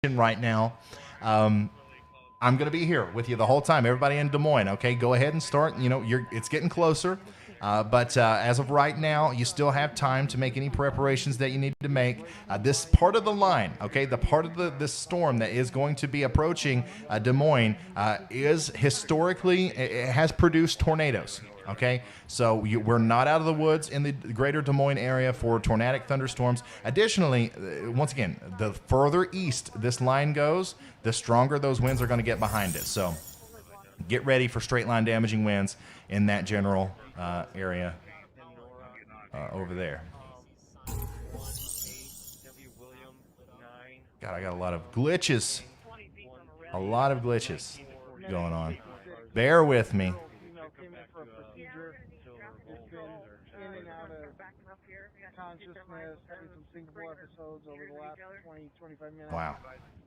right now. I'm going to be here with you the whole time. Everybody in Des Moines, okay? Go ahead and start. You know, it's getting closer. But as of right now, you still have time to make any preparations that you need to make. This part of the line, okay, the part of this storm that is going to be approaching Des Moines is historically, it has produced tornadoes. Okay, so we're not out of the woods in the greater Des Moines area for tornadic thunderstorms. Additionally, once again, the further east this line goes, the stronger those winds are going to get behind it. So get ready for straight line damaging winds in that general area over there. God, I got a lot of glitches. A lot of glitches going on. Bear with me. Consciousness, having some syncopal episodes over the last 20-25 minutes. Wow.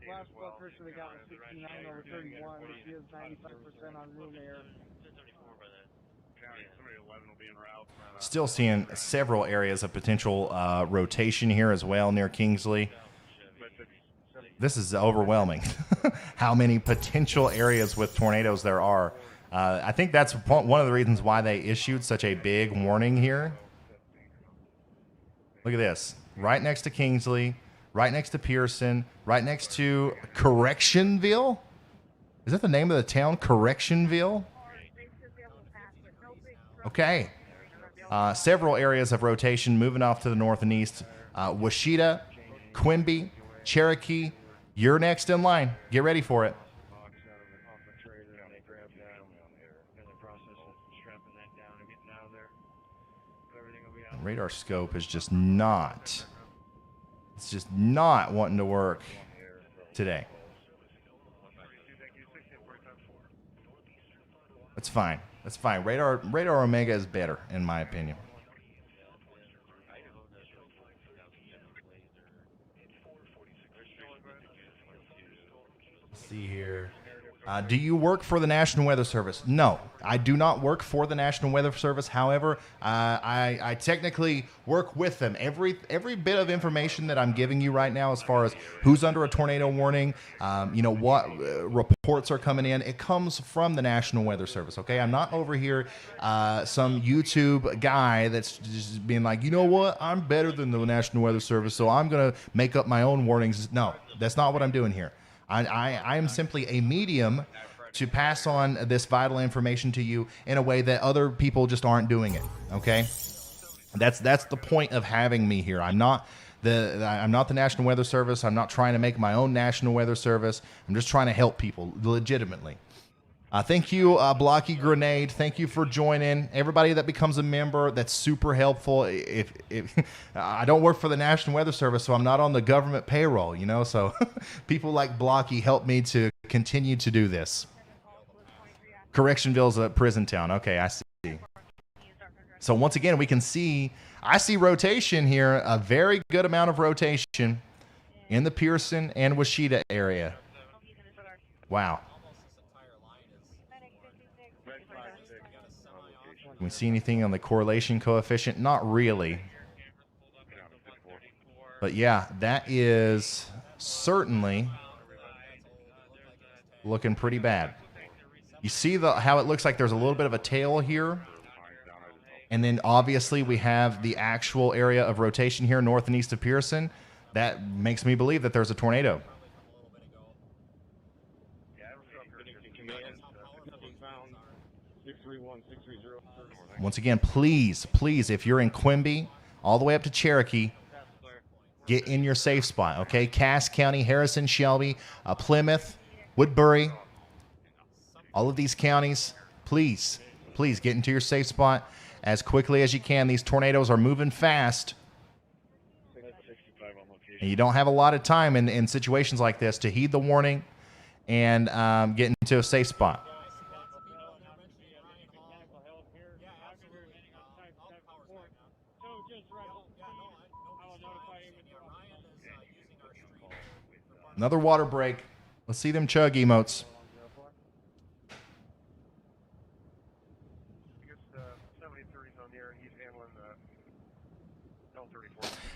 Last blood pressure they got was 69/31, but she has 95% on room air. Still seeing several areas of potential rotation here as well near Kingsley. This is overwhelming. How many potential areas with tornadoes there are. I think that's one of the reasons why they issued such a big warning here. Look at this. Right next to Kingsley, right next to Pearson, right next to Correctionville. Is that the name of the town? Correctionville? Okay. Several areas of rotation moving off to the north and east. Washita, Quimby, Cherokee. You're next in line. Get ready for it. Radar scope is just not. It's just not wanting to work today. That's fine. That's fine. Radar Omega is better, in my opinion. Let's see here. Do you work for the National Weather Service? No, I do not work for the National Weather Service. However, I technically work with them. Every bit of information that I'm giving you right now, as far as who's under a tornado warning, what reports are coming in, it comes from the National Weather Service. Okay, I'm not over here some YouTube guy that's just being like, you know what, I'm better than the National Weather Service, so I'm gonna make up my own warnings. No, that's not what I'm doing here. I am simply a medium to pass on this vital information to you in a way that other people just aren't doing it. Okay, that's the point of having me here. I'm not the National Weather Service. I'm not trying to make my own National Weather Service. I'm just trying to help people legitimately. Thank you, Blocky Grenade. Thank you for joining. Everybody that becomes a member, that's super helpful. If I don't work for the National Weather Service, so I'm not on the government payroll, you know. So people like Blocky help me to continue to do this. Correctionville's a prison town. Okay, I see. So once again, we can see, I see rotation here, a very good amount of rotation in the Pearson and Washita area. Wow. Can we see anything on the correlation coefficient? Not really. But yeah, that is certainly looking pretty bad. You see how it looks like there's a little bit of a tail here. And then obviously we have the actual area of rotation here north and east of Pearson. That makes me believe that there's a tornado. Once again, please, if you're in Quimby, all the way up to Cherokee, get in your safe spot, okay? Cass County, Harrison, Shelby, Plymouth, Woodbury, all of these counties, please get into your safe spot as quickly as you can. These tornadoes are moving fast, and you don't have a lot of time in situations like this to heed the warning and get into a safe spot. Another water break. Let's see them chug emotes.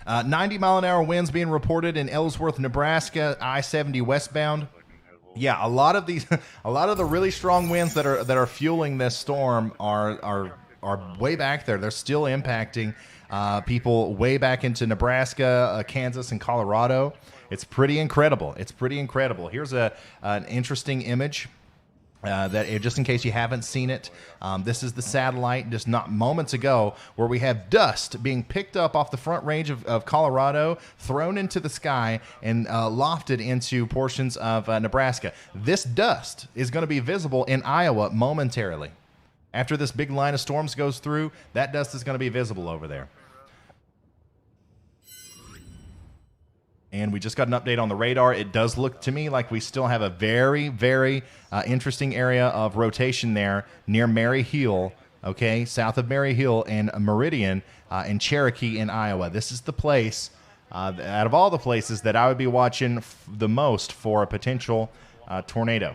90-mile-an-hour winds being reported in Ellsworth, Nebraska, I-70 westbound. Yeah, a lot of these, a lot of the really strong winds that are fueling this storm are way back there. They're still impacting people way back into Nebraska, Kansas, and Colorado. It's pretty incredible. It's pretty incredible. Here's an interesting image. Just in case you haven't seen it, this is the satellite just not moments ago where we have dust being picked up off the front range of Colorado, thrown into the sky, and lofted into portions of Nebraska. This dust is going to be visible in Iowa momentarily. After this big line of storms goes through, that dust is going to be visible over there. And we just got an update on the radar. It does look to me like we still have a very, very interesting area of rotation there near Mary Hill, okay, south of Mary Hill and Meridian in Cherokee in Iowa. This is the place, out of all the places, that I would be watching the most for a potential tornado.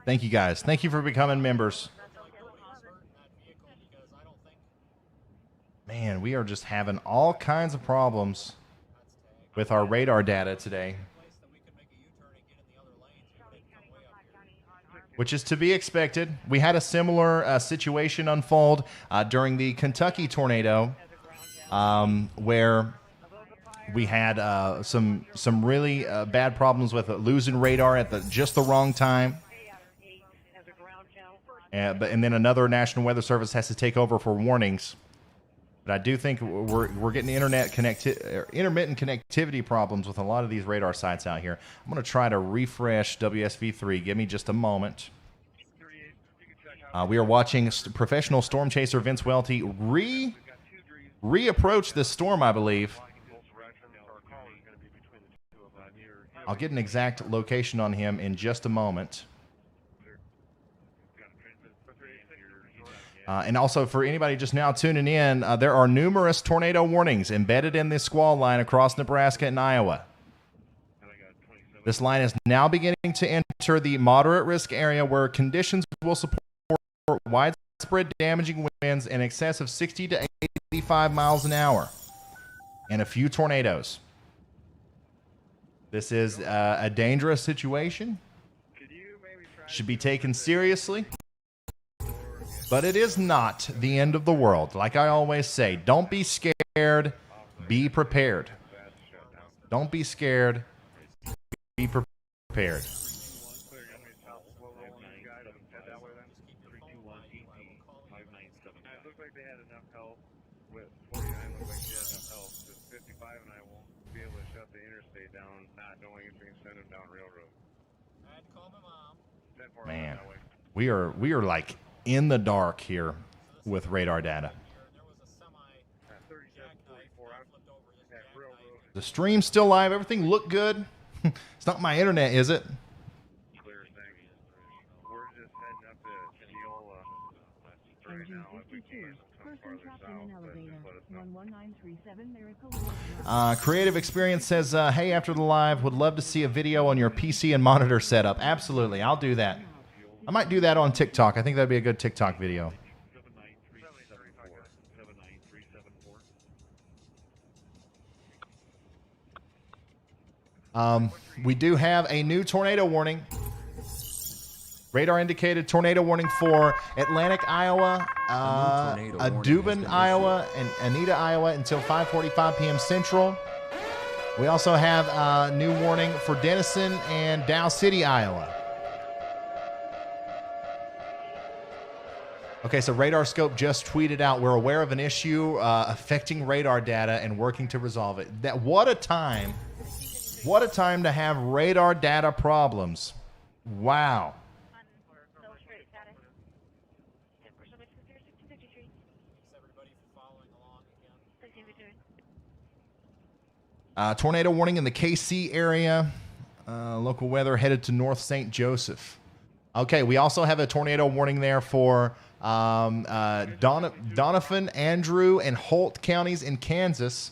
Thank you, guys. Thank you for becoming members. Man, we are just having all kinds of problems with our radar data today, which is to be expected. We had a similar situation unfold during the Kentucky tornado, where we had some really bad problems with losing radar at just the wrong time. And then another National Weather Service has to take over for warnings. But I do think we're getting intermittent connectivity problems with a lot of these radar sites out here. I'm going to try to refresh WSV3. Give me just a moment. We are watching professional storm chaser Vince Welty reapproach this storm, I believe. I'll get an exact location on him in just a moment. And also, for anybody just now tuning in, there are numerous tornado warnings embedded in this squall line across Nebraska and Iowa. This line is now beginning to enter the moderate risk area where conditions will support widespread damaging winds in excess of 60 to 85 miles an hour and a few tornadoes. This is a dangerous situation. Should be taken seriously. But it is not the end of the world. Like I always say, don't be scared, be prepared. Don't be scared, be prepared. Man, we are like in the dark here with radar data. The stream's still live. Everything looked good. It's not my internet, is it? Creative Experience says, hey, after the live, would love to see a video on your PC and monitor setup. Absolutely, I'll do that. I might do that on TikTok. I think that'd be a good TikTok video. We do have a new tornado warning. Radar indicated tornado warning for Atlantic, Iowa, Audubon, Iowa, and Anita, Iowa until 5:45 p.m. Central. We also have a new warning for Denison and Dow City, Iowa. Okay, so Radar Scope just tweeted out, we're aware of an issue affecting radar data and working to resolve it. What a time to have radar data problems. Wow. Tornado warning in the KC area. Local weather headed to North St. Joseph. Okay, we also have a tornado warning there for Donovan, Andrew, and Holt counties in Kansas.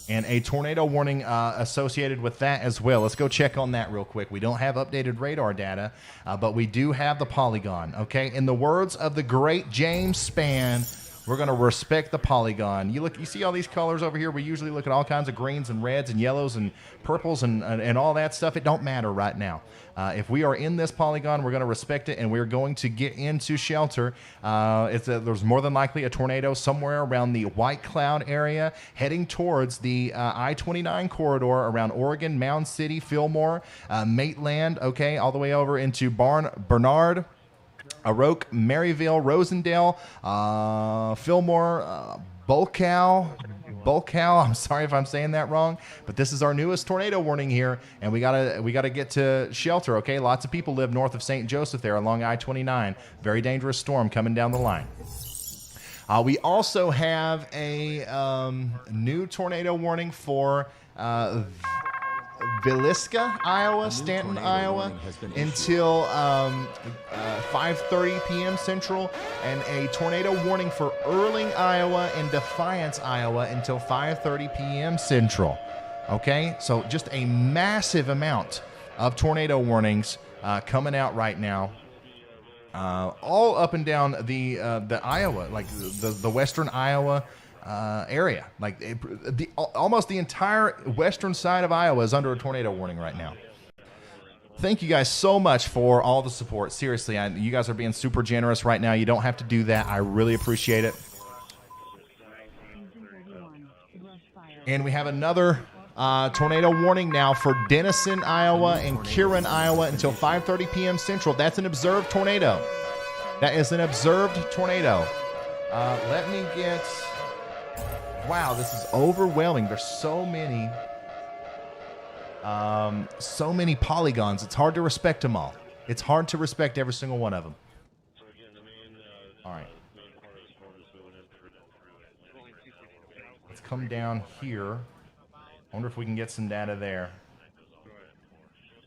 And a tornado warning associated with that as well. Let's go check on that real quick. We don't have updated radar data, but we do have the polygon. Okay, in the words of the great James Spann, we're going to respect the polygon. You see all these colors over here? We usually look at all kinds of greens and reds and yellows and purples and all that stuff. It don't matter right now. If we are in this polygon, we're going to respect it, and we're going to get into shelter. There's more than likely a tornado somewhere around the White Cloud area heading towards the I-29 corridor around Oregon, Mound City, Fillmore, Maitland, okay, all the way over into Bernard, Aroke, Maryville, Rosendale, Fillmore, Bulkow. I'm sorry if I'm saying that wrong, but this is our newest tornado warning here, and we gotta get to shelter. Okay, lots of people live north of St. Joseph there along I-29. Very dangerous storm coming down the line. We also have a new tornado warning for Villisca, Iowa, Stanton, Iowa, until 5:30 p.m. Central, and a tornado warning for Erling, Iowa, and Defiance, Iowa, until 5:30 p.m. Central. Okay, so just a massive amount of tornado warnings coming out right now. All up and down the Iowa, like the western Iowa area. Like almost the entire western side of Iowa is under a tornado warning right now. Thank you guys so much for all the support. Seriously, you guys are being super generous right now. You don't have to do that. I really appreciate it. And we have another tornado warning now for Denison, Iowa, and Kieran, Iowa, until 5:30 p.m. Central. That's an observed tornado. That is an observed tornado. Let me get... Wow, this is overwhelming. There's so many polygons. It's hard to respect them all. It's hard to respect every single one of them. All right. Let's come down here. I wonder if we can get some data there.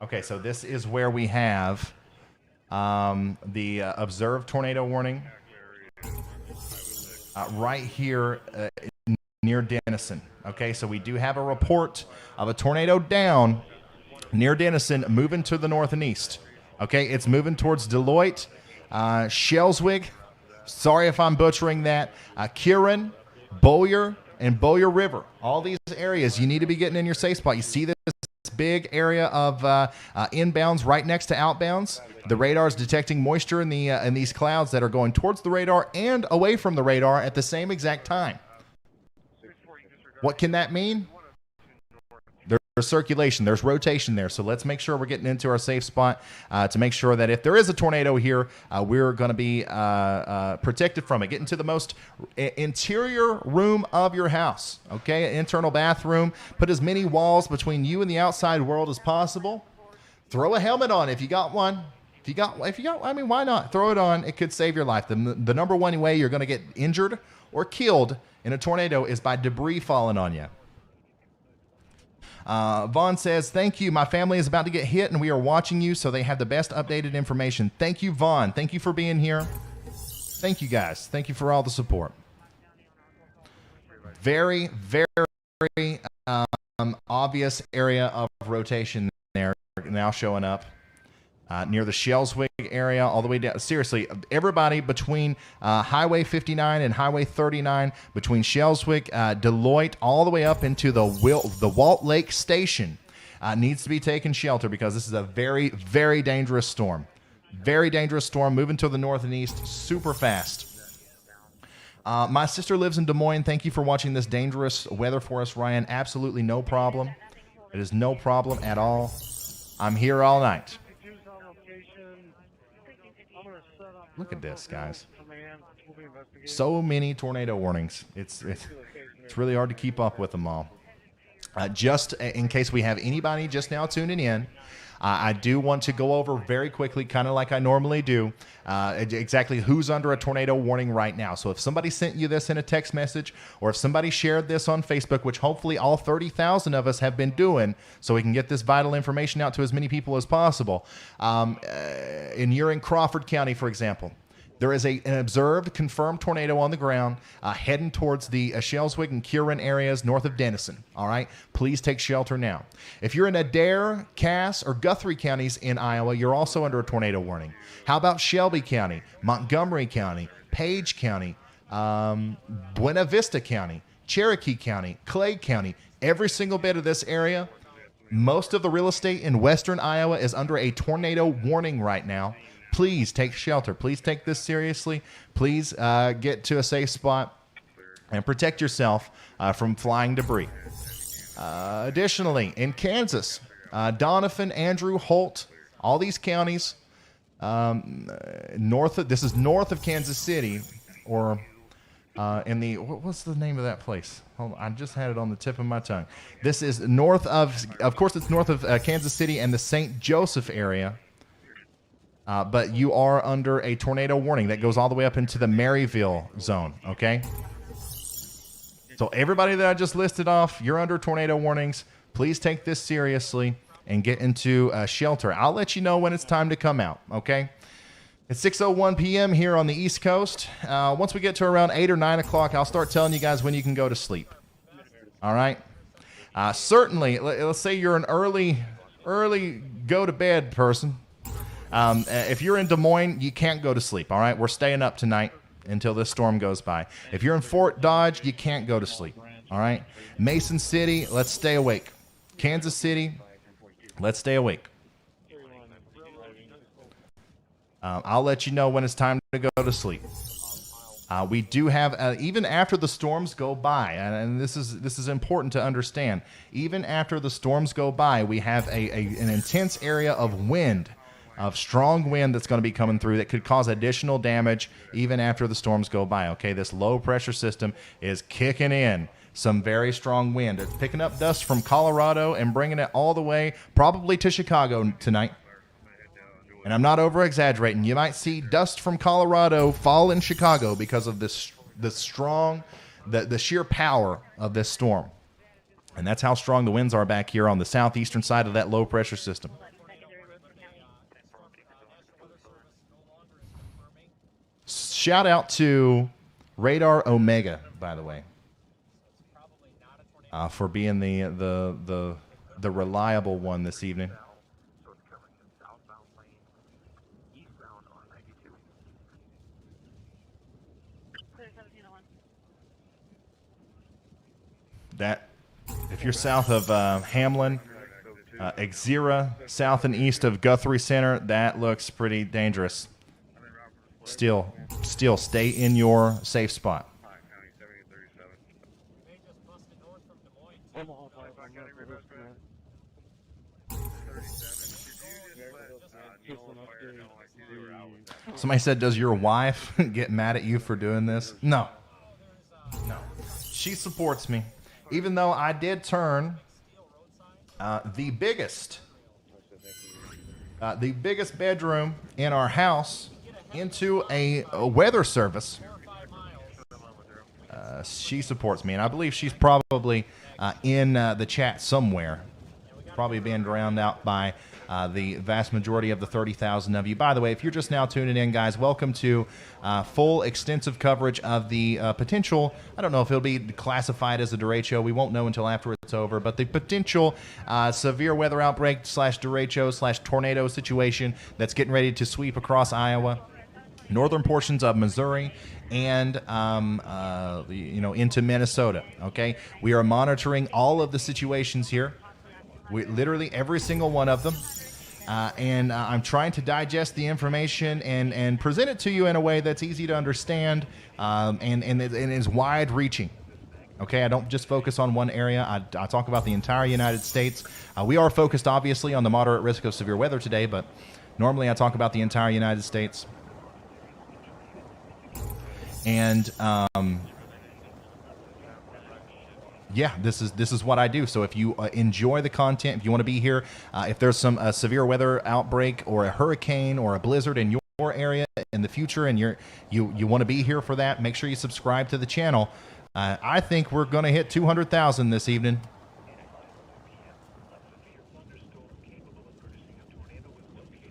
Okay, so this is where we have the observed tornado warning right here near Denison. Okay, so we do have a report of a tornado down near Denison, moving to the north and east. Okay, it's moving towards Deloitte, Shellswig. Sorry if I'm butchering that. Kieran, Bowyer, and Bowyer River. All these areas you need to be getting in your safe spot. You see this big area of inbounds right next to outbounds. The radar is detecting moisture in these clouds that are going towards the radar and away from the radar at the same exact time. What can that mean? There's circulation, there's rotation there. So let's make sure we're getting into our safe spot to make sure that if there is a tornado here, we're going to be protected from it. Get into the most interior room of your house, okay? An internal bathroom. Put as many walls between you and the outside world as possible. Throw a helmet on if you got one. If you got, I mean, why not? Throw it on. It could save your life. The number one way you're going to get injured or killed in a tornado is by debris falling on you. Vaughn says, thank you. My family is about to get hit, and we are watching you, so they have the best updated information. Thank you, Vaughn. Thank you for being here. Thank you, guys. Thank you for all the support. Very, very obvious area of rotation there now showing up. Near the Shellswig area, all the way down. Seriously, everybody between Highway 59 and Highway 39, between Shellswig, Deloitte, all the way up into the Walt Lake Station, needs to be taken shelter because this is a very, very dangerous storm. Very dangerous storm, moving to the north and east super fast. My sister lives in Des Moines. Thank you for watching this dangerous weather for us, Ryan. Absolutely no problem. It is no problem at all. I'm here all night. Look at this, guys. So many tornado warnings. It's really hard to keep up with them all. Just in case we have anybody just now tuning in, I do want to go over very quickly, kind of like I normally do, exactly who's under a tornado warning right now. So if somebody sent you this in a text message, or if somebody shared this on Facebook, which hopefully all 30,000 of us have been doing, so we can get this vital information out to as many people as possible. You're in Crawford County, for example. There is an observed, confirmed tornado on the ground heading towards the Shellswig and Curran areas north of Denison. All right? Please take shelter now. If you're in Adair, Cass, or Guthrie counties in Iowa, you're also under a tornado warning. How about Shelby County, Montgomery County, Page County, Buena Vista County, Cherokee County, Clay County? Every single bit of this area, most of the real estate in western Iowa is under a tornado warning right now. Please take shelter. Please take this seriously. Please get to a safe spot and protect yourself from flying debris. Additionally, in Kansas, Donovan, Andrew, Holt, all these counties this is north of Kansas City, or in the, what's the name of that place? Hold on, I just had it on the tip of my tongue. This is north of course, it's north of Kansas City and the St. Joseph area. But you are under a tornado warning that goes all the way up into the Maryville zone, okay? So everybody that I just listed off, you're under tornado warnings. Please take this seriously and get into shelter. I'll let you know when it's time to come out, okay? It's 6:01 p.m. here on the East Coast. Once we get to around 8 or 9 o'clock, I'll start telling you guys when you can go to sleep, all right? Certainly, let's say you're an early go-to-bed person. If you're in Des Moines, you can't go to sleep, all right? We're staying up tonight until this storm goes by. If you're in Fort Dodge, you can't go to sleep, all right? Mason City, let's stay awake. Kansas City, let's stay awake. I'll let you know when it's time to go to sleep. We do have, even after the storms go by, and this is important to understand, even after the storms go by, we have an intense area of wind, of strong wind that's going to be coming through that could cause additional damage even after the storms go by, okay? This low pressure system is kicking in some very strong wind. It's picking up dust from Colorado and bringing it all the way probably to Chicago tonight. And I'm not over-exaggerating. You might see dust from Colorado fall in Chicago because of this strong, the sheer power of this storm. And that's how strong the winds are back here on the southeastern side of that low pressure system. Shout out to Radar Omega, by the way, for being the reliable one this evening. That, if you're south of Hamlin, Exira, south and east of Guthrie Center, that looks pretty dangerous. Still stay in your safe spot. Somebody said, does your wife get mad at you for doing this? No. She supports me. Even though I did turn the biggest bedroom in our house into a weather service. She supports me, and I believe she's probably in the chat somewhere, probably being drowned out by the vast majority of the 30,000 of you. By the way, if you're just now tuning in, guys, welcome to full extensive coverage of the potential, I don't know if it'll be classified as a derecho. We won't know until after it's over, but the potential severe weather outbreak / derecho / tornado situation that's getting ready to sweep across Iowa, northern portions of Missouri, and into Minnesota. Okay, we are monitoring all of the situations here, literally every single one of them, and I'm trying to digest the information and present it to you in a way that's easy to understand and is wide-reaching. Okay, I don't just focus on one area. I talk about the entire United States. We are focused, obviously, on the moderate risk of severe weather today, but normally I talk about the entire United States. And yeah, this is what I do. So if you enjoy the content, if you want to be here, if there's some severe weather outbreak or a hurricane or a blizzard in your area in the future, and you want to be here for that, make sure you subscribe to the channel. I think we're going to hit 200,000 this evening.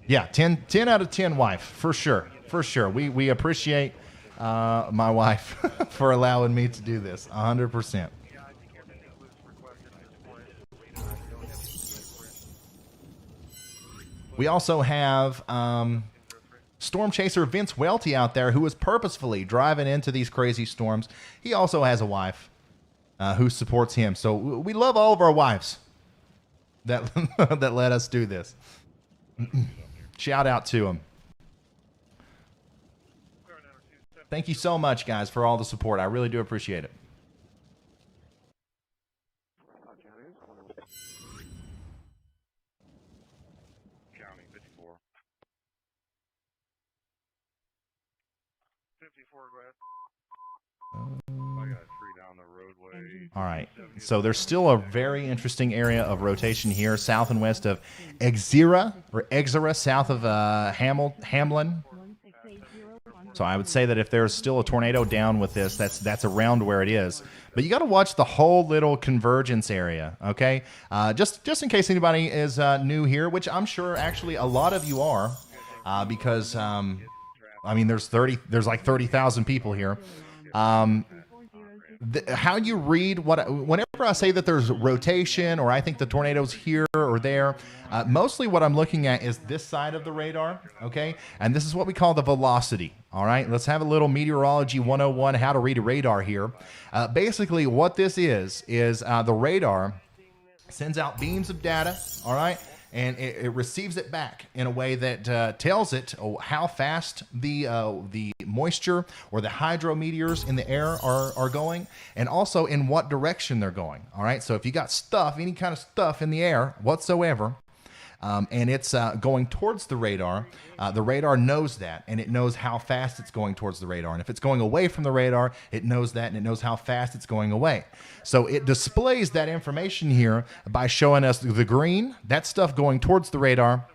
Yeah, 10 out of 10 wife, for sure. For sure. We appreciate my wife for allowing me to do this, 100%. We also have storm chaser Vince Welty out there, who is purposefully driving into these crazy storms. He also has a wife who supports him. So we love all of our wives that that let us do this. Shout out to them. Thank you so much, guys, for all the support. I really do appreciate it. County 54. 54, go ahead. I got free down the roadway. All right. So there's still a very interesting area of rotation here, south and west of Exera, south of Hamlin. So I would say that if there's still a tornado down with this, that's around where it is. But you got to watch the whole little convergence area, okay? Just in case anybody is new here, which I'm sure actually a lot of you are, because I mean there's like 30,000 people here. How you read whenever I say that there's rotation or I think the tornado's here or there, mostly what I'm looking at is this side of the radar, okay? And this is what we call the velocity, all right? Let's have a little meteorology 101, how to read a radar here. Basically, what this is the radar sends out beams of data, all right? And it receives it back in a way that tells it how fast the moisture or the hydrometeors in the air are going, and also in what direction they're going. All right, so if you got stuff, any kind of stuff in the air whatsoever, and it's going towards the radar knows that, and it knows how fast it's going towards the radar. And if it's going away from the radar, it knows that, and it knows how fast it's going away. So it displays that information here by showing us the green, that stuff going towards the radar,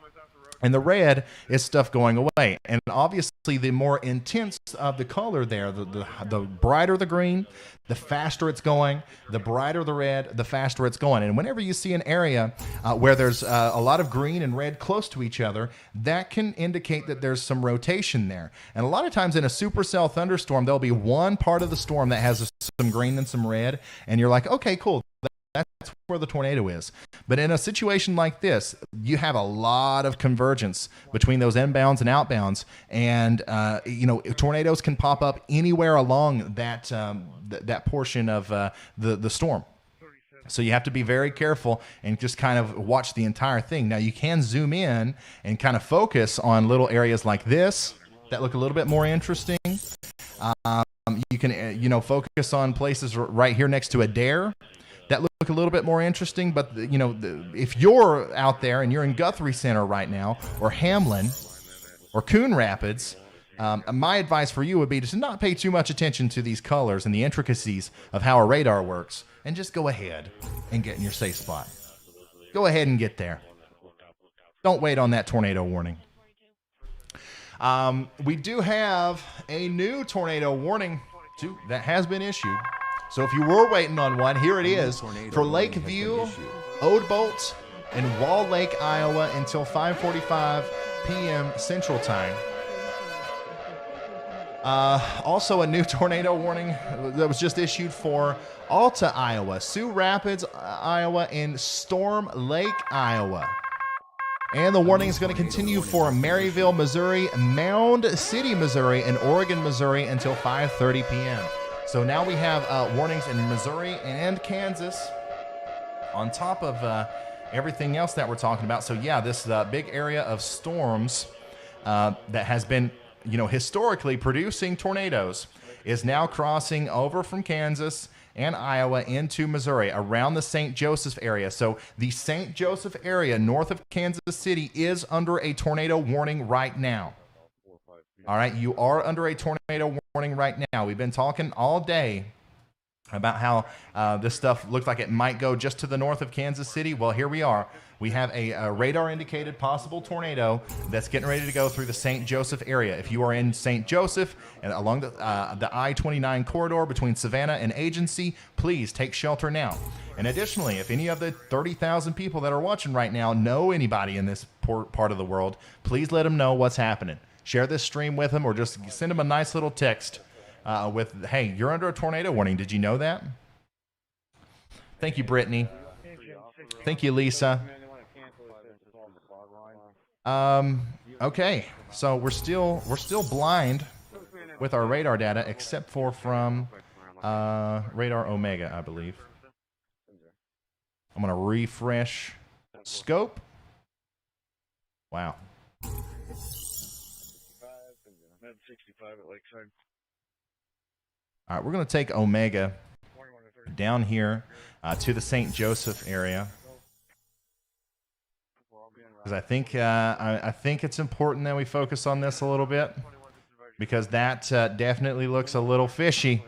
and the red is stuff going away. And obviously, the more intense of the color there, the brighter the green, the faster it's going. The brighter the red, the faster it's going. And whenever you see an area where there's a lot of green and red close to each other, that can indicate that there's some rotation there. And a lot of times in a supercell thunderstorm, there'll be one part of the storm that has some green and some red, and you're like, okay, cool. That's where the tornado is. But in a situation like this, you have a lot of convergence between those inbounds and outbounds, and tornadoes can pop up anywhere along that that portion of the storm. So you have to be very careful and just kind of watch the entire thing. Now you can zoom in and kind of focus on little areas like this that look a little bit more interesting. You can focus on places right here next to a dare that look a little bit more interesting. But if you're out there and you're in Guthrie Center right now, or Hamlin, or Coon Rapids, my advice for you would be to not pay too much attention to these colors and the intricacies of how a radar works, and just go ahead and get in your safe spot. Go ahead and get there. Don't wait on that tornado warning. We do have a new tornado warning that has been issued. So if you were waiting on one, here it is for Lakeview, Odebolt, and Wall Lake, Iowa until 5:45 p.m. Central Time. Also a new tornado warning that was just issued for Alta, Iowa, Sioux Rapids, Iowa, and Storm Lake, Iowa. And the warning is going to continue for Maryville, Missouri, Mound City, Missouri, and Oregon, Missouri until 5:30 p.m. So now we have warnings in Missouri and Kansas on top of everything else that we're talking about. So yeah, this big area of storms that has been, historically producing tornadoes is now crossing over from Kansas and Iowa into Missouri around the St. Joseph area. So the St. Joseph area north of Kansas City is under a tornado warning right now. All right, you are under a tornado warning right now. We've been talking all day about how this stuff looked like it might go just to the north of Kansas City. Well, here we are. We have a radar-indicated possible tornado that's getting ready to go through the St. Joseph area. If you are in St. Joseph and along the I-29 corridor between Savannah and Agency, please take shelter now. And additionally, if any of the 30,000 people that are watching right now know anybody in this part of the world, please let them know what's happening. Share this stream with them or just send them a nice little text with, hey, you're under a tornado warning. Did you know that? Thank you, Brittany. Thank you, Lisa. Okay, so we're still blind with our radar data, except for from radar Omega, I believe. I'm gonna refresh scope. Wow. 65 at Lakeside. All right, we're going to take Omega down here to the St. Joseph area because I think it's important that we focus on this a little bit because that definitely looks a little fishy.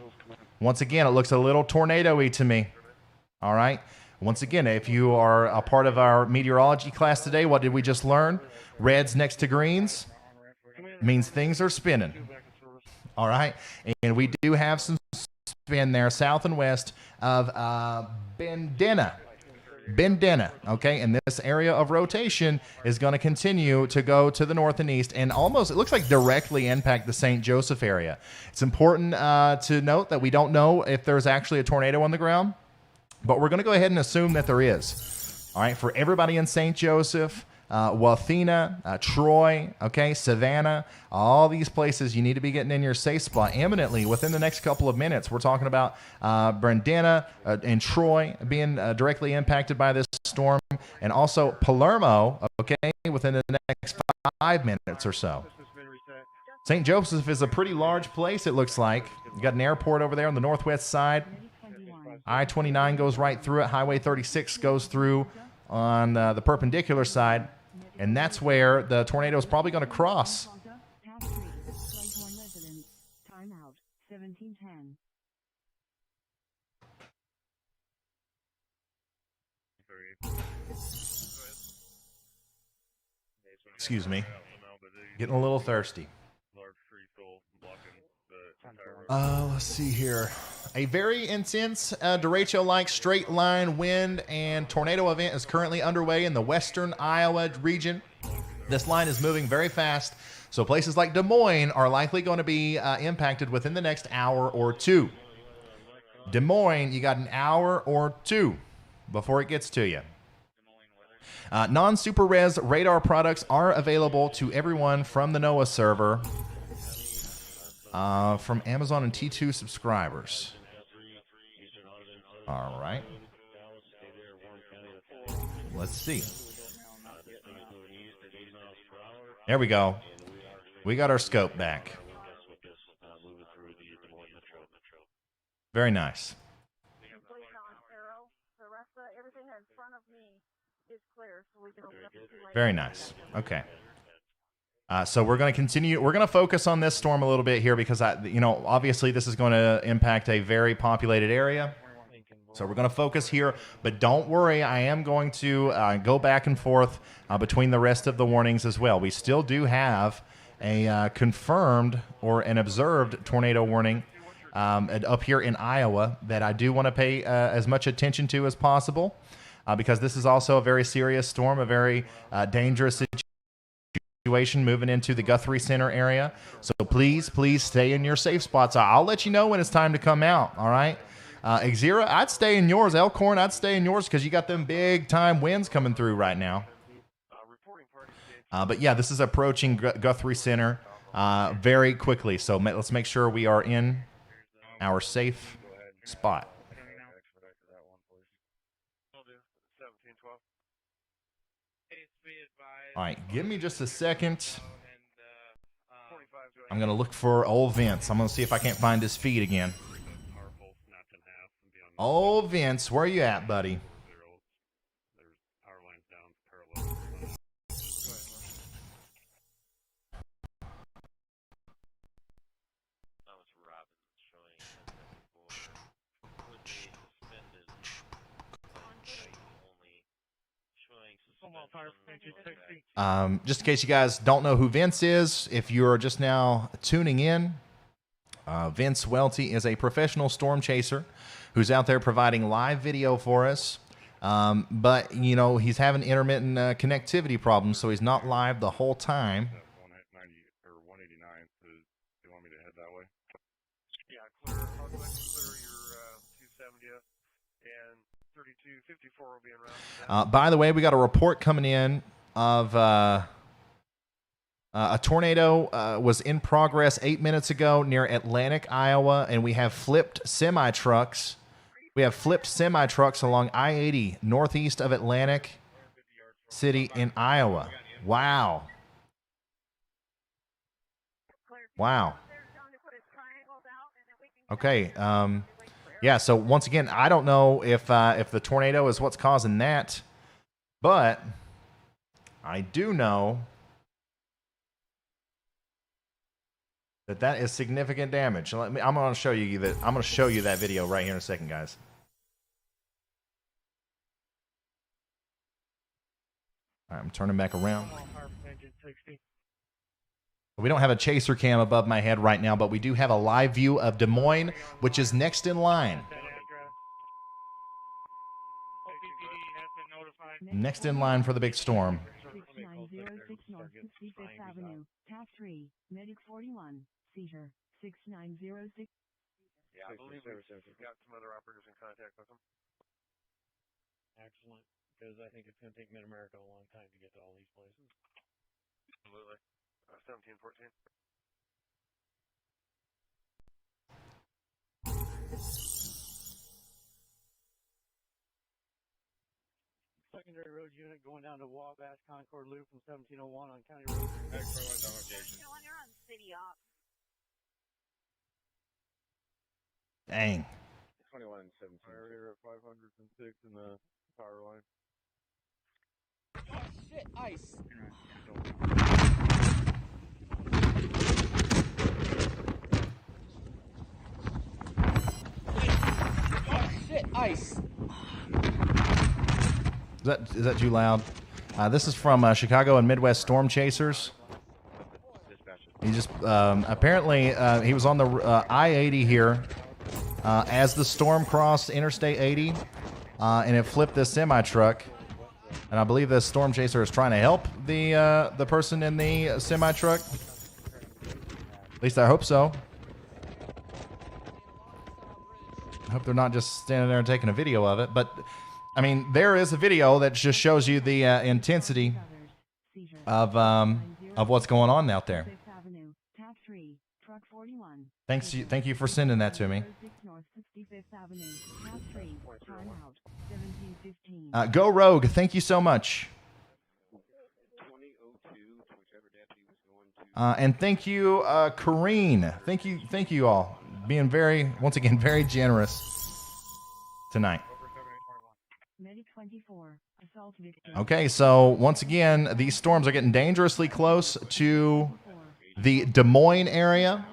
Once again, it looks a little tornado-y to me. All right. Once again, if you are a part of our meteorology class today, what did we just learn? Reds next to greens means things are spinning. All right, and we do have some spin there south and west of Bendena, okay, and this area of rotation is going to continue to go to the north and east and almost, it looks like, directly impact the St. Joseph area. It's important to note that we don't know if there's actually a tornado on the ground, but we're going to go ahead and assume that there is. All right, for everybody in St. Joseph, Wathena, Troy, okay, Savannah, all these places, you need to be getting in your safe spot imminently within the next couple of minutes. We're talking about Brandena and Troy being directly impacted by this storm, and also Palermo, okay, within the next 5 minutes or so. St. Joseph is a pretty large place, it looks like. You got an airport over there on the northwest side. I-29 goes right through it. Highway 36 goes through on the perpendicular side. And that's where the tornado is probably going to cross. Excuse me. Getting a little thirsty. Let's see here. A very intense derecho-like straight line wind and tornado event is currently underway in the western Iowa region. This line is moving very fast, so places like Des Moines are likely going to be impacted within the next hour or two. Des Moines, you got an hour or two before it gets to you. Non-super res radar products are available to everyone from the NOAA server. From Amazon and T2 subscribers. All right. Let's see. There we go. We got our scope back. Very nice. Very nice. Okay. So we're going to continue. We're going to focus on this storm a little bit here because, obviously this is going to impact a very populated area. So we're going to focus here. But don't worry, I am going to go back and forth between the rest of the warnings as well. We still do have a confirmed or an observed tornado warning up here in Iowa that I do want to pay as much attention to as possible because this is also a very serious storm, a very dangerous situation moving into the Guthrie Center area. So please stay in your safe spots. I'll let you know when it's time to come out, all right? Exira, I'd stay in yours. Elkhorn, I'd stay in yours because you got them big time winds coming through right now. But yeah, this is approaching Guthrie Center very quickly. So let's make sure we are in our safe spot. All right, give me just a second. I'm going to look for old Vince. I'm going to see if I can't find his feed again. Old Vince, where are you at, buddy? Just in case you guys don't know who Vince is, if you're just now tuning in, Vince Welty is a professional storm chaser who's out there providing live video for us. But, you know, he's having intermittent connectivity problems, so he's not live the whole time. 190 or 189. Do you want me to head that way? Yeah, clear. I'll go ahead and clear your 270th, and 3254 will be en route. By the way, we got a report coming in of a tornado was in progress 8 minutes ago near Atlantic, Iowa, and we have flipped semi-trucks. We have flipped semi-trucks along I-80 northeast of Atlantic City in Iowa. Wow. Wow. Okay. Yeah, so once again, I don't know if the tornado is what's causing that, but I do know that is significant damage. I'm going to show you that. I'm going to show you that video right here in a second, guys. All right, I'm turning back around. We don't have a chaser cam above my head right now, but we do have a live view of Des Moines, which is next in line. Next in line for the big storm. 6906 North 65th Avenue, Task 3, Medic 41, seizure, 6906. Yeah, I believe we've got some other operators in contact with them. Excellent, because I think it's going to take Mid-America a long time to get to all these places. Absolutely. 1714. Secondary road unit going down to Wabash Concord Loop from 1701 on County Road. You're on city off. Dang. 21 and 17. Fire here at 506 in the power line. Oh, shit, ice. Oh, shit, ice. Is that too loud? This is from Chicago and Midwest Storm Chasers. He just apparently he was on the I-80 here as the storm crossed Interstate 80, and it flipped this semi truck. And I believe this storm chaser is trying to help the person in the semi truck. At least I hope so. I hope they're not just standing there and taking a video of it, but. I mean, there is a video that just shows you the intensity of what's going on out there. Thank you for sending that to me. Go Rogue, thank you so much. And thank you, Kareen. Thank you all, being once again very generous tonight. Okay, so once again, these storms are getting dangerously close to the Des Moines area.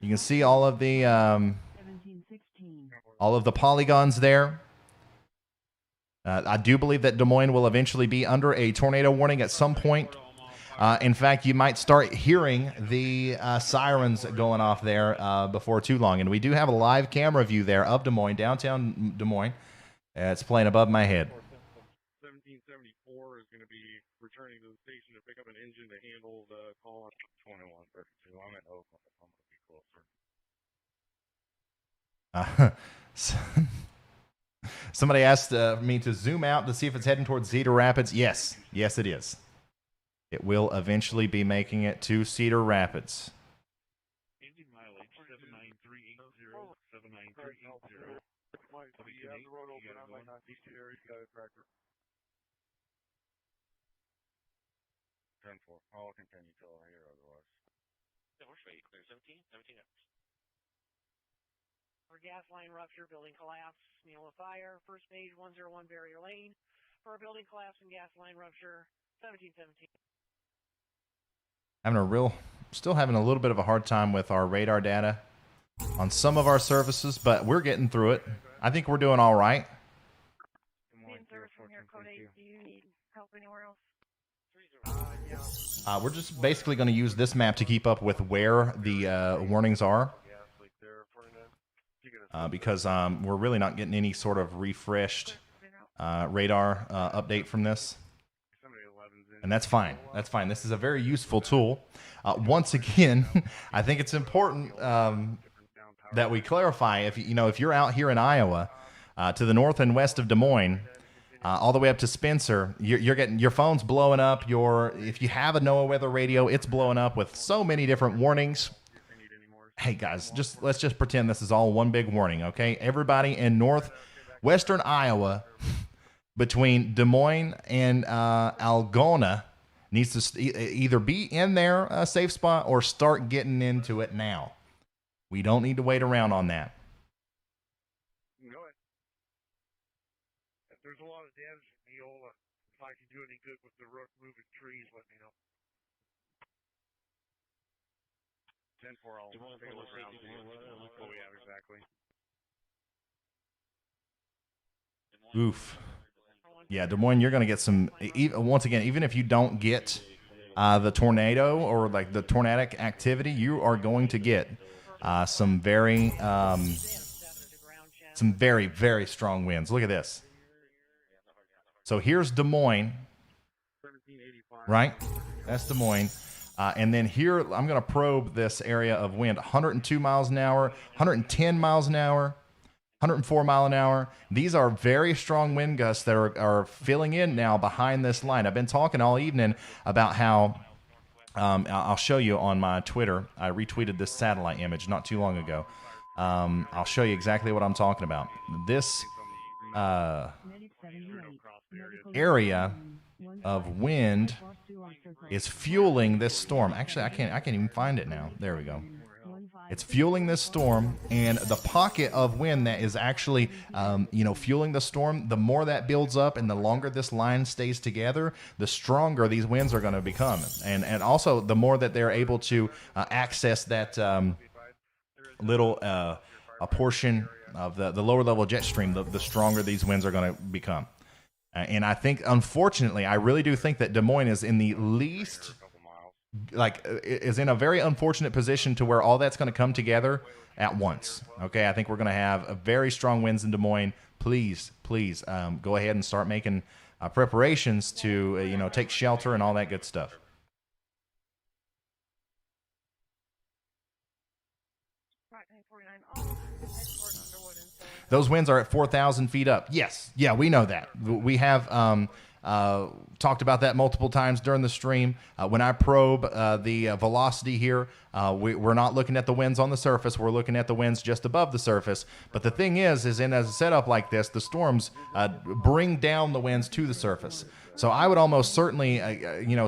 You can see all of the polygons there. I do believe that Des Moines will eventually be under a tornado warning at some point. In fact, you might start hearing the sirens going off there before too long. And we do have a live camera view there of Des Moines, downtown Des Moines. It's playing above my head. 1774 is going to be returning to the station to pick up an engine to handle the call on 2132. I'm at Oakland. I'm going to be closer. Somebody asked me to zoom out to see if it's heading towards Cedar Rapids. Yes, it is. It will eventually be making it to Cedar Rapids. Engine mileage 79380. 79380. You have the road open. I might not see you there. You got a tractor. 10-4. I'll continue till I hear otherwise. Yeah, we're straight. Clear 17 hours. For gas line rupture, building collapse, Neil of fire, first page 101 barrier lane. For a building collapse and gas line rupture, 1717. Still having a little bit of a hard time with our radar data on some of our services, but we're getting through it. I think we're doing all right. Being service from here, Code 8, do you need help anywhere else? We're just basically going to use this map to keep up with where the warnings are. Because we're really not getting any sort of refreshed radar update from this. And that's fine. That's fine. This is a very useful tool. Once again, I think it's important that we clarify, if you're out here in Iowa, to the north and west of Des Moines, all the way up to Spencer, you're getting your phone's blowing up. If you have a NOAA weather radio, it's blowing up with so many different warnings. Hey guys, let's just pretend this is all one big warning, okay? Everybody in northwestern Iowa, between Des Moines and Algona, needs to either be in their safe spot or start getting into it now. We don't need to wait around on that. Go ahead. If there's a lot of damage in Neola, if I can do any good with the rook moving trees, let me know. 10-4, I'll take a look around. Oh, yeah, exactly. Oof. Yeah, Des Moines, you're going to get some, once again, even if you don't get the tornado or like the tornadic activity, you are going to get some very, very strong winds. Look at this. So here's Des Moines, right? That's Des Moines. And then here, I'm going to probe this area of wind. 102 miles an hour, 110 miles an hour, 104 mile an hour. These are very strong wind gusts that are filling in now behind this line. I've been talking all evening about how, I'll show you on my Twitter. I retweeted this satellite image not too long ago. I'll show you exactly what I'm talking about. This area of wind is fueling this storm. Actually, I can't even find it now. There we go. It's fueling this storm, and the pocket of wind that is actually, fueling the storm, the more that builds up and the longer this line stays together, the stronger these winds are going to become. And also, the more that they're able to access that little a portion of the lower level jet stream, the stronger these winds are going to become. And I think, unfortunately, I really do think that Des Moines is in the least... is in a very unfortunate position to where all that's going to come together at once. Okay, I think we're going to have very strong winds in Des Moines. Please, go ahead and start making preparations to take shelter and all that good stuff. Those winds are at 4,000 feet up. Yes, yeah, we know that. We have talked about that multiple times during the stream. When I probe the velocity here, we're not looking at the winds on the surface. We're looking at the winds just above the surface. But the thing is in a setup like this, the storms bring down the winds to the surface. So I would almost certainly,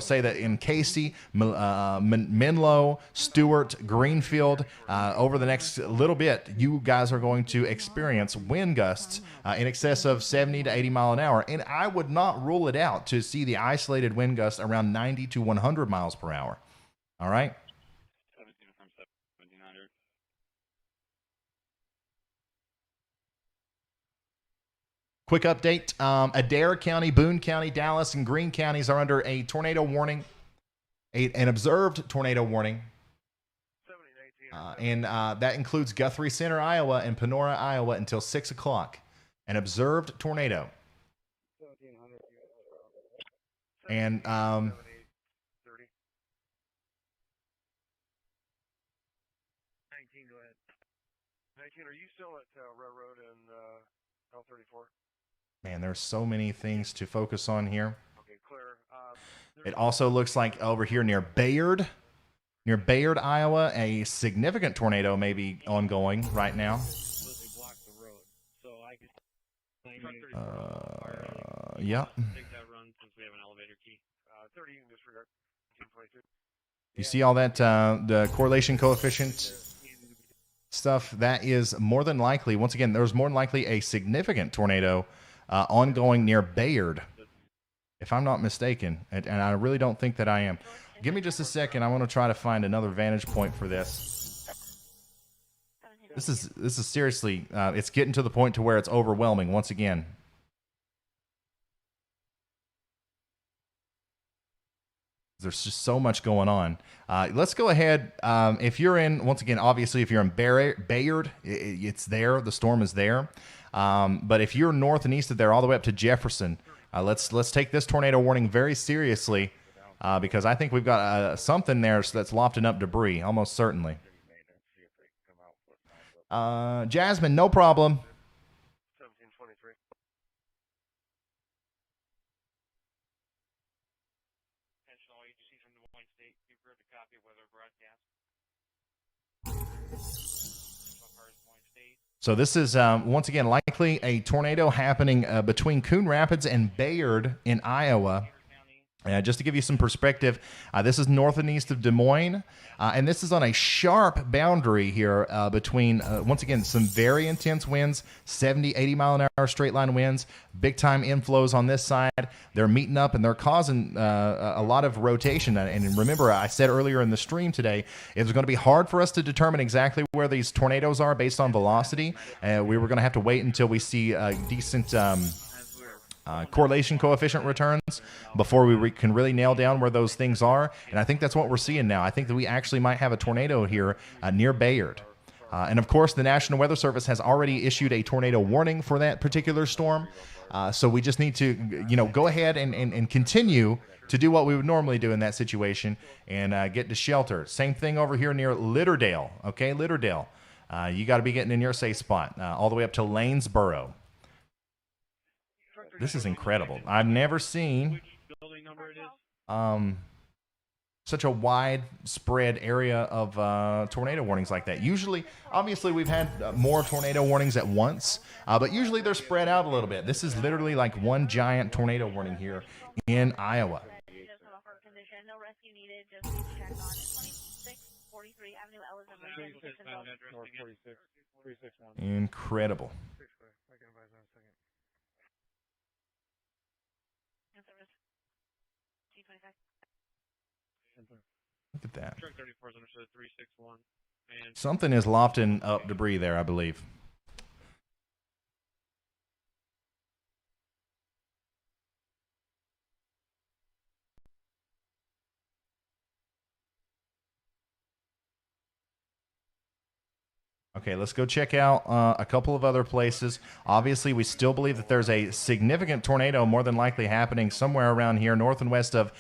say that in Casey, Menlo, Stewart, Greenfield, over the next little bit, you guys are going to experience wind gusts in excess of 70 to 80 mile an hour. And I would not rule it out to see the isolated wind gusts around 90 to 100 miles per hour. All right? Quick update, Adair County, Boone County, Dallas, and Greene counties are under a tornado warning, an observed tornado warning. And that includes Guthrie Center, Iowa, and Panora, Iowa, until 6 o'clock. An observed tornado. And 19, are you still at Railroad and L34? Man, there's so many things to focus on here. Okay, clear. It also looks like over here near Bayard, Iowa, a significant tornado may be ongoing right now. Yeah. You see all that, the correlation coefficient stuff? That is more than likely, once again, there's more than likely a significant tornado ongoing near Bayard, if I'm not mistaken. And I really don't think that I am. Give me just a second. I want to try to find another vantage point for this. This is seriously, it's getting to the point to where it's overwhelming once again. There's just so much going on. Let's go ahead. If you're in, once again, obviously, if you're in Bayard, it's there. The storm is there. But if you're north and east of there, all the way up to Jefferson, let's take this tornado warning very seriously because I think we've got something there that's lofting up debris, almost certainly. Jasmine, no problem. 1723. Attention all agencies from Des Moines State. You've heard the copy of weather broadcast. Attention all cars, Des Moines State. So this is, once again, likely a tornado happening between Coon Rapids and Bayard in Iowa. Just to give you some perspective, this is north and east of Des Moines, and this is on a sharp boundary here between, once again, some very intense winds, 70, 80-mile-an-hour straight-line winds, big-time inflows on this side. They're meeting up, and they're causing a lot of rotation. And remember, I said earlier in the stream today, it's going to be hard for us to determine exactly where these tornadoes are based on velocity. We were going to have to wait until we see decent correlation coefficient returns before we can really nail down where those things are. And I think that's what we're seeing now. I think that we actually might have a tornado here near Bayard. And of course, the National Weather Service has already issued a tornado warning for that particular storm. So we just need to, go ahead and continue to do what we would normally do in that situation and get to shelter. Same thing over here near Litterdale. Okay, Litterdale. You got to be getting in your safe spot all the way up to Lanesboro. This is incredible. I've never seen such a widespread area of tornado warnings like that. Usually, obviously, we've had more tornado warnings at once, but usually they're spread out a little bit. This is literally like one giant tornado warning here in Iowa. No rescue needed. Just check on 2643 Avenue Ellis. Incredible. Look at that. Truck 34 is understood 361. And Something is lofting up debris there, I believe. Okay, let's go check out a couple of other places. Obviously, we still believe that there's a significant tornado more than likely happening somewhere around here, north and west of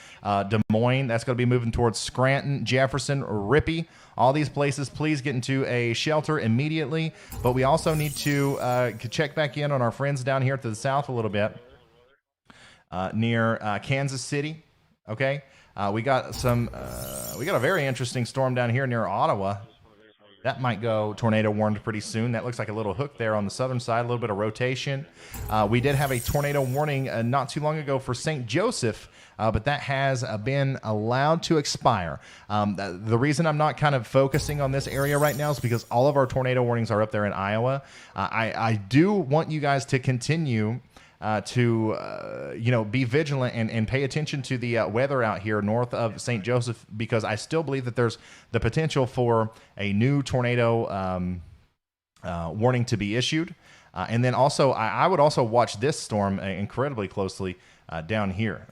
Des Moines. That's going to be moving towards Scranton, Jefferson, Rippey. All these places, please get into a shelter immediately. But we also need to check back in on our friends down here to the south a little bit, near Kansas City. Okay, we got a very interesting storm down here near Ottawa. That might go tornado warned pretty soon. That looks like a little hook there on the southern side, a little bit of rotation. We did have a tornado warning not too long ago for St. Joseph, but that has been allowed to expire. The reason I'm not kind of focusing on this area right now is because all of our tornado warnings are up there in Iowa. I do want you guys to continue to be vigilant and pay attention to the weather out here north of St. Joseph, because I still believe that there's the potential for a new tornado warning to be issued. And then also, I would also watch this storm incredibly closely down here,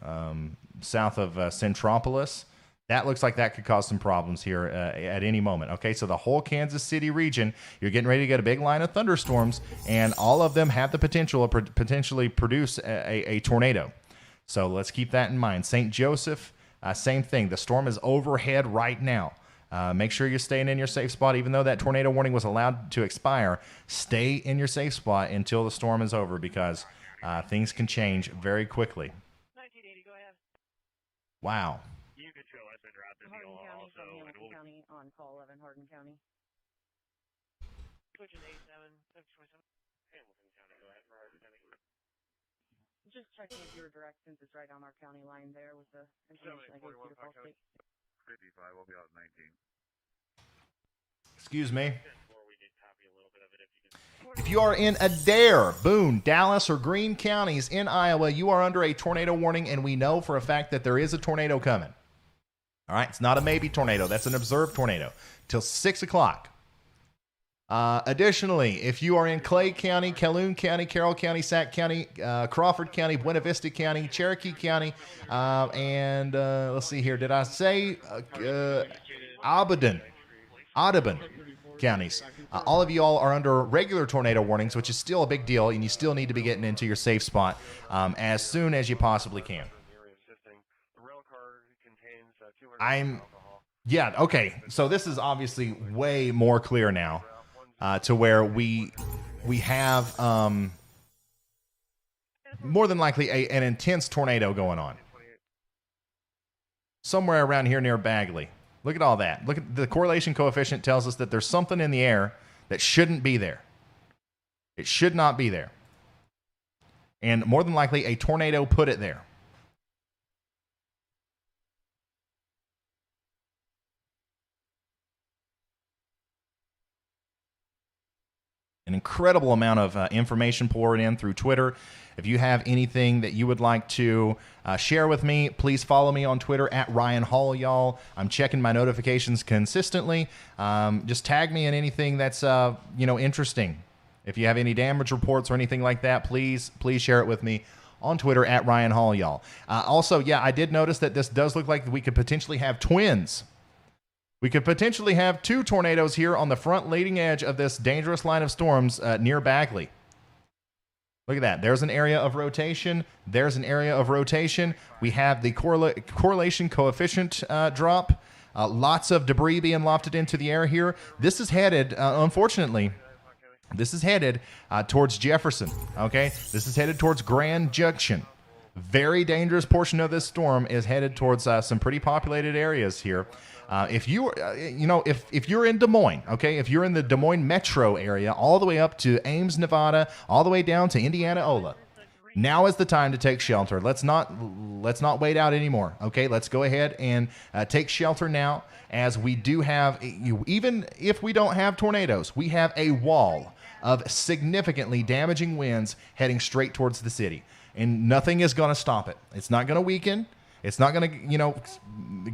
south of Centropolis. That looks like that could cause some problems here at any moment. Okay, so the whole Kansas City region, you're getting ready to get a big line of thunderstorms, and all of them have the potential to potentially produce a tornado. So let's keep that in mind. St. Joseph, same thing. The storm is overhead right now. Make sure you're staying in your safe spot. Even though that tornado warning was allowed to expire, stay in your safe spot until the storm is over, because things can change very quickly. 1980, go ahead. Wow. Hamilton County on call 11, Hardin County. Switching to 87, 727. Hamilton County, go ahead for Hardin County. Just checking if you were direct, since it's right on our county line there with the information I gave to your call state. 55, we'll be out at 19. Excuse me. We did copy a little bit of it if you could. If you are in Adair, Boone, Dallas, or Greene counties in Iowa, you are under a tornado warning, and we know for a fact that there is a tornado coming. All right, it's not a maybe tornado. That's an observed tornado till 6 o'clock. Additionally, if you are in Clay County, Calhoun County, Carroll County, Sac County, Crawford County, Buena Vista County, Cherokee County, and let's see here. Did I say Audubon counties? All of you all are under regular tornado warnings, which is still a big deal, and you still need to be getting into your safe spot as soon as you possibly can. Yeah, okay. So this is obviously way more clear now to where we have more than likely an intense tornado going on somewhere around here near Bagley. Look at all that. Look at the correlation coefficient tells us that there's something in the air that shouldn't be there. It should not be there. And more than likely a tornado put it there. An incredible amount of information poured in through Twitter. If you have anything that you would like to share with me, please follow me on Twitter at Ryan Hall, y'all. I'm checking my notifications consistently. Just tag me in anything that's interesting. If you have any damage reports or anything like that, please share it with me on Twitter at Ryan Hall, y'all. Also, yeah, I did notice that this does look like we could potentially have twins. We could potentially have 2 tornadoes here on the front leading edge of this dangerous line of storms near Bagley. Look at that. There's an area of rotation. There's an area of rotation. We have the correlation coefficient drop. Lots of debris being lofted into the air here. This is headed, unfortunately, this is headed towards Jefferson. Okay? This is headed towards Grand Junction. Very dangerous portion of this storm is headed towards some pretty populated areas here. If you're in Des Moines, okay, if you're in the Des Moines metro area, all the way up to Ames, Nevada, all the way down to Indianola, now is the time to take shelter. Let's not wait out anymore. Okay, let's go ahead and take shelter now, as we do have, even if we don't have tornadoes, we have a wall of significantly damaging winds heading straight towards the city, and nothing is going to stop it. It's not going to weaken. It's not going to,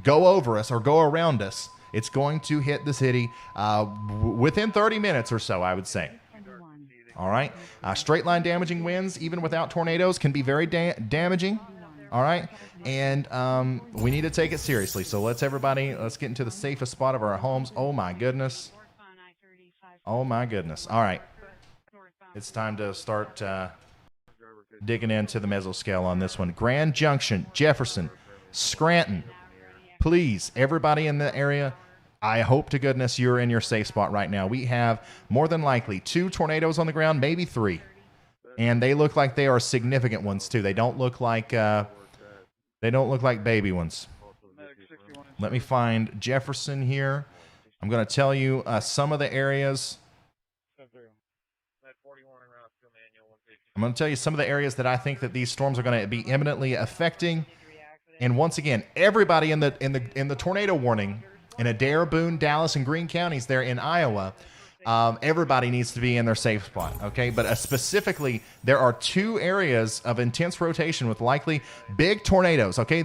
go over us or go around us. It's going to hit the city within 30 minutes or so, I would say. All right. Straight line damaging winds, even without tornadoes, can be very damaging. All right. And we need to take it seriously. So let's get into the safest spot of our homes. Oh, my goodness. Oh, my goodness. All right. It's time to start digging into the mesoscale on this one. Grand Junction, Jefferson, Scranton. Please, everybody in the area, I hope to goodness you're in your safe spot right now. We have more than likely 2 tornadoes on the ground, maybe 3. And they look like they are significant ones too. They don't look like baby ones. Let me find Jefferson here. I'm going to tell you some of the areas. I'm going to tell you some of the areas that I think that these storms are going to be imminently affecting. And once again, everybody in the tornado warning in Adair, Boone, Dallas, and Greene counties there in Iowa, everybody needs to be in their safe spot. Okay, but specifically, there are 2 areas of intense rotation with likely big tornadoes. Okay,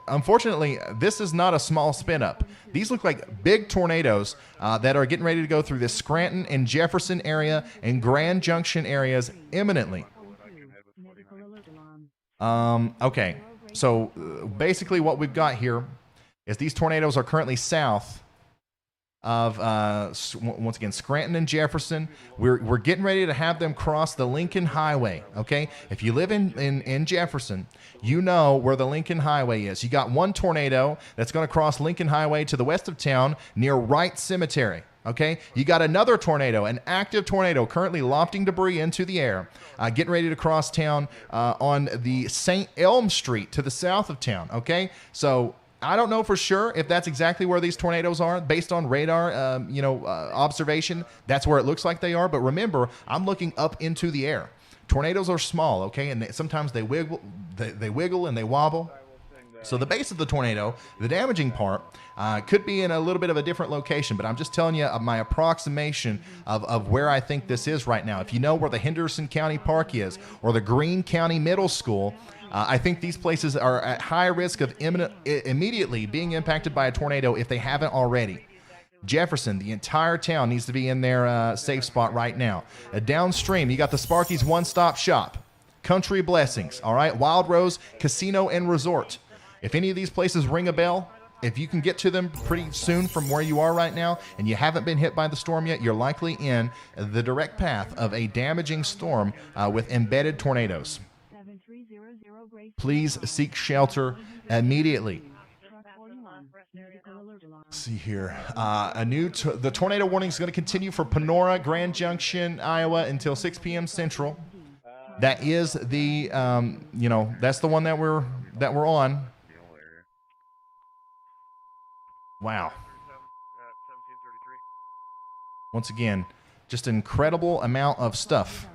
unfortunately, this is not a small spin up. These look like big tornadoes that are getting ready to go through the Scranton and Jefferson area and Grand Junction areas imminently. Okay, so basically what we've got here is these tornadoes are currently south of, once again, Scranton and Jefferson. We're getting ready to have them cross the Lincoln Highway, okay? If you live in Jefferson, you know where the Lincoln Highway is. You got one tornado that's going to cross Lincoln Highway to the west of town near Wright Cemetery, okay? You got another tornado, an active tornado, currently lofting debris into the air, getting ready to cross town on the St. Elm Street to the south of town, okay? So I don't know for sure if that's exactly where these tornadoes are. Based on radar, observation, that's where it looks like they are. But remember, I'm looking up into the air. Tornadoes are small, okay, and sometimes they wiggle and they wobble. So the base of the tornado, the damaging part, could be in a little bit of a different location. But I'm just telling you my approximation of where I think this is right now. If you know where the Henderson County Park is or the Greene County Middle School, I think these places are at high risk of immediately being impacted by a tornado if they haven't already. Jefferson, the entire town needs to be in their safe spot right now. Downstream, you got the Sparky's one-stop shop. Country Blessings, all right? Wild Rose Casino and Resort. If any of these places ring a bell, if you can get to them pretty soon from where you are right now and you haven't been hit by the storm yet, you're likely in the direct path of a damaging storm with embedded tornadoes. Please seek shelter immediately. Let's see here. The tornado warning is going to continue for Panora, Grand Junction, Iowa until 6 p.m. Central. That is the, that's the one that we're on. Wow. Once again, just an incredible amount of stuff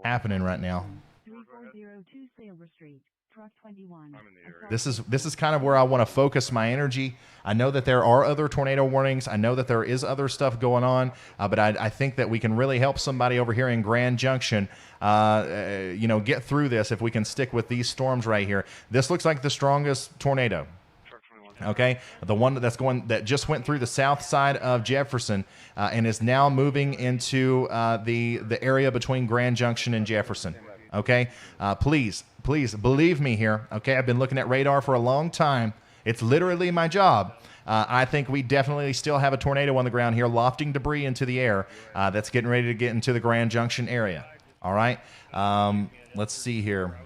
happening right now. 3402 Silver Street, truck 21. This is kind of where I want to focus my energy. I know that there are other tornado warnings. I know that there is other stuff going on, but I think that we can really help somebody over here in Grand Junction, get through this if we can stick with these storms right here. This looks like the strongest tornado. Okay, the one that just went through the south side of Jefferson and is now moving into the area between Grand Junction and Jefferson. Okay, please believe me here. Okay, I've been looking at radar for a long time. It's literally my job. I think we definitely still have a tornado on the ground here, lofting debris into the air that's getting ready to get into the Grand Junction area. All right, let's see here.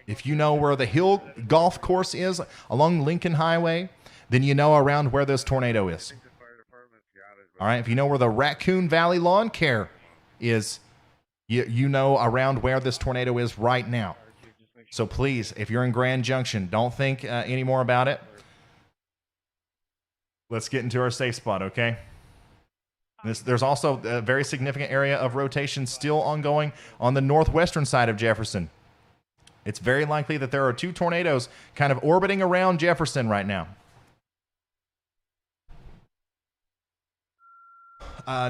If you know where the Hill Golf Course is along Lincoln Highway, then you know around where this tornado is. All right, if you know where the Raccoon Valley Lawn Care is, you know around where this tornado is right now. So please, if you're in Grand Junction, don't think any more about it. Let's get into our safe spot, okay? There's also a very significant area of rotation still ongoing on the northwestern side of Jefferson. It's very likely that there are 2 tornadoes kind of orbiting around Jefferson right now.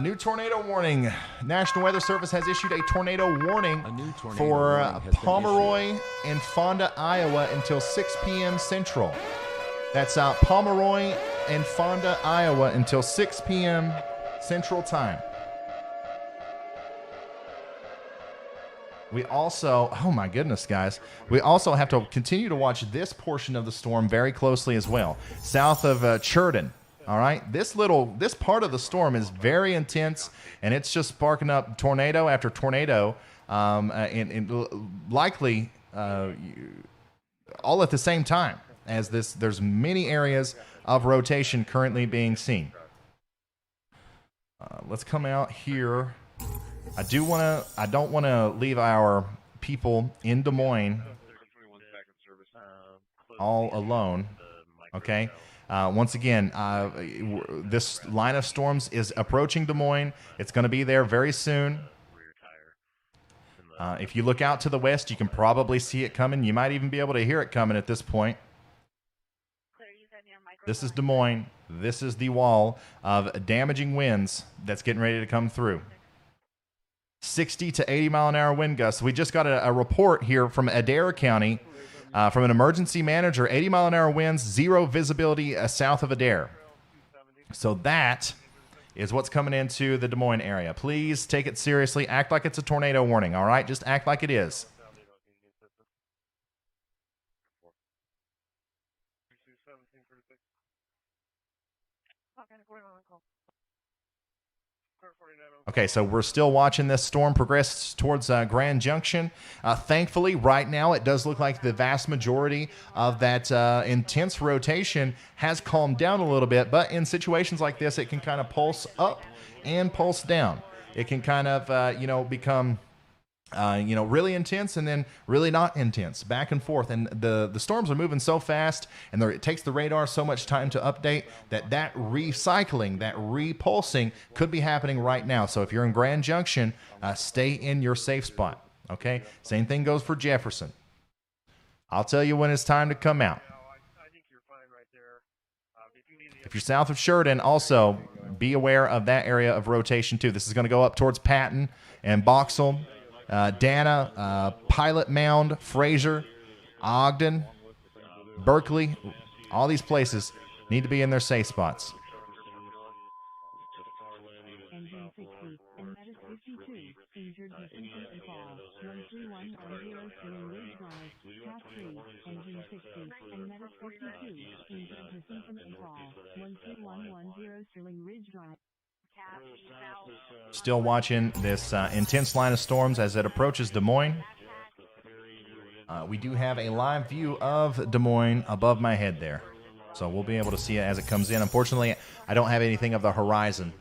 New tornado warning. National Weather Service has issued a tornado warning for Pomeroy and Fonda, Iowa until 6 p.m. Central. That's Pomeroy and Fonda, Iowa until 6 p.m. Central Time. We also, oh my goodness, guys, we also have to continue to watch this portion of the storm very closely as well. South of Churden, all right? This part of the storm is very intense, and it's just sparking up tornado after tornado, and likely all at the same time as this. There's many areas of rotation currently being seen. Let's come out here. I don't want to leave our people in Des Moines all alone. Okay. Once again, this line of storms is approaching Des Moines. It's going to be there very soon. If you look out to the west, you can probably see it coming. You might even be able to hear it coming at this point. This is Des Moines. This is the wall of damaging winds that's getting ready to come through. 60 to 80 mile an hour wind gusts. We just got a report here from Adair County from an emergency manager. 80 mile an hour winds, 0 visibility south of Adair. So that is what's coming into the Des Moines area. Please take it seriously. Act like it's a tornado warning, all right? Just act like it is. Okay, so we're still watching this storm progress towards Grand Junction. Thankfully, right now, it does look like the vast majority of that intense rotation has calmed down a little bit. But in situations like this, it can kind of pulse up and pulse down. It can kind of, become, really intense and then really not intense, back and forth. And the storms are moving so fast, and it takes the radar so much time to update that recycling, that repulsing could be happening right now. So if you're in Grand Junction, stay in your safe spot. Okay. Same thing goes for Jefferson. I'll tell you when it's time to come out. I think you're fine right there. If you're south of Sheridan, also be aware of that area of rotation too. This is going to go up towards Patton and Boxell. Dana, Pilot Mound, Fraser, Ogden, Berkeley, all these places need to be in their safe spots. 60, and Meadows 52, in position from Impal, 13110 Sterling Ridge Drive. Still watching this intense line of storms as it approaches Des Moines. We do have a live view of Des Moines above my head there, so we'll be able to see it as it comes in. Unfortunately, I don't have anything of the horizon.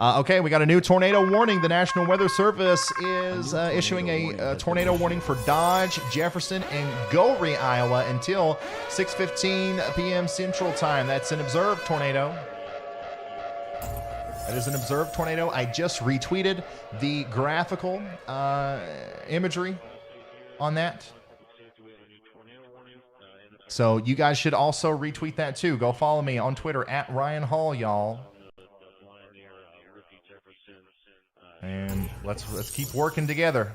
Okay, we got a new tornado warning. The National Weather Service is issuing a tornado warning for Dodge, Jefferson, and Gowrie, Iowa until 6:15 p.m. Central Time. That's an observed tornado. That is an observed tornado. I just retweeted the graphical imagery on that. So you guys should also retweet that too. Go follow me on Twitter at Ryan Hall, y'all. And let's keep working together.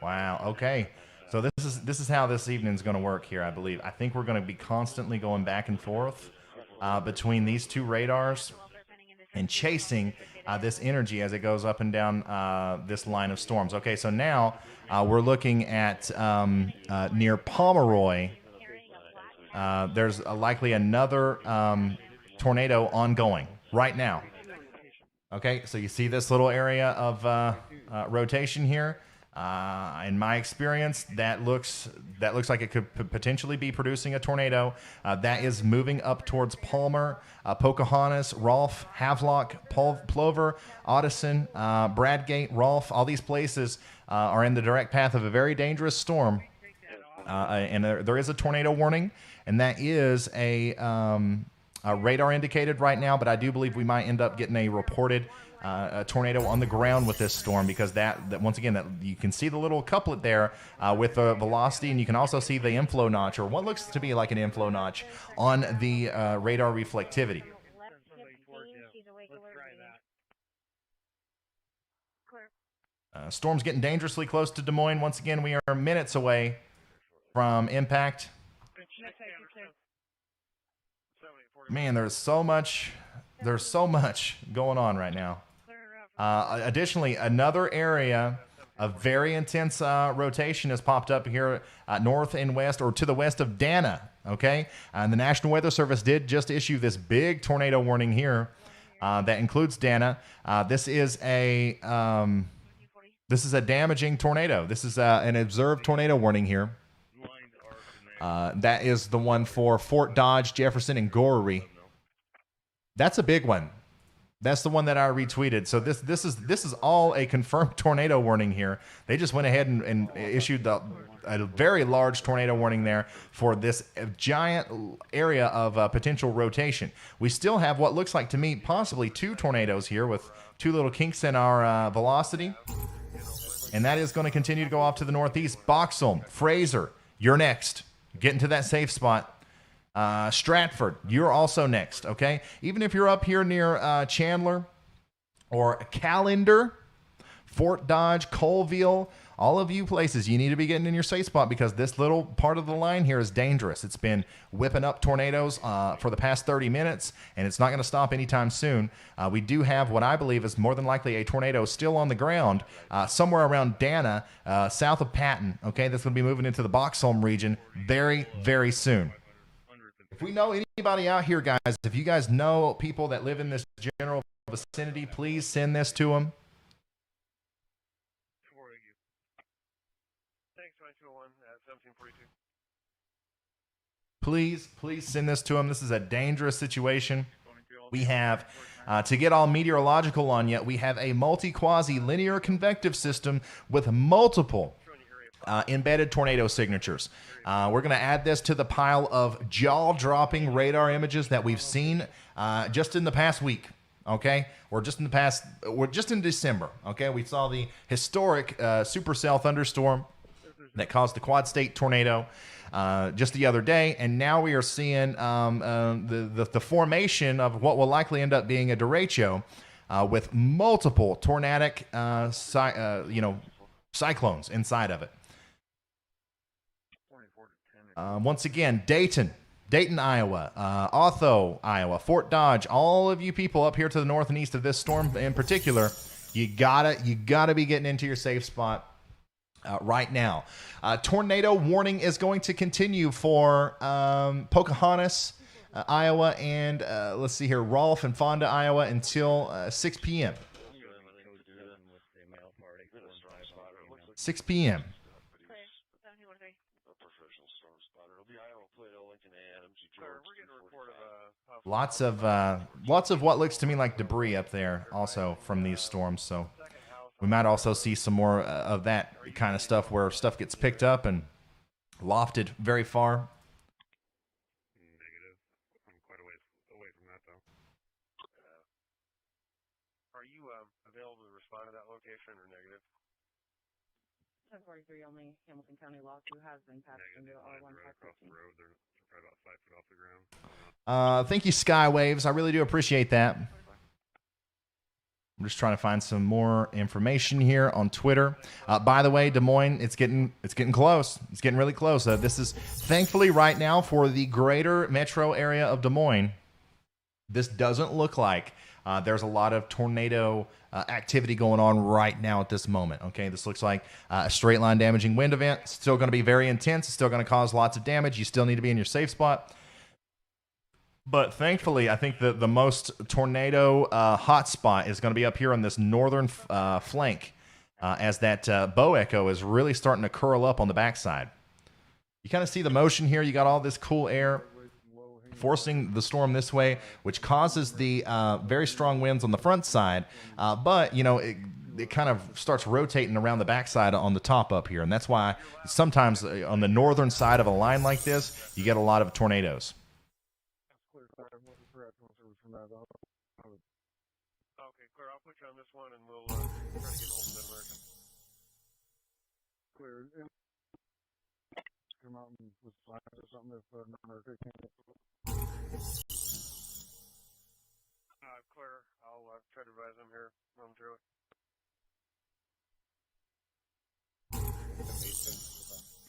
Wow. Okay. So this is how this evening's going to work here, I believe. I think we're going to be constantly going back and forth between these two radars and chasing this energy as it goes up and down this line of storms. Okay, so now we're looking at near Pomeroy. There's likely another tornado ongoing right now. Okay, so you see this little area of rotation here. In my experience, that looks like it could potentially be producing a tornado. That is moving up towards Palmer, Pocahontas, Rolfe, Havelock, Plover, Audison, Bradgate, Rolfe. All these places are in the direct path of a very dangerous storm. And there is a tornado warning, and that is a radar indicated right now, but I do believe we might end up getting a reported a tornado on the ground with this storm, because that once again, that you can see the little couplet there with the velocity, and you can also see the inflow notch, or what looks to be like an inflow notch on the radar reflectivity. Storm's getting dangerously close to Des Moines. Once again, we are minutes away from impact. Man, there's so much going on right now. Additionally, another area of very intense rotation has popped up here north and west, or to the west of Dana. Okay, and the National Weather Service did just issue this big tornado warning here that includes Dana. This is a damaging tornado. This is an observed tornado warning here. That is the one for Fort Dodge, Jefferson, and Gowrie. That's a big one. That's the one that I retweeted. So this is all a confirmed tornado warning here. They just went ahead and issued a very large tornado warning there for this giant area of potential rotation. We still have what looks like to me possibly two tornadoes here with two little kinks in our velocity. And that is going to continue to go off to the northeast. Boxholm, Fraser, you're next. Get into that safe spot. Stratford, you're also next, okay? Even if you're up here near Chandler or Callender, Fort Dodge, Colville, all of you places, you need to be getting in your safe spot, because this little part of the line here is dangerous. It's been whipping up tornadoes for the past 30 minutes, and it's not going to stop anytime soon. We do have what I believe is more than likely a tornado still on the ground somewhere around Dana, south of Patton, okay? That's going to be moving into the Boxholm region very, very soon. If we know anybody out here, guys, if you guys know people that live in this general vicinity, please send this to them. Please send this to them. This is a dangerous situation. We have, to get all meteorological on yet, we have a multi-quasi-linear convective system with multiple embedded tornado signatures. We're going to add this to the pile of jaw-dropping radar images that we've seen just in the past week. Okay, we're just in December. Okay, we saw the historic supercell thunderstorm that caused the Quad State tornado just the other day, and now we are seeing the formation of what will likely end up being a derecho with multiple tornadic cyclones inside of it. Once again, Dayton, Dayton, Iowa, Otho, Iowa, Fort Dodge, all of you people up here to the north and east of this storm in particular, you gotta be getting into your safe spot right now. Tornado warning is going to continue for Pocahontas, Iowa, and let's see here, Rolfe and Fonda, Iowa, until 6 p.m. 6 p.m. Lots of what looks to me like debris up there also from these storms. So we might also see some more of that kind of stuff where stuff gets picked up and lofted very far. Negative. I'm quite away from that, though. Are you available to respond to that location or negative? 1043 only Hamilton County Law 2 has been passed into R1 across the road. They're probably about 5 foot off the ground. Thank you, Skywaves. I really do appreciate that. I'm just trying to find some more information here on Twitter. By the way, Des Moines, it's getting close. It's getting really close. This is thankfully right now for the greater metro area of Des Moines. This doesn't look like there's a lot of tornado activity going on right now at this moment. Okay, this looks like a straight line damaging wind event. It's still going to be very intense. It's still going to cause lots of damage. You still need to be in your safe spot. But thankfully, I think the most tornado hot spot is going to be up here on this northern flank as that bow echo is really starting to curl up on the backside. You kind of see the motion here. You got all this cool air forcing the storm this way, which causes the very strong winds on the front side. But, you know, it kind of starts rotating around the backside on the top up here. And that's why sometimes on the northern side of a line like this, you get a lot of tornadoes. Okay, clear. I'll put you on this one, and we'll try to get hold of Mid-American. Clear. Come out and with signs or something if Mid-America can't get Clear. I'll try to advise them here momentarily.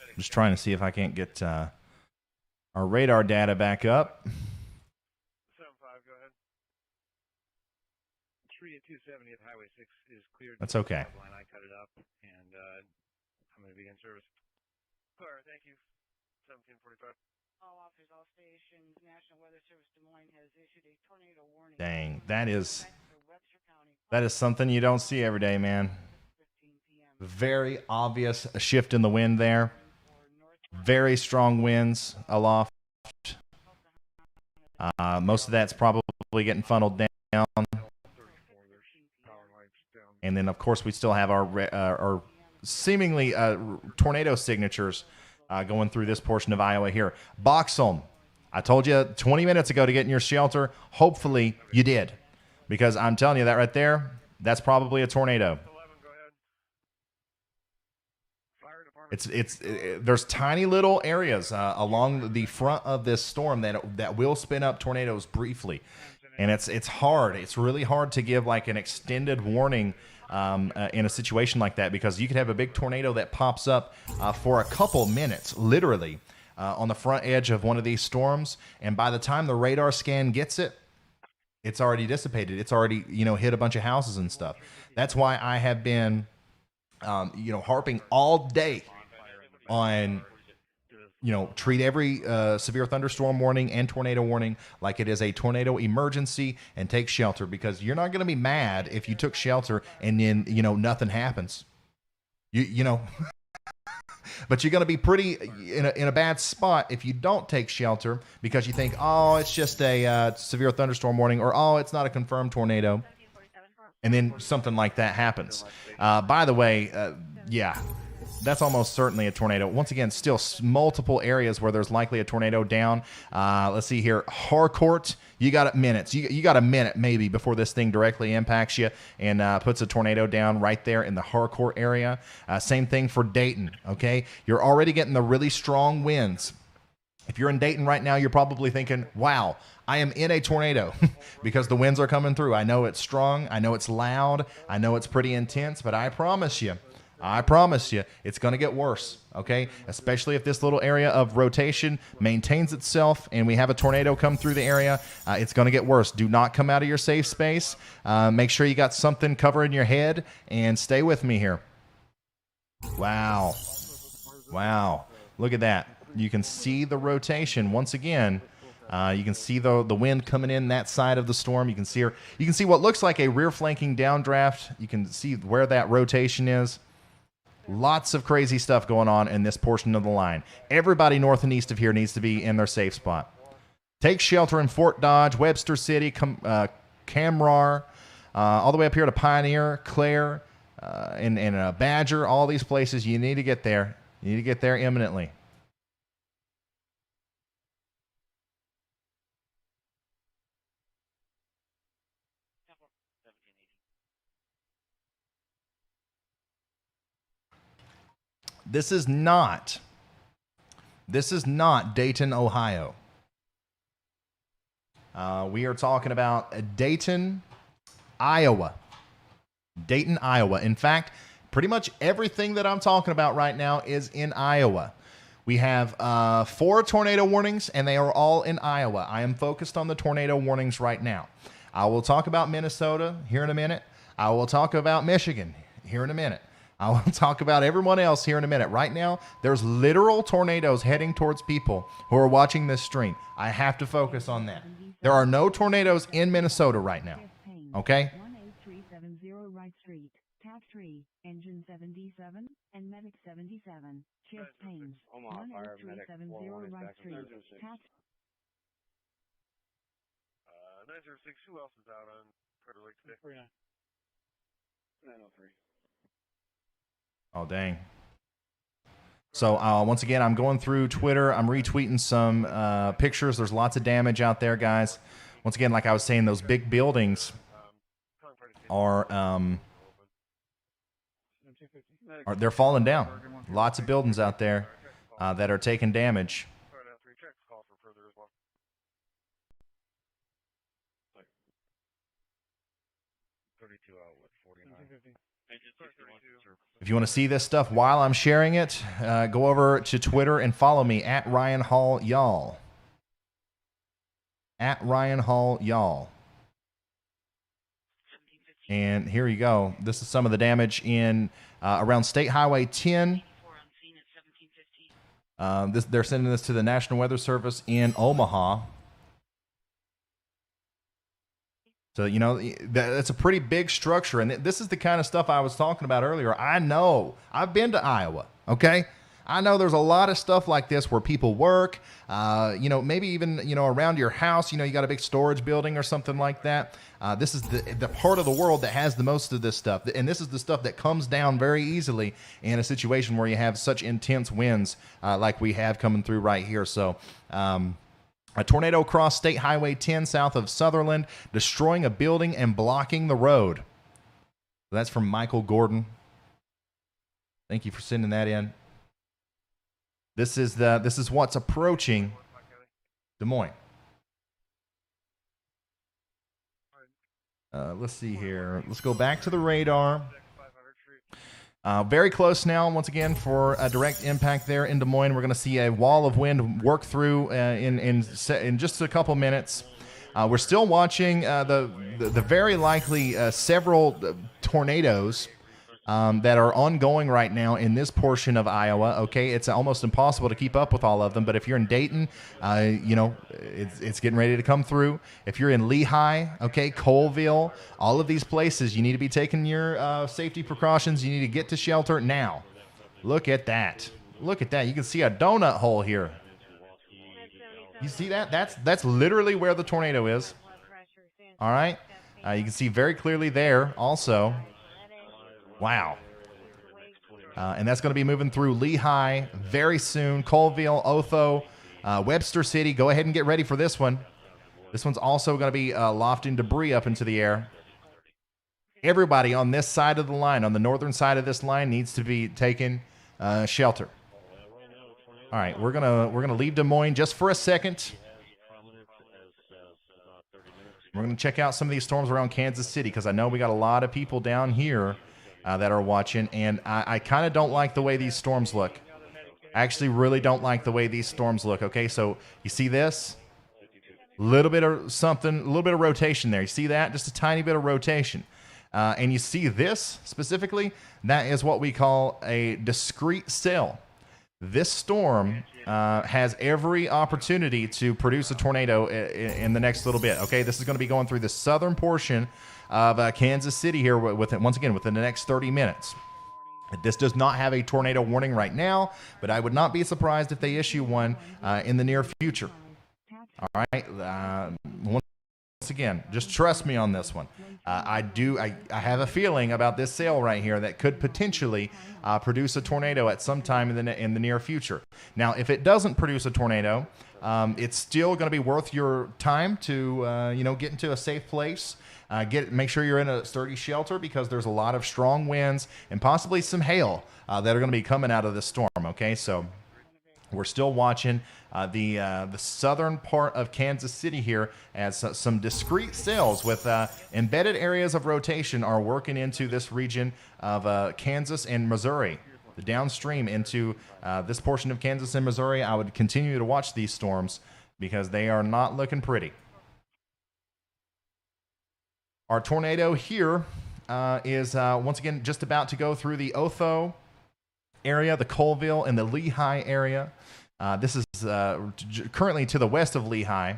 I'm just trying to see if I can't get our radar data back up. 7-5, go ahead. 3 at 270th Highway 6 is cleared. That's okay. I cut it up, and I'm going to begin service. Clear, thank you. 1745. All officers, all stations. National Weather Service Des Moines has issued a tornado warning. Dang, that is something you don't see every day, man. Very obvious a shift in the wind there. Very strong winds aloft. Most of that's probably getting funneled down. And then, of course, we still have our seemingly tornado signatures going through this portion of Iowa here. Boxholm, I told you 20 minutes ago to get in your shelter. Hopefully you did, because I'm telling you that right there, that's probably a tornado. There's tiny little areas along the front of this storm that will spin up tornadoes briefly, and it's hard. It's really hard to give like an extended warning in a situation like that, because you could have a big tornado that pops up for a couple minutes, literally, on the front edge of one of these storms, and by the time the radar scan gets it, it's already dissipated. It's already hit a bunch of houses and stuff. That's why I have been harping all day on treat every severe thunderstorm warning and tornado warning like it is a tornado emergency, and take shelter, because you're not going to be mad if you took shelter and then nothing happens. But you're going to be pretty in a bad spot if you don't take shelter, because you think, oh, it's just a severe thunderstorm warning, or oh, it's not a confirmed tornado, and then something like that happens. By the way, yeah, that's almost certainly a tornado. Once again, still multiple areas where there's likely a tornado down. Let's see here. Harcourt, you got minutes. You got a minute maybe before this thing directly impacts you and puts a tornado down right there in the Harcourt area. Same thing for Dayton, okay? You're already getting the really strong winds. If you're in Dayton right now, you're probably thinking, wow, I am in a tornado because the winds are coming through. I know it's strong. I know it's loud. I know it's pretty intense, but I promise you, I promise you, it's going to get worse, okay? Especially if this little area of rotation maintains itself and we have a tornado come through the area, it's going to get worse. Do not come out of your safe space. Make sure you got something covering your head and stay with me here. Wow. Wow. Look at that. You can see the rotation once again. You can see the wind coming in that side of the storm. You can see what looks like a rear flanking downdraft. You can see where that rotation is. Lots of crazy stuff going on in this portion of the line. Everybody north and east of here needs to be in their safe spot. Take shelter in Fort Dodge, Webster City, Camrar, all the way up here to Pioneer, Clare, and Badger. All these places, you need to get there. You need to get there imminently. This is not Dayton, Ohio. We are talking about Dayton, Iowa. Dayton, Iowa. In fact, pretty much everything that I'm talking about right now is in Iowa. We have 4 tornado warnings, and they are all in Iowa. I am focused on the tornado warnings right now. I will talk about Minnesota here in a minute. I will talk about Michigan here in a minute. I will talk about everyone else here in a minute. Right now, there's literal tornadoes heading towards people who are watching this stream. I have to focus on that. There are no tornadoes in Minnesota right now. Okay? 18370 Wright Street, TAC 3, Engine 77, and Medic 77, Chest Pains. 18370 Wright Street, TAC 906, who else is out on Crater Lake today? 903. Oh, dang. So, once again, I'm going through Twitter. I'm retweeting some pictures. There's lots of damage out there, guys. Once again, like I was saying, those big buildings are they're falling down. Lots of buildings out there that are taking damage. 32 outlet, 49. If you want to see this stuff while I'm sharing it, go over to Twitter and follow me at Ryan Hall Y'all. At Ryan Hall Y'all. And here you go. This is some of the damage in around State Highway 10. They're sending this to the National Weather Service in Omaha. So, you know, that's a pretty big structure. And this is the kind of stuff I was talking about earlier. I know. I've been to Iowa, okay? I know there's a lot of stuff like this where people work, you know, maybe even, you know, around your house, you know, you got a big storage building or something like that. This is the part of the world that has the most of this stuff. And this is the stuff that comes down very easily in a situation where you have such intense winds like we have coming through right here. So, a tornado crossed State Highway 10 south of Sutherland, destroying a building and blocking the road. That's from Michael Gordon. Thank you for sending that in. This is what's approaching Des Moines. Let's see here. Let's go back to the radar. Very close now, once again, for a direct impact there in Des Moines. We're going to see a wall of wind work through in just a couple minutes. We're still watching the very likely several tornadoes that are ongoing right now in this portion of Iowa. Okay, it's almost impossible to keep up with all of them. But if you're in Dayton, you know, it's getting ready to come through. If you're in Lehigh, okay, Colville, all of these places, you need to be taking your safety precautions. You need to get to shelter now. Look at that. Look at that. You can see a donut hole here. You see that? That's literally where the tornado is. All right. You can see very clearly there also. Wow. And that's going to be moving through Lehigh very soon. Colville, Otho, Webster City. Go ahead and get ready for this one. This one's also going to be lofting debris up into the air. Everybody on this side of the line, on the northern side of this line, needs to be taking shelter. All right, we're gonna leave Des Moines just for a second. We're going to check out some of these storms around Kansas City because I know we got a lot of people down here that are watching, and I kind of don't like the way these storms look. I actually really don't like the way these storms look. Okay, so you see this? Little bit of something, a little bit of rotation there. You see that? Just a tiny bit of rotation. And you see this specifically? That is what we call a discrete cell. This storm has every opportunity to produce a tornado in the next little bit. Okay, this is going to be going through the southern portion of Kansas City here once again within the next 30 minutes. This does not have a tornado warning right now, but I would not be surprised if they issue one in the near future. All right. Once again, just trust me on this one. I have a feeling about this cell right here that could potentially produce a tornado at some time in the near future. Now, if it doesn't produce a tornado, it's still going to be worth your time to get into a safe place. Make sure you're in a sturdy shelter because there's a lot of strong winds and possibly some hail that are going to be coming out of this storm. Okay, so we're still watching the southern part of Kansas City here as some discrete cells with embedded areas of rotation are working into this region of Kansas and Missouri. The downstream into this portion of Kansas and Missouri, I would continue to watch these storms because they are not looking pretty. Our tornado here is once again just about to go through the Otho area, the Colville, and the Lehigh area. This is currently to the west of Lehigh.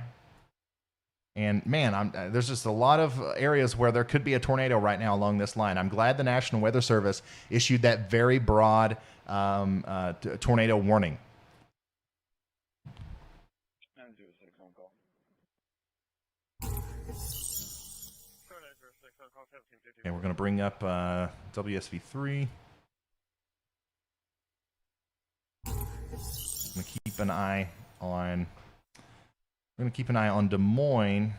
And man, there's just a lot of areas where there could be a tornado right now along this line. I'm glad the National Weather Service issued that very broad tornado warning. And we're going to bring up WSV3. I'm going to keep an eye on. We're going to keep an eye on Des Moines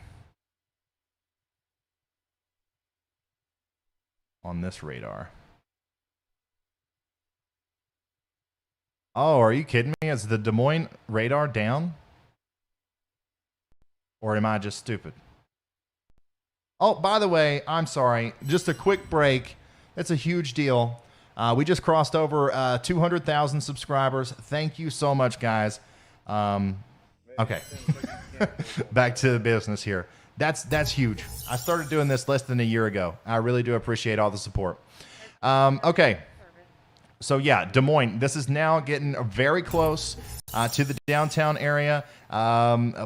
on this radar. Oh, are you kidding me? Is the Des Moines radar down? Or am I just stupid? Oh, by the way, I'm sorry. Just a quick break. It's a huge deal. We just crossed over 200,000 subscribers. Thank you so much, guys. Okay. Back to business here. That's huge. I started doing this less than a year ago. I really do appreciate all the support. Okay. So, yeah, Des Moines. This is now getting very close to the downtown area.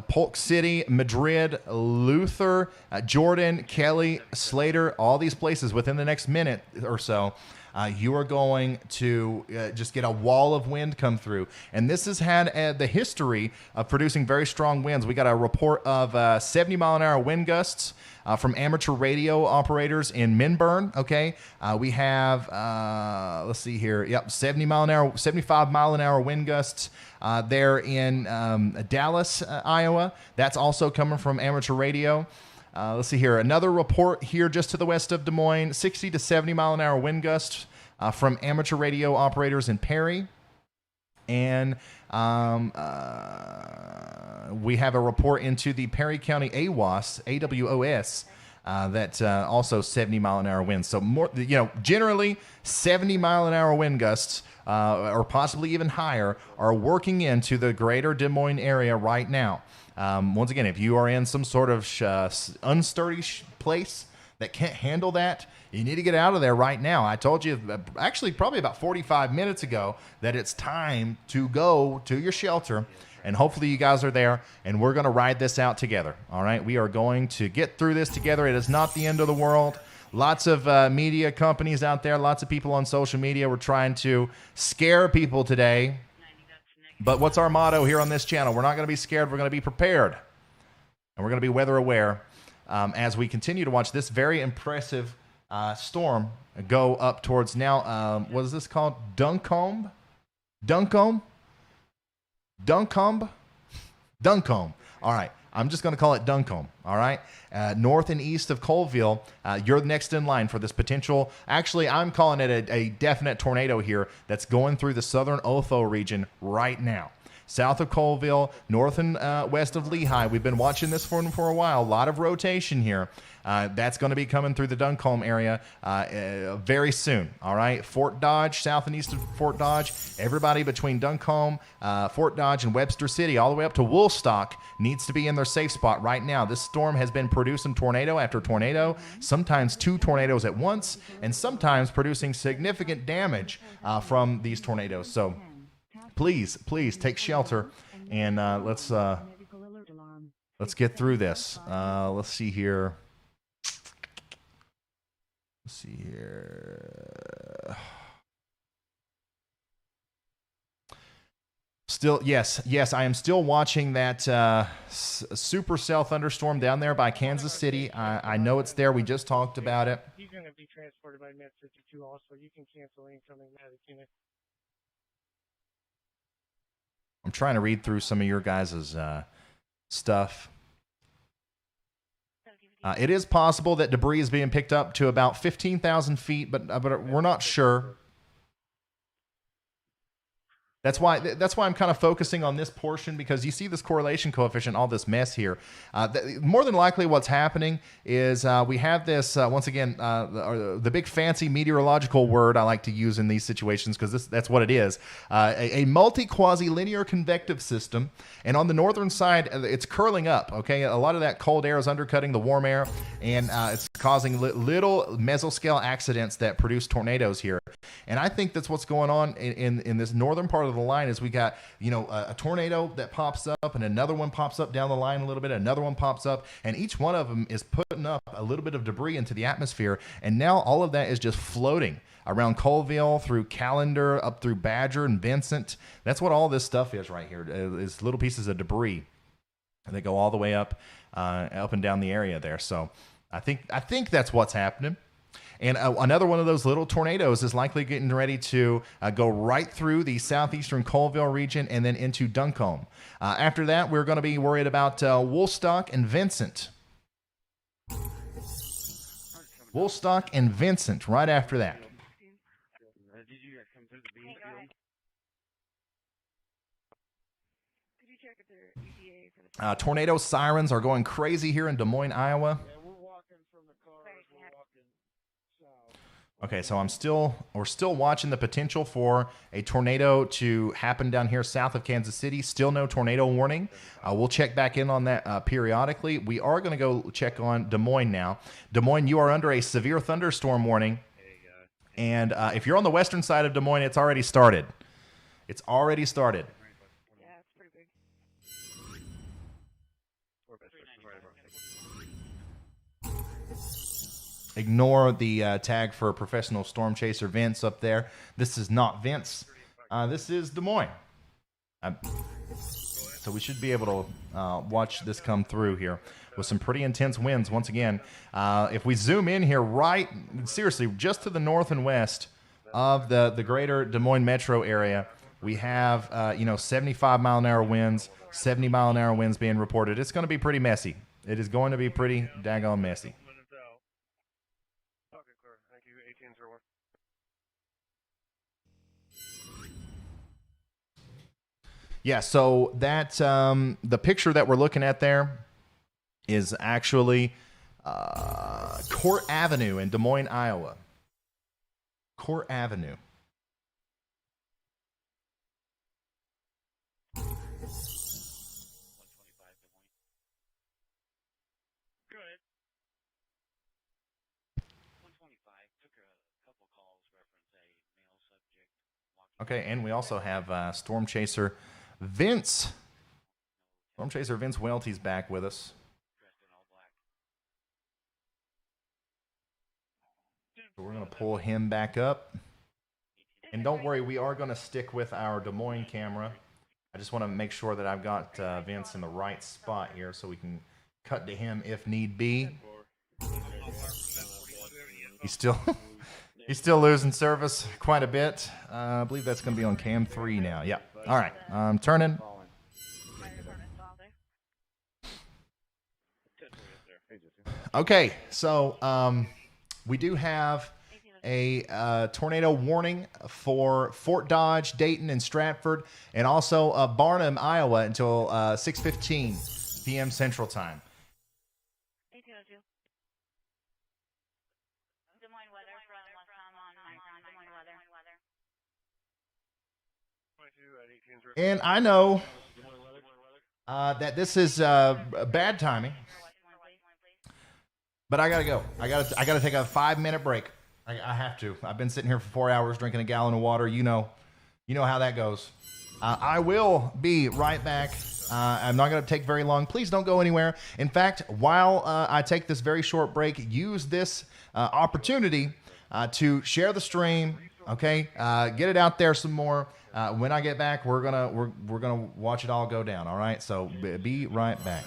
Polk City, Madrid, Luther, Jordan, Kelly, Slater, all these places within the next minute or so. You are going to just get a wall of wind come through. And this has had the history of producing very strong winds. We got a report of 70-mile-an-hour wind gusts from amateur radio operators in Minburn. Okay, we have, let's see here. Yep, 75-mile-an-hour wind gusts there in Dallas, Iowa. That's also coming from amateur radio. Let's see here. Another report here just to the west of Des Moines, 60 to 70-mile-an-hour wind gusts from amateur radio operators in Perry. And we have a report into the Perry County AWOS, that also 70-mile-an-hour winds. So more, generally 70-mile-an-hour wind gusts or possibly even higher are working into the greater Des Moines area right now. Once again, if you are in some sort of unsturdy place that can't handle that, you need to get out of there right now. I told you, actually, probably about 45 minutes ago, that it's time to go to your shelter, and hopefully you guys are there, and we're going to ride this out together, all right? We are going to get through this together. It is not the end of the world. Lots of media companies out there, lots of people on social media. We're trying to scare people today. But what's our motto here on this channel? We're not going to be scared. We're going to be prepared. And we're going to be weather aware as we continue to watch this very impressive storm go up towards now. What is this called? Duncombe? Duncombe? All right. I'm just going to call it Duncombe. All right. North and east of Colville, you're next in line for this potential. Actually, I'm calling it a definite tornado here that's going through the southern Otho region right now. south of Colville, north and west of Lehigh. We've been watching this for a while. A lot of rotation here. That's going to be coming through the Duncombe area very soon. All right, Fort Dodge, south and east of Fort Dodge. Everybody between Duncombe, Fort Dodge, and Webster City, all the way up to Woolstock, needs to be in their safe spot right now. This storm has been producing tornado after tornado, sometimes 2 tornadoes at once, and sometimes producing significant damage from these tornadoes. So please take shelter, and let's get through this. Let's see here. Let's see here. Still, yes, I am still watching that supercell thunderstorm down there by Kansas City. I know it's there. We just talked about it. He's going to be transported by Med 52 also. You can cancel incoming medic unit. I'm trying to read through some of your guys' stuff. It is possible that debris is being picked up to about 15,000 feet, but we're not sure. That's why I'm kind of focusing on this portion, because you see this correlation coefficient, all this mess here. More than likely what's happening is we have this, once again, the big fancy meteorological word I like to use in these situations, because that's what it is, a multi-quasi-linear convective system. And on the northern side, it's curling up, okay? A lot of that cold air is undercutting the warm air, and it's causing little mesoscale accidents that produce tornadoes here. And I think that's what's going on in this northern part of the line. Is we got, a tornado that pops up, and another one pops up down the line a little bit, another one pops up, and each one of them is putting up a little bit of debris into the atmosphere. And now all of that is just floating around Colville, through Callender, up through Badger and Vincent. That's what all this stuff is right here, is little pieces of debris that go all the way up and down the area there. So I think that's what's happening. And another one of those little tornadoes is likely getting ready to go right through the southeastern Colville region and then into Duncombe. After that, we're going to be worried about Woolstock and Vincent. Woolstock and Vincent right after that. Did you guys come through the beam field? Could you check if they're ETA for the Tornado sirens are going crazy here in Des Moines, Iowa. Yeah, we're walking from the cars. We're walking south. Okay, so we're still watching the potential for a tornado to happen down here south of Kansas City. Still no tornado warning. We'll check back in on that periodically. We are going to go check on Des Moines now. Des Moines, you are under a severe thunderstorm warning. And if you're on the western side of Des Moines, it's already started. It's already started. Yeah, it's pretty big. Ignore the tag for professional storm chaser Vince up there. This is not Vince. This is Des Moines. So we should be able to watch this come through here with some pretty intense winds once again. If we zoom in here seriously, just to the north and west of the greater Des Moines metro area, we have 75-mile-an-hour winds, 70-mile-an-hour winds being reported. It's going to be pretty messy. It is going to be pretty daggone messy. Okay, clear. Thank you. 1801. Yeah, so that the picture that we're looking at there is actually Court Avenue in Des Moines, Iowa. Court Avenue. Go ahead. 125 took a couple calls reference a male subject walking. Okay, and we also have Storm Chaser Vince. Storm Chaser Vince Welty's back with us. Dressed in all black. So we're going to pull him back up. And don't worry, we are going to stick with our Des Moines camera. I just want to make sure that I've got Vince in the right spot here so we can cut to him if need be. He's still losing service quite a bit. I believe that's going to be on cam 3 now. Yeah. All right. I'm turning. Okay. So we do have a tornado warning for Fort Dodge, Dayton, and Stratford, and also Barnum, Iowa, until 6:15 p.m. Central Time. 1802. Des Moines weather from Westcom on Micron. Des Moines weather. 22 at 18. And I know that this is bad timing, but I gotta go. I gotta take a 5-minute break. I have to. I've been sitting here for 4 hours drinking a gallon of water. You know how that goes. I will be right back. I'm not going to take very long. Please don't go anywhere. In fact, while I take this very short break, use this opportunity to share the stream. Okay, get it out there some more. When I get back, we're gonna watch it all go down. All right, so be right back.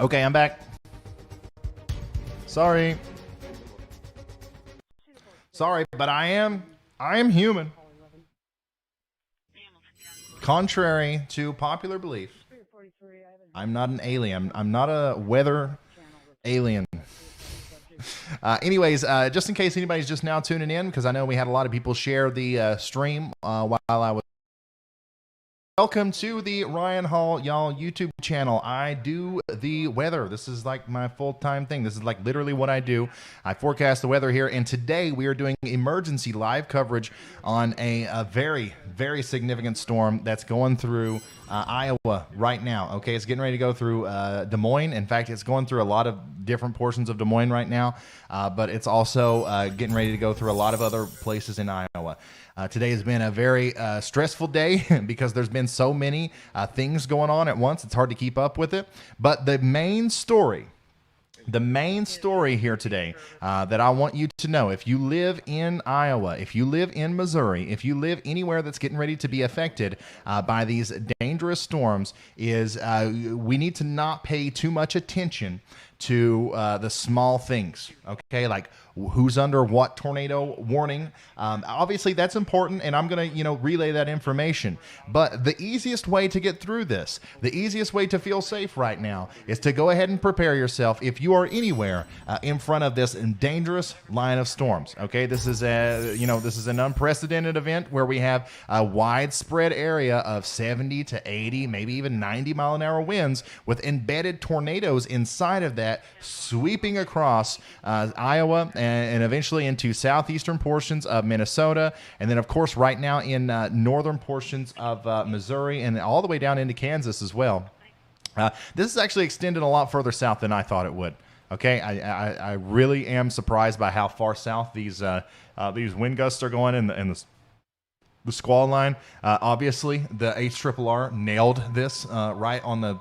Okay, I'm back. Sorry, but I am human. Contrary to popular belief, I'm not an alien. I'm not a weather alien. Anyways, just in case anybody's just now tuning in, because I know we had a lot of people share the stream while I was. Welcome to the Ryan Hall, y'all, YouTube channel, I do the weather. This is like my full-time thing. This is like literally what I do. I forecast the weather here, and today we are doing emergency live coverage on a very, very significant storm that's going through Iowa right now. Okay, it's getting ready to go through Des Moines. In fact, it's going through a lot of different portions of Des Moines right now, but it's also getting ready to go through a lot of other places in Iowa. Today has been a very stressful day because there's been so many things going on at once. It's hard to keep up with it. But the main story here today that I want you to know, if you live in Iowa, if you live in Missouri, if you live anywhere that's getting ready to be affected by these dangerous storms, is we need to not pay too much attention to the small things, okay? Like who's under what tornado warning. Obviously, that's important, and I'm going to, relay that information. But the easiest way to get through this, the easiest way to feel safe right now, is to go ahead and prepare yourself if you are anywhere in front of this dangerous line of storms. Okay, this is an unprecedented event where we have a widespread area of 70 to 80, maybe even 90 mile an hour winds with embedded tornadoes inside of that, sweeping across Iowa and eventually into southeastern portions of Minnesota, and then of course right now in northern portions of Missouri and all the way down into Kansas as well. This is actually extended a lot further south than I thought it would. Okay, I really am surprised by how far south these wind gusts are going in the squall line. Obviously, the HRRR nailed this right on the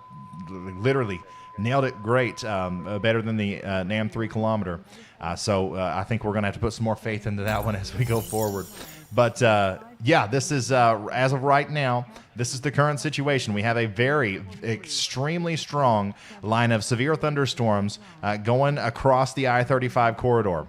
literally. Nailed it great, better than the NAM 3 kilometer. So I think we're going to have to put some more faith into that one as we go forward. But yeah, this is, as of right now, this is the current situation. We have a very extremely strong line of severe thunderstorms going across the I-35 corridor.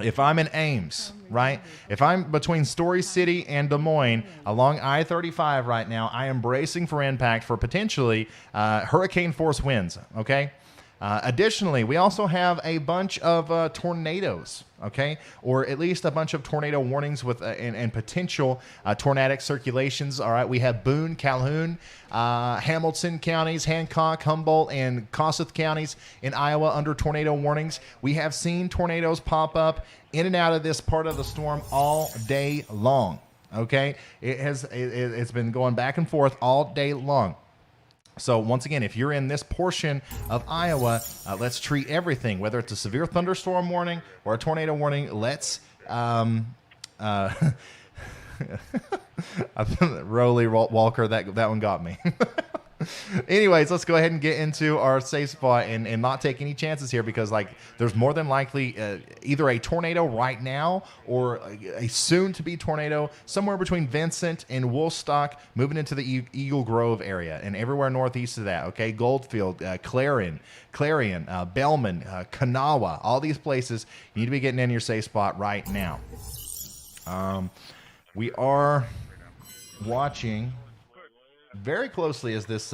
If I'm in Ames, right? If I'm between Story City and Des Moines along I-35 right now, I am bracing for impact for potentially hurricane force winds, okay? Additionally, we also have a bunch of tornadoes, okay? Or at least a bunch of tornado warnings with and potential tornadic circulations, all right? We have Boone, Calhoun, Hamilton counties, Hancock, Humboldt, and Kossuth counties in Iowa under tornado warnings. We have seen tornadoes pop up in and out of this part of the storm all day long, okay? It's been going back and forth all day long. So once again, if you're in this portion of Iowa, let's treat everything, whether it's a severe thunderstorm warning or a tornado warning. Let's Rolly Walker, that one got me. Anyways, let's go ahead and get into our safe spot and not take any chances here, because there's more than likely either a tornado right now or a soon-to-be tornado somewhere between Vincent and Woolstock, moving into the Eagle Grove area and everywhere northeast of that. Okay, Goldfield, Clarion, Bellman, Kanawha, all these places you need to be getting in your safe spot right now. We are watching very closely as this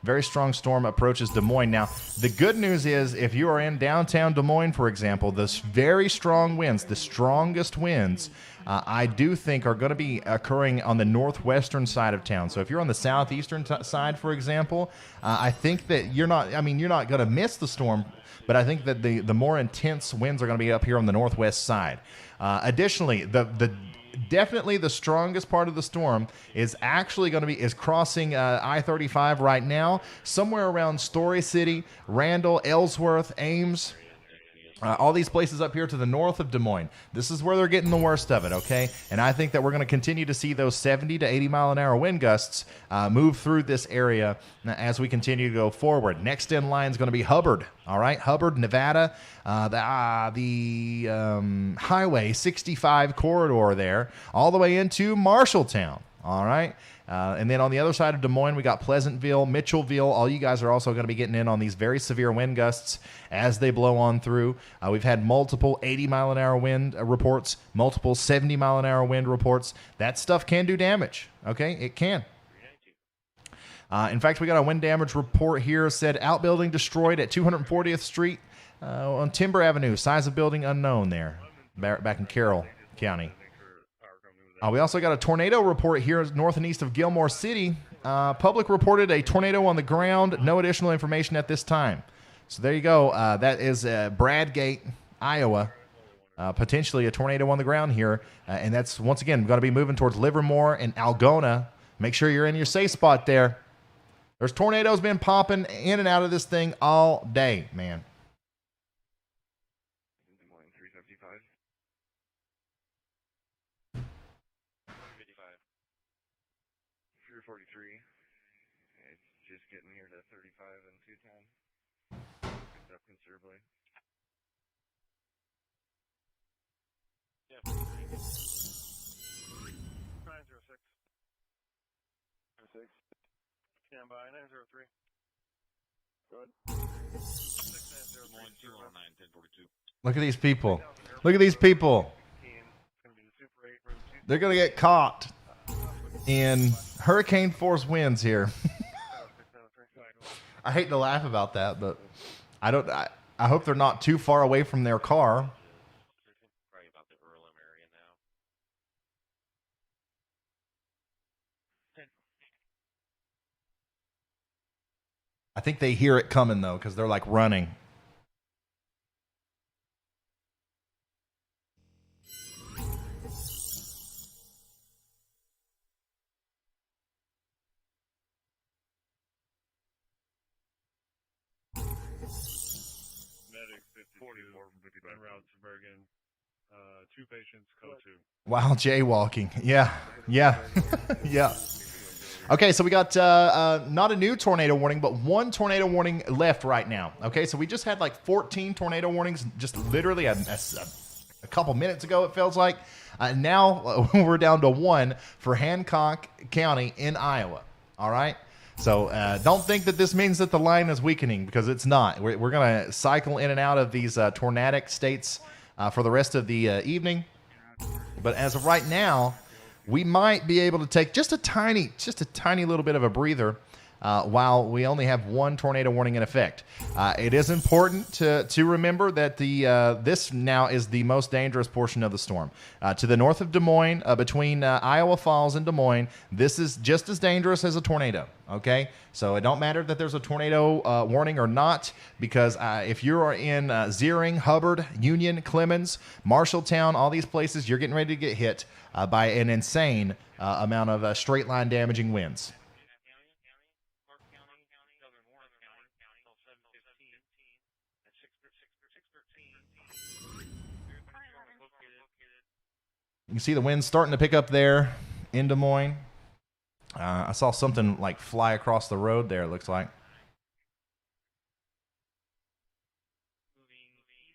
very strong storm approaches Des Moines. Now, the good news is if you are in downtown Des Moines, for example, this very strong winds, the strongest winds, I do think are going to be occurring on the northwestern side of town. So if you're on the southeastern side, for example, I think that you're not going to miss the storm, but I think that the more intense winds are going to be up here on the northwest side. Additionally, definitely the strongest part of the storm is actually going to be crossing I-35 right now, somewhere around Story City, Randall, Ellsworth, Ames, all these places up here to the north of Des Moines. This is where they're getting the worst of it, okay? And I think that we're going to continue to see those 70 to 80 mile an hour wind gusts move through this area as we continue to go forward. Next in line is going to be Hubbard, all right? Hubbard, Nevada, the Highway 65 corridor there, all the way into Marshalltown, all right? And then on the other side of Des Moines, we got Pleasantville, Mitchellville. All you guys are also going to be getting in on these very severe wind gusts as they blow on through. We've had multiple 80 mile an hour wind reports, multiple 70 mile an hour wind reports. That stuff can do damage. Okay, it can. In fact, we got a wind damage report here. Said outbuilding destroyed at 240th Street on Timber Avenue. Size of building unknown there, back in Carroll County. We also got a tornado report here north and east of Gilmore City. Public reported a tornado on the ground. No additional information at this time. So there you go. That is Bradgate, Iowa. Potentially a tornado on the ground here. And that's, once again, going to be moving towards Livermore and Algona. Make sure you're in your safe spot there. There's tornadoes been popping in and out of this thing all day, man. Des Moines 375. 343. It's just getting near to 35 and 210. Picked up considerably. Yeah. 906. 06. Stand by. 903. Good. 6903. Des Moines 209, 1042. Look at these people. Look at these people. They're going to get caught in hurricane force winds here. I hate to laugh about that, but I hope they're not too far away from their car. Probably about the Earlham area now. I think they hear it coming, though, because they're like running. Medic 44 en route to Bergen. 2 patients, code 2. Wow, jaywalking. Yeah. Yeah. Okay, so we got not a new tornado warning, but 1 tornado warning left right now. Okay, so we just had like 14 tornado warnings just literally a couple minutes ago, it feels like. Now we're down to 1 for Hancock County in Iowa. All right? So don't think that this means that the line is weakening, because it's not. We're going to cycle in and out of these tornadic states for the rest of the evening. But as of right now, we might be able to take just a tiny little bit of a breather while we only have 1 tornado warning in effect. It is important to remember that this now is the most dangerous portion of the storm. To the north of Des Moines, between Iowa Falls and Des Moines, this is just as dangerous as a tornado. Okay, so it don't matter that there's a tornado warning or not, because if you are in Ziering, Hubbard, Union, Clemens, Marshalltown, all these places, you're getting ready to get hit by an insane amount of straight line damaging winds. You can see the wind starting to pick up there in Des Moines. I saw something like fly across the road there, it looks like.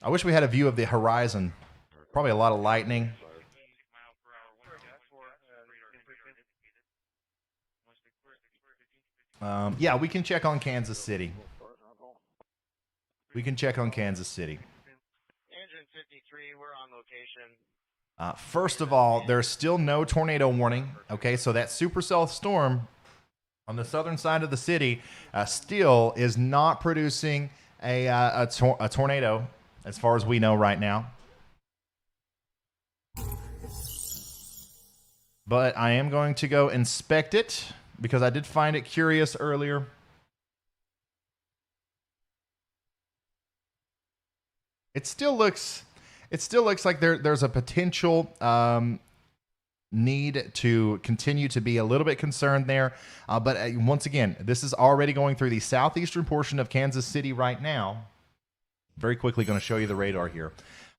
I wish we had a view of the horizon. Probably a lot of lightning. Yeah, we can check on Kansas City. Engine 53, we're on location. First of all, there's still no tornado warning. Okay, so that supercell storm on the southern side of the city still is not producing a tornado, as far as we know right now. But I am going to go inspect it, because I did find it curious earlier. It still looks like there's a potential need to continue to be a little bit concerned there. But once again, this is already going through the southeastern portion of Kansas City right now. Very quickly going to show you the radar here.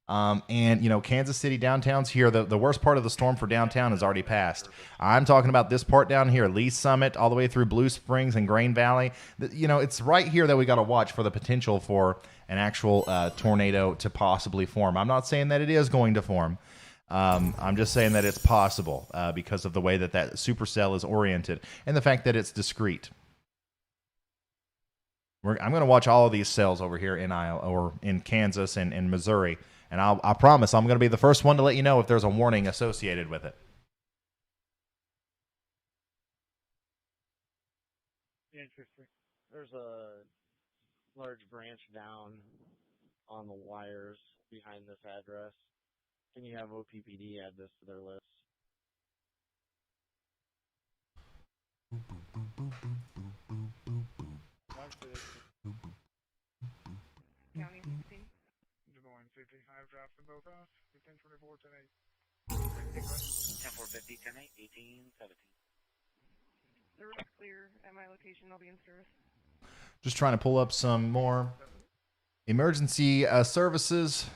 And, Kansas City downtown's here. The worst part of the storm for downtown has already passed. I'm talking about this part down here, Lee Summit, all the way through Blue Springs and Grain Valley. It's right here that we got to watch for the potential for an actual tornado to possibly form. I'm not saying that it is going to form. I'm just saying that it's possible because of the way that supercell is oriented and the fact that it's discrete. I'm going to watch all of these cells over here in Iowa or in Kansas and Missouri. And I promise I'm going to be the first one to let you know if there's a warning associated with it. Interesting. There's a large branch down on the wires behind this address. Can you have OPPD add this to their list? Boop, boop, boop, boop. 10-450. I've dropped them both off. 10-24, 10-8. 10-450, 10-8, 18-17. The road's clear at my location. I'll be in service. Just trying to pull up some more emergency services.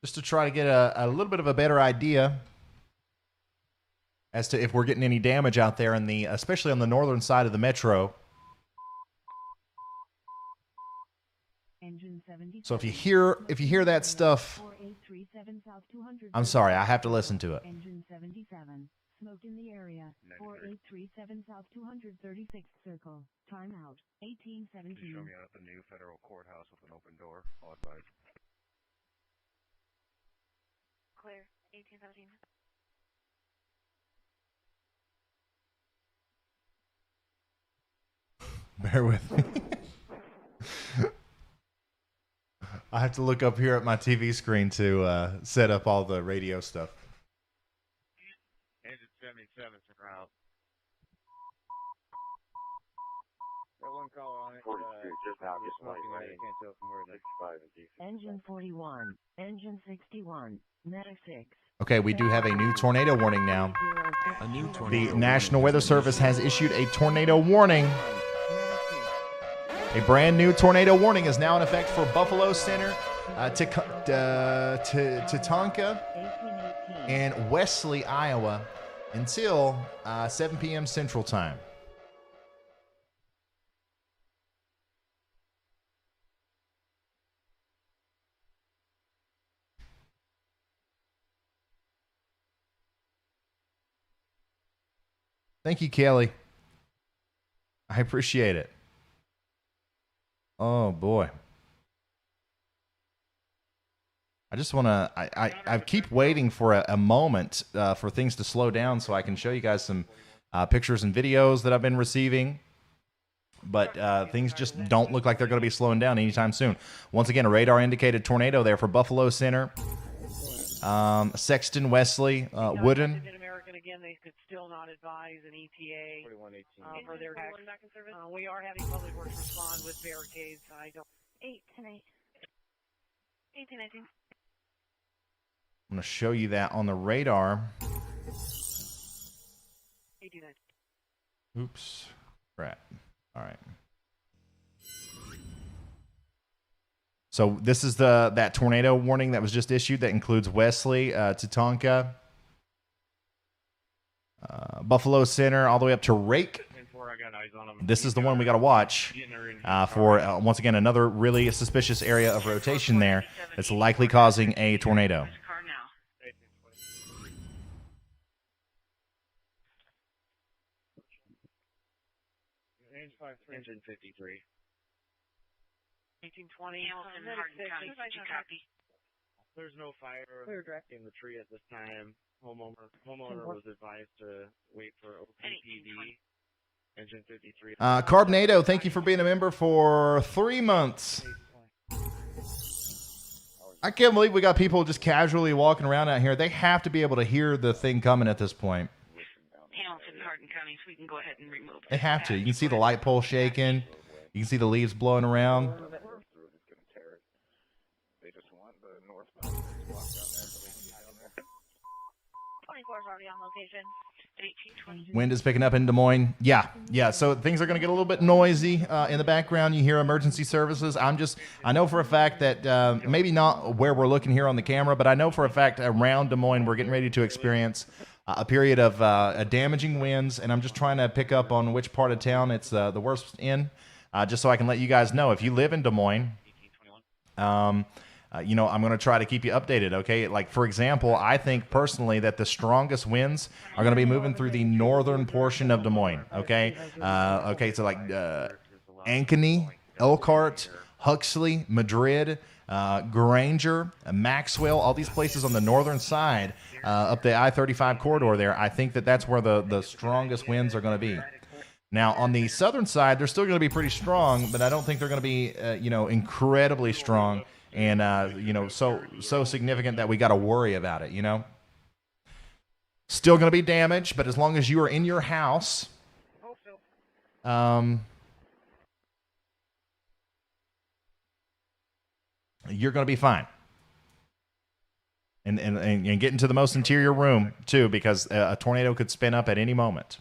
Just to try to get a little bit of a better idea as to if we're getting any damage out there in the, especially on the northern side of the metro. So if you hear that stuff, I'm sorry, I have to listen to it. Engine 77. Smoke in the area. 4837 South 236th Circle. Time out. 1817. Please show me out at the new federal courthouse with an open door. I'll advise. Clear. 1817. Bear with me. I have to look up here at my TV screen to set up all the radio stuff. Engine 77's en route. Got one caller on it. Just now, just smoking out. You can't tell from where they're. Engine 41. Engine 61. Medic 6. Okay, we do have a new tornado warning now. A new tornado. The National Weather Service has issued a tornado warning. A brand new tornado warning is now in effect for Buffalo Center, Tatanka, and Wesley, Iowa, until 7 p.m. Central Time. Thank you, Kelly. I appreciate it. Oh boy. I just want to, I keep waiting for a moment for things to slow down so I can show you guys some pictures and videos that I've been receiving. But things just don't look like they're going to be slowing down anytime soon. Once again, a radar indicated tornado there for Buffalo Center, Sexton, Wesley, Woodin. Again, they could still not advise an ETA 4118. for their back in service. We are having public works respond with barricades. I don't. 8-10-8. 18-19. I'm going to show you that on the radar. 18-19. Oops. Crap. All right. So this is that tornado warning that was just issued that includes Wesley, Tatanka, Buffalo Center, all the way up to Rake. This is the one we got to watch for, once again, another really suspicious area of rotation there that's likely causing a tornado. Engine 53. 1820. Hamilton, Hardin County, did you copy? There's no fire in the tree at this time. Homeowner was advised to wait for OPPD. Engine 53. Carbonado, thank you for being a member for 3 months. I can't believe we got people just casually walking around out here. They have to be able to hear the thing coming at this point. Hamilton, Hardin County, so we can go ahead and remove it. They have to. You can see the light pole shaking. You can see the leaves blowing around. Already on location. 1820. Wind is picking up in Des Moines. Yeah. So things are going to get a little bit noisy in the background. You hear emergency services. I know for a fact that maybe not where we're looking here on the camera, but I know for a fact around Des Moines we're getting ready to experience a period of damaging winds, and I'm just trying to pick up on which part of town it's the worst in, just so I can let you guys know. If you live in Des Moines, I'm going to try to keep you updated, okay? Like, for example, I think personally that the strongest winds are going to be moving through the northern portion of Des Moines, okay? So like Ankeny, Elkhart, Huxley, Madrid, Granger, Maxwell, all these places on the northern side up the I-35 corridor there, I think that's where the strongest winds are going to be. Now, on the southern side, they're still going to be pretty strong, but I don't think they're going to be, incredibly strong. And, so significant that we got to worry about it, Still going to be damaged, but as long as you are in your house, you're going to be fine. And get into the most interior room, too, because a tornado could spin up at any moment.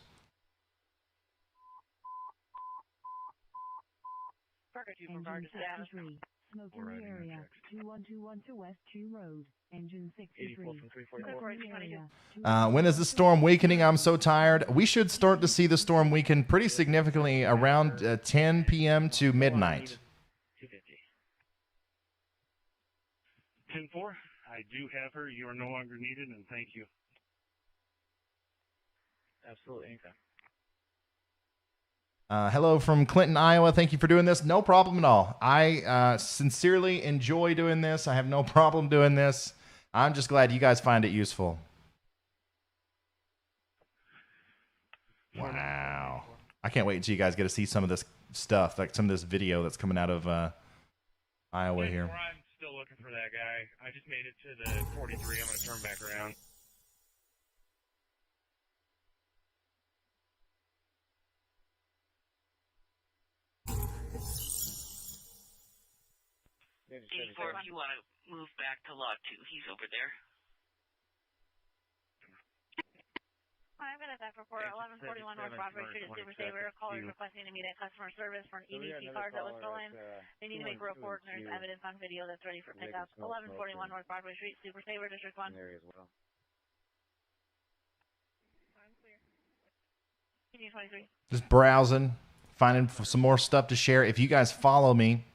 Engine 63, smoke in the area, 2121 to West 2 Road. Engine 63, smoke in the area. When is the storm weakening? I'm so tired. We should start to see the storm weaken pretty significantly around 10 p.m. to midnight. 10-4, I do have her. You are no longer needed, and thank you. Absolutely, anytime. Hello from Clinton, Iowa. Thank you for doing this. No problem at all. I sincerely enjoy doing this. I have no problem doing this. I'm just glad you guys find it useful. Wow. I can't wait until you guys get to see some of this stuff, like some of this video that's coming out of Iowa here. I'm still looking for that guy. I just made it to the 43. I'm going to turn back around. Or if you want to move back to Lot 2, he's over there. I'm going to that report 1141 North Broadway Street at Super Saver. Caller is requesting immediate customer service for an EBT card that was stolen. They need to make a report, and there's evidence on video that's ready for pickup. 1141 North Broadway Street, Super Saver, District 1. There as well. I'm clear. 23. Just browsing, finding some more stuff to share. If you guys follow me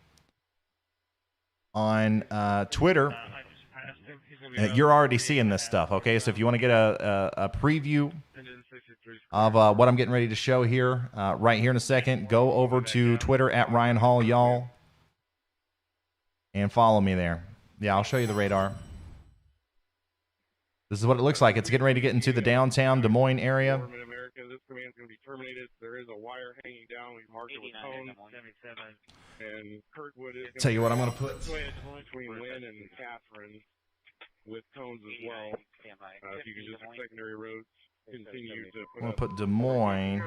on Twitter, you're already seeing this stuff, okay? So if you want to get a preview of what I'm getting ready to show here, right here in a second, go over to Twitter at Ryan Hall, y'all, and follow me there. Yeah, I'll show you the radar. This is what it looks like. It's getting ready to get into the downtown Des Moines area. This command's going to be terminated. There is a wire hanging down. We've marked it with cones. And Kirkwood is Tell you what, I'm going to put between Lynn and Catherine with cones as well. If you can just secondary roads continue to I'm going to put Des Moines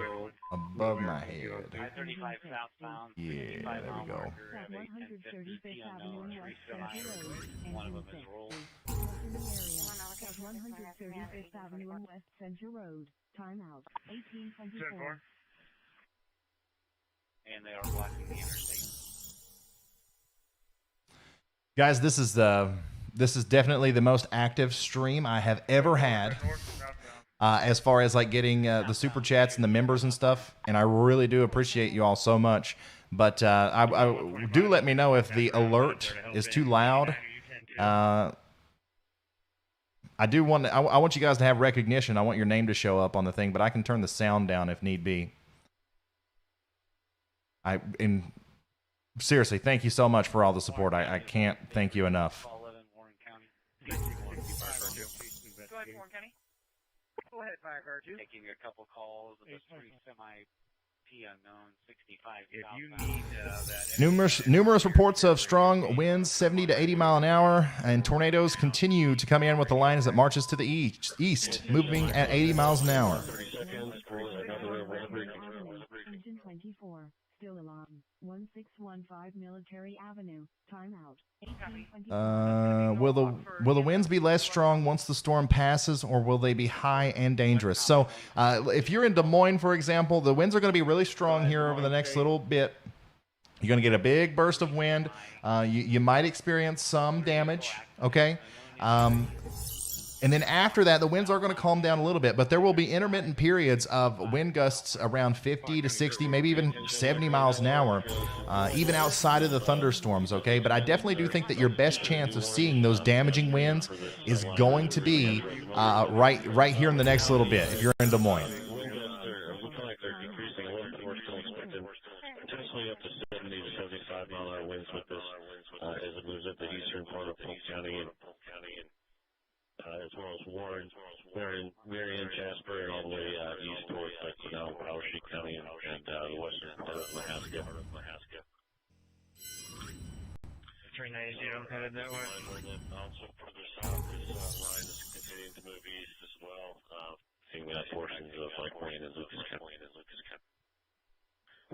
above my head. I-35 southbound. Yeah, there we go. At 135th Avenue and West Central Road. One of them Engine is rolled. 6, smoke in the area. At 135th Avenue and West Central Road. Timeout. 1824. And they are blocking the interstate. Guys, this is definitely the most active stream I have ever had, as far as like getting the super chats and the members and stuff. And I really do appreciate you all so much. But I do let me know if the alert is too loud. I want you guys to have recognition. I want your name to show up on the thing, but I can turn the sound down if need be. Seriously, thank you so much for all the support. I can't thank you enough. Go ahead, Warren County. Go ahead, Firecar 2. Taking a couple calls of the three semi-P unknown 65 If you southbound. need that Numerous reports of strong winds, 70 to 80 mile an hour, and tornadoes continue to come in with the line as it marches to the east, moving at 80 miles an hour. Engine 24. Still along 1615 Military Avenue. Timeout. 1824. Will the winds be less strong once the storm passes, or will they be high and dangerous? So, if you're in Des Moines, for example, the winds are going to be really strong here over the next little bit. You're going to get a big burst of wind. You might experience some damage. Okay. And then after that, the winds are going to calm down a little bit, but there will be intermittent periods of wind gusts around 50 to 60, maybe even 70 miles an hour, even outside of the thunderstorms, okay? But I definitely do think that your best chance of seeing those damaging winds is going to be right here in the next little bit, if you're in Des Moines. Potentially up to 70 to 75 mile an hour winds with this as it moves up the eastern part of Polk County and as well as Warren, Marion, Jasper, and all the way east towards Powder Sheet County and the western part of Mahaska. Train 92 headed that way. Also further south, this line is continuing to move east as well, seeing portions of Lake Wayne and Lucas County.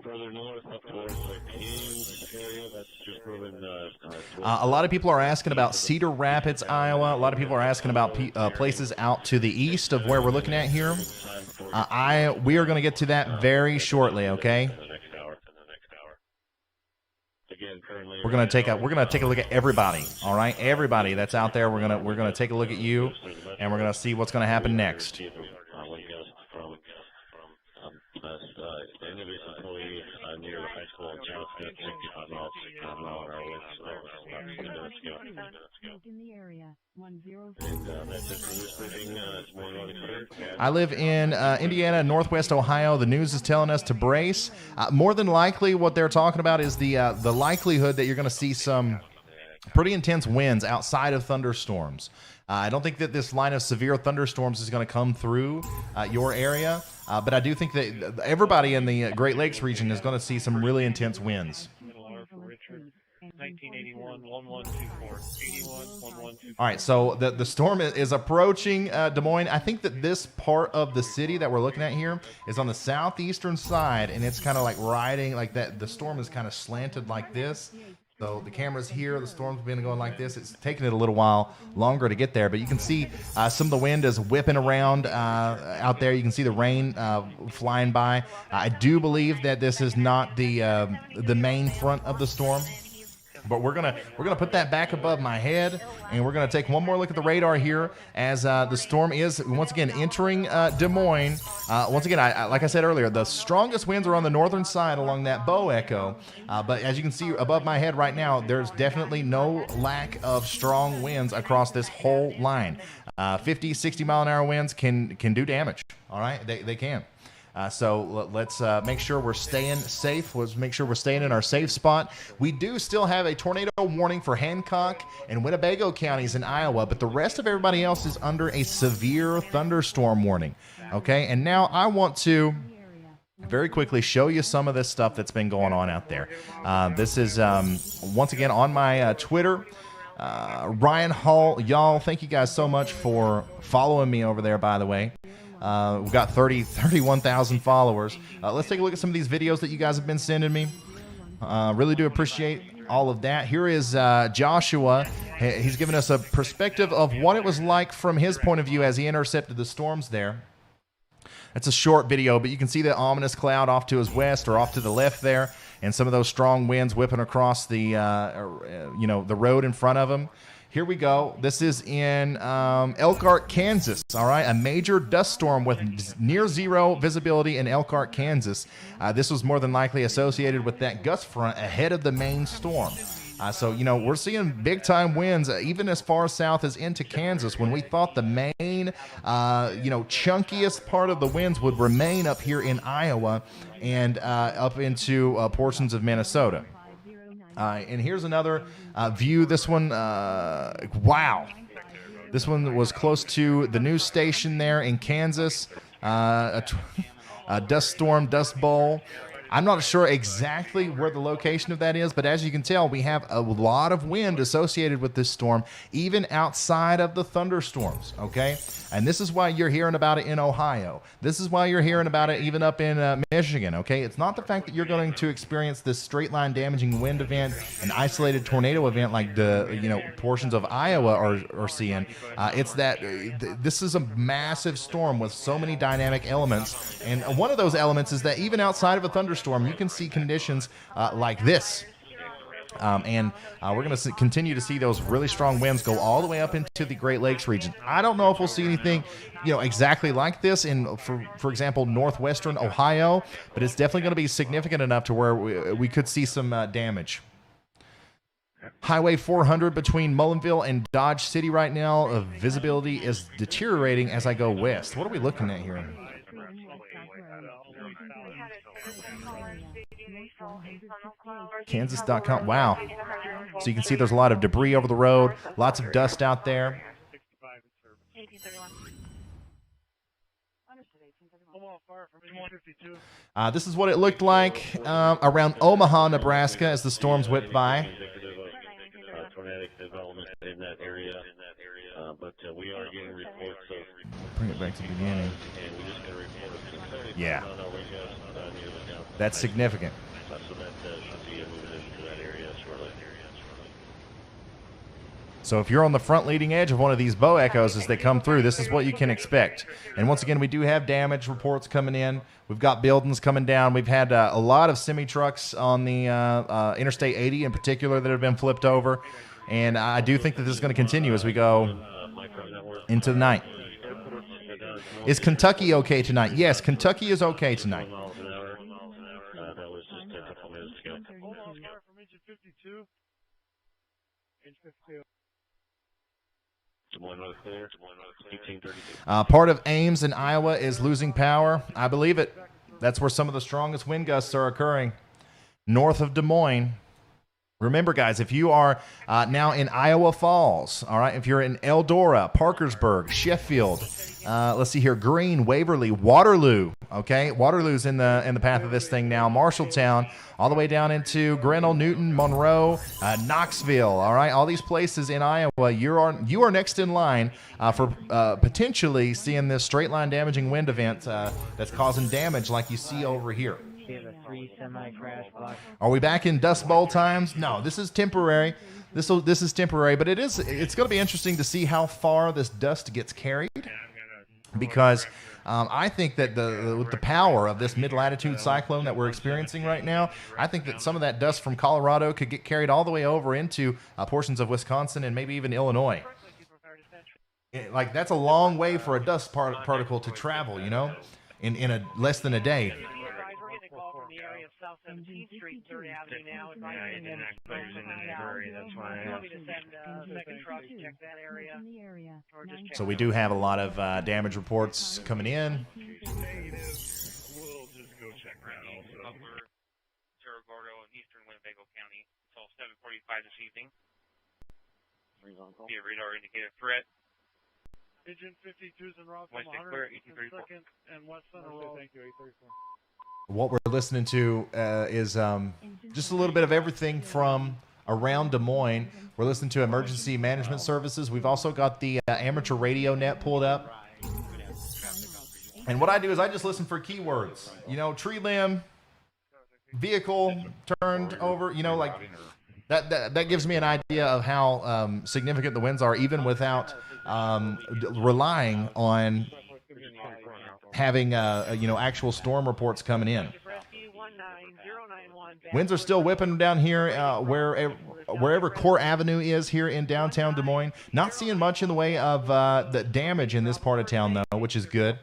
further north up towards the Kings area. That's just moving. A lot of people are asking about Cedar Rapids, Iowa. A lot of people are asking about places out to the east of where we're looking at here. We are going to get to that very shortly. Okay. We're gonna take a look at everybody. All right, everybody that's out there. We're gonna take a look at you, and we're gonna see what's gonna happen next. Near the high school in Johnson, 65 miles an hour I live in Indiana, Northwest Ohio. The news is telling us to brace. More than likely, what they're talking about is the likelihood that you're going to see some pretty intense winds outside of thunderstorms. I don't think that this line of severe thunderstorms is going to come through your area, but I do think that everybody in the Great Lakes region is going to see some really intense winds. 1981, 1124. 81, 1124. All right, so the storm is approaching Des Moines. I think that this part of the city that we're looking at here is on the southeastern side, and it's kind of like riding like that. The storm is kind of slanted like this. So the camera's here. The storm's been going like this. It's taken it a little while longer to get there, but you can see some of the wind is whipping around out there. You can see the rain flying by. I do believe that this is not the main front of the storm. But we're gonna put that back above my head, and we're gonna take one more look at the radar here as the storm is once again entering Des Moines. Once again, like I said earlier, the strongest winds are on the northern side along that bow echo. But as you can see above my head right now, there's definitely no lack of strong winds across this whole line. 50, 60 mile an hour winds can do damage. All right, they can. So let's make sure we're staying safe. Let's make sure we're staying in our safe spot. We do still have a tornado warning for Hancock and Winnebago counties in Iowa, but the rest of everybody else is under a severe thunderstorm warning. Okay, and now I want to very quickly show you some of this stuff that's been going on out there. This is, once again, on my Twitter. Ryan Hall, y'all, thank you guys so much for following me over there, by the way. We've got 31,000 followers. Let's take a look at some of these videos that you guys have been sending me. Really do appreciate all of that. Here is Joshua. He's given us a perspective of what it was like from his point of view as he intercepted the storms there. It's a short video, but you can see the ominous cloud off to his west or off to the left there, and some of those strong winds whipping across the the road in front of him. Here we go. This is in Elkhart, Kansas. All right, a major dust storm with near zero visibility in Elkhart, Kansas. This was more than likely associated with that gust front ahead of the main storm. So, we're seeing big-time winds even as far south as into Kansas when we thought the main, chunkiest part of the winds would remain up here in Iowa and up into portions of Minnesota. And here's another view. This one, wow. This one was close to the news station there in Kansas. A dust storm, dust bowl. I'm not sure exactly where the location of that is, but as you can tell, we have a lot of wind associated with this storm, even outside of the thunderstorms, okay? And this is why you're hearing about it in Ohio. This is why you're hearing about it even up in Michigan, okay? It's not the fact that you're going to experience this straight-line damaging wind event, an isolated tornado event like the, portions of Iowa are seeing. It's that this is a massive storm with so many dynamic elements, and one of those elements is that even outside of a thunderstorm, you can see conditions like this. And we're going to continue to see those really strong winds go all the way up into the Great Lakes region. I don't know if we'll see anything, exactly like this in, for example, northwestern Ohio, but it's definitely going to be significant enough to where we could see some damage. Highway 400 between Mullinville and Dodge City right now, visibility is deteriorating as I go west. What are we looking at here? Kansas.com. Wow. So you can see there's a lot of debris over the road, lots of dust out there. This is what it looked like around Omaha, Nebraska as the storms whipped by. tornadic development in that area. But we are getting reports of. Bring it back to the beginning. And we just got a report of some 30 Yeah. near the down. That's significant. So that should be a moving into that area shortly. So if you're on the front leading edge of one of these bow echoes as they come through, this is what you can expect. And once again, we do have damage reports coming in. We've got buildings coming down. We've had a lot of semi-trucks on the Interstate 80 in particular that have been flipped over. And I do think that this is going to continue as we go into the night. Is Kentucky okay tonight? Yes, Kentucky is okay tonight. That was just a couple minutes ago. From engine 52. Engine 52. Clear. 1832. Part of Ames in Iowa is losing power. I believe it. That's where some of the strongest wind gusts are occurring. North of Des Moines. Remember, guys, if you are now in Iowa Falls, all right, if you're in Eldora, Parkersburg, Sheffield, let's see here, Greene, Waverly, Waterloo, okay? Waterloo's in the path of this thing now. Marshalltown, all the way down into Grinnell, Newton, Monroe, Knoxville, all right? All these places in Iowa, you are next in line for potentially seeing this straight-line damaging wind event that's causing damage like you see over here. Are we back in Dust Bowl times? No, this is temporary. This is temporary, but it's going to be interesting to see how far this dust gets carried, because I think that with the power of this mid-latitude cyclone that we're experiencing right now, I think that some of that dust from Colorado could get carried all the way over into portions of Wisconsin and maybe even Illinois. Like, that's a long way for a dust particle to travel, you know, in a less than a day. South 17th Street, 3rd Avenue now. Yeah, I didn't actually use it in the area. That's why I Want me to send second truck to check that area? Or just check So we do have a lot of damage reports coming in. negative. We'll just go check that also. Upper Cerro Gordo and eastern Winnebago County until 7:45 this evening. Be a radar indicated threat. Engine 52's in Rockville, Wednesday clear, 1834. 102nd and West Center Road. Thank you, 834. What we're listening to is just a little bit of everything from around Des Moines. We're listening to emergency management services. We've also got the amateur radio net pulled up. And what I do is I just listen for keywords. You know, tree limb, vehicle turned over, you know, like that gives me an idea of how significant the winds are, even without relying on having actual storm reports coming in. Winds are still whipping down here wherever Core Avenue is here in downtown Des Moines. Not seeing much in the way of the damage in this part of town, though, which is good.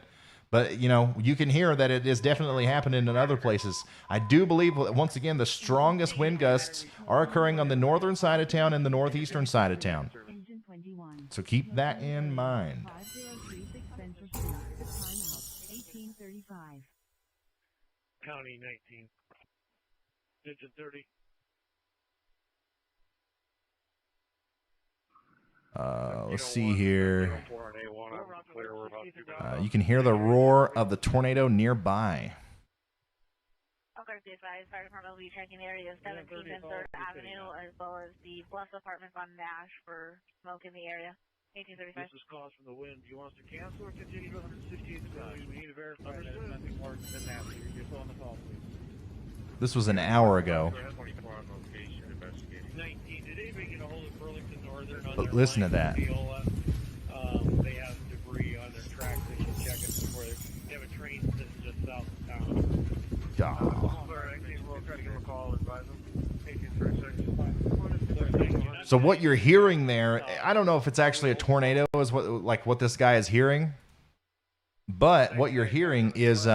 But, you know, you can hear that it is definitely happening in other places. I do believe, once again, the strongest wind gusts are occurring on the northern side of town and the northeastern side of town. So keep that in mind. County 19. Engine 30. Let's see here. You can hear the roar of the tornado nearby. Okay, be advised, fire department will be checking areas 17th and 3rd Avenue, as well as the Bluff Apartments on Nash for smoke in the area. 1835. This is caused from the wind. Do you want us to cancel or continue to 168 degrees? We need to verify that there's nothing more than that. You're still on the call, please. This was an hour ago. 19. Did anybody get a hold of Burlington Northern on But listen to that. They have debris on their tracks. They should check it before they have a train that's just south of town. We'll try to give a call and advise them. 1836. So what you're hearing there, I don't know if it's actually a tornado, is what this guy is hearing. But what you're hearing is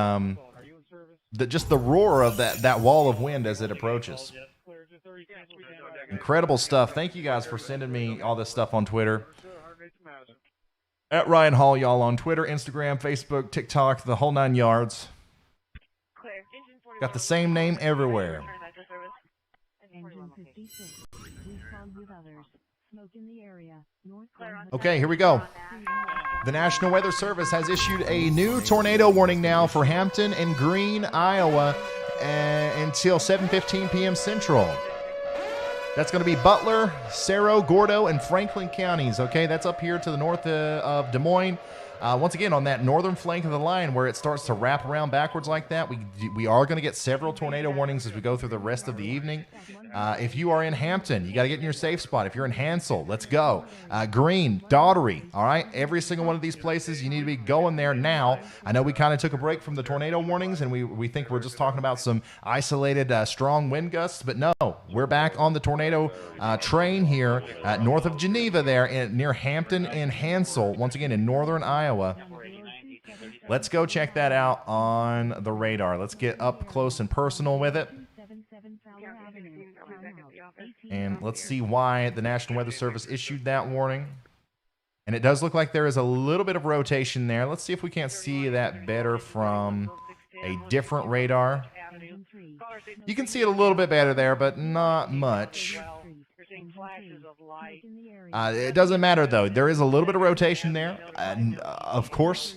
just the roar of that wall of wind as it approaches. Incredible stuff. Thank you guys for sending me all this stuff on Twitter. At Ryan Hall, y'all, on Twitter, Instagram, Facebook, TikTok, the whole 9 yards. Got the same name everywhere. Okay, here we go. The National Weather Service has issued a new tornado warning now for Hampton and Greene, Iowa, until 7:15 p.m. Central. That's going to be Butler, Cerro, Gordo, and Franklin counties. Okay, that's up here to the north of Des Moines. Once again, on that northern flank of the line where it starts to wrap around backwards like that, we are going to get several tornado warnings as we go through the rest of the evening. If you are in Hampton, you got to get in your safe spot. If you're in Hansel, let's go. Greene, Daughtery, all right? Every single one of these places, you need to be going there now. I know we kind of took a break from the tornado warnings, and we think we're just talking about some isolated strong wind gusts, but no, we're back on the tornado train here north of Geneva there near Hampton and Hansel, once again in northern Iowa. Let's go check that out on the radar. Let's get up close and personal with it. And let's see why the National Weather Service issued that warning. And it does look like there is a little bit of rotation there. Let's see if we can't see that better from a different radar. You can see it a little bit better there, but not much. It doesn't matter, though. There is a little bit of rotation there. Of course,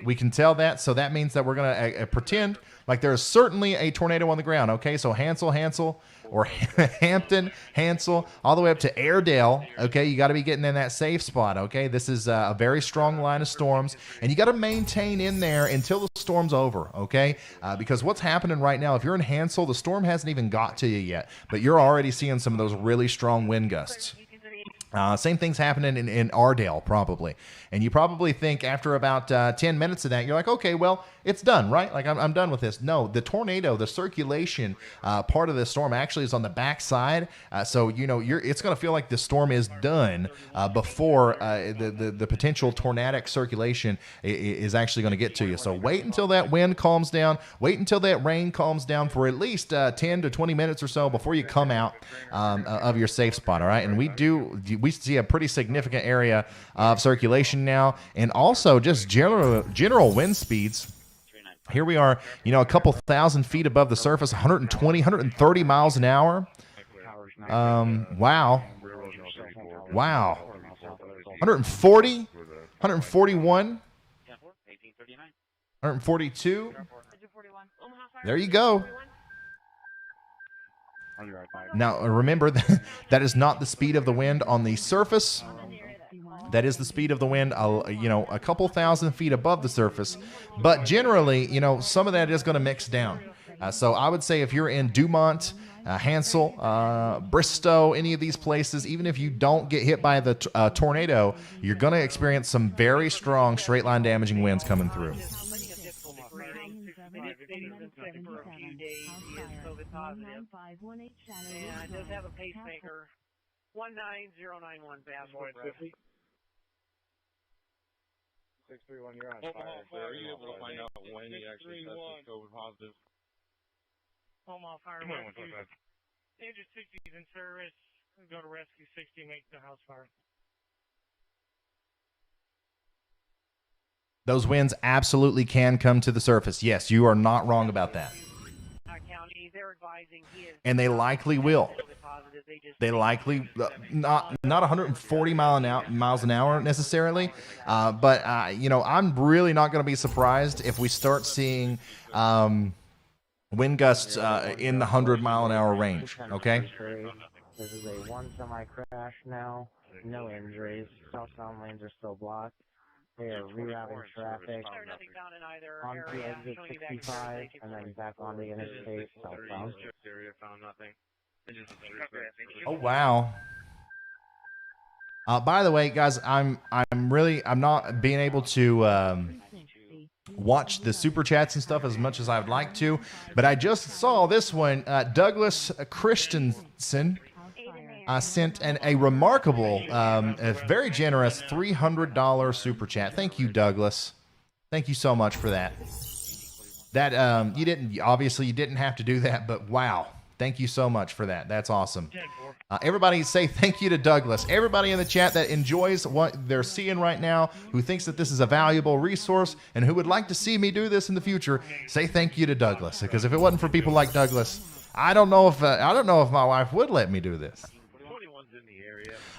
we can tell that. So that means that we're going to pretend like there is certainly a tornado on the ground. Okay, so Hansel, or Hampton, Hansel, all the way up to Airedale. Okay, you got to be getting in that safe spot. Okay, this is a very strong line of storms, and you got to maintain in there until the storm's over. Okay, because what's happening right now, if you're in Hansel, the storm hasn't even got to you yet, but you're already seeing some of those really strong wind gusts. Same thing's happening in Airedale, probably. And you probably think after about 10 minutes of that, you're like, okay, well, it's done, right? Like, I'm done with this. No, the tornado, the circulation part of the storm actually is on the backside. So, you know, it's going to feel like the storm is done before the potential tornadic circulation is actually going to get to you. So wait until that wind calms down. Wait until that rain calms down for at least 10 to 20 minutes or so before you come out of your safe spot, all right? And we see a pretty significant area of circulation now, and also just general wind speeds. Here we are, you know, a couple thousand feet above the surface, 120, 130 miles an hour. Wow. 140, 141, 142. There you go. Now, remember, that is not the speed of the wind on the surface. That is the speed of the wind, you know, a couple thousand feet above the surface. But generally, you know, some of that is going to mix down. So I would say if you're in Dumont, Hansel, Bristow, any of these places, even if you don't get hit by the tornado, you're going to experience some very strong straight-line damaging winds coming through. And does have a pacemaker. 19091 passport. 631, you're on fire. So are you able to find out when he actually tested COVID positive? Omaha Fire Rescue. Engine 60 is in service. Go to Rescue 60, make the house fire. Those winds absolutely can come to the surface. Yes, you are not wrong about that. And they likely will. They likely not 140 miles an hour necessarily, but you know, I'm really not going to be surprised if we start seeing wind gusts in the 100-mile-an-hour range. Okay. This is a one semi crash now. No injuries. Southbound lanes are still blocked. They are rerouting traffic onto exit 65 and then back onto the interstate southbound. Oh wow! By the way, guys, I'm not being able to watch the super chats and stuff as much as I would like to, but I just saw this one. Douglas Christensen sent a remarkable, a very generous $300 super chat. Thank you, Douglas. Thank you so much for that. That you didn't have to do that, but wow. Thank you so much for that. That's awesome. Everybody say thank you to Douglas. Everybody in the chat that enjoys what they're seeing right now, who thinks that this is a valuable resource and who would like to see me do this in the future, say thank you to Douglas. Because if it wasn't for people like Douglas, I don't know if my wife would let me do this.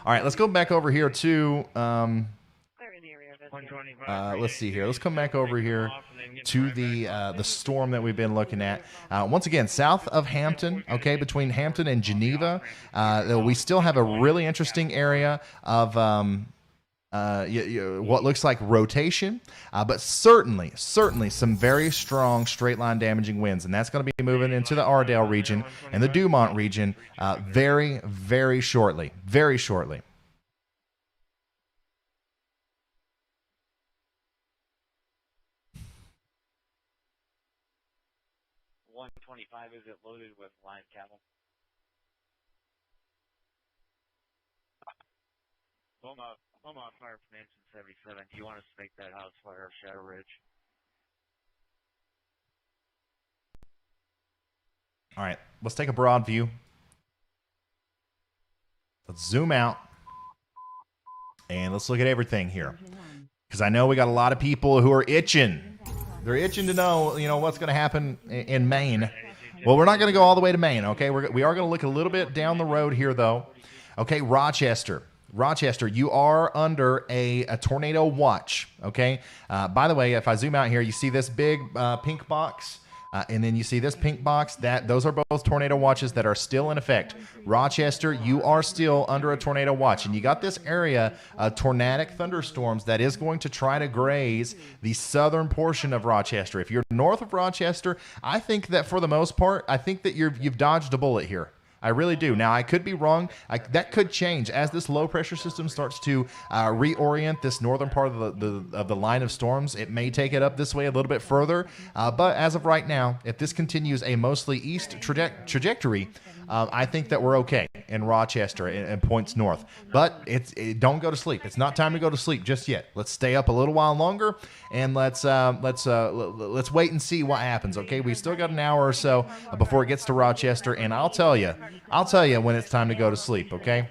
All right, let's go back over here to let's see here. Let's come back over here to the storm that we've been looking at. Once again, south of Hampton, okay, between Hampton and Geneva, we still have a really interesting area of what looks like rotation, but certainly some very strong straight line damaging winds, and that's going to be moving into the Ardell region and the Dumont region very, very shortly. Very shortly. 125, is it loaded with live cattle? Omaha Fire from Engine 77. Do you want us to make that house fire Shadow Ridge? All right, let's take a broad view. Let's zoom out. And let's look at everything here. Because I know we got a lot of people who are itching. They're itching to know, what's going to happen in Maine. Well, we're not going to go all the way to Maine, okay? We are going to look a little bit down the road here, though. Okay, Rochester, you are under a tornado watch, okay? By the way, if I zoom out here, you see this big pink box? And then you see this pink box. Those are both tornado watches that are still in effect. Rochester, you are still under a tornado watch. And you got this area of tornadic thunderstorms that is going to try to graze the southern portion of Rochester. If you're north of Rochester, I think that for the most part, I think that you've dodged a bullet here. I really do. Now, I could be wrong. That could change as this low-pressure system starts to reorient this northern part of the line of storms. It may take it up this way a little bit further. But as of right now, if this continues a mostly east trajectory, I think that we're okay in Rochester and points north. But don't go to sleep. It's not time to go to sleep just yet. Let's stay up a little while longer, and let's wait and see what happens. Okay, we still got an hour or so before it gets to Rochester, and I'll tell you when it's time to go to sleep. Okay.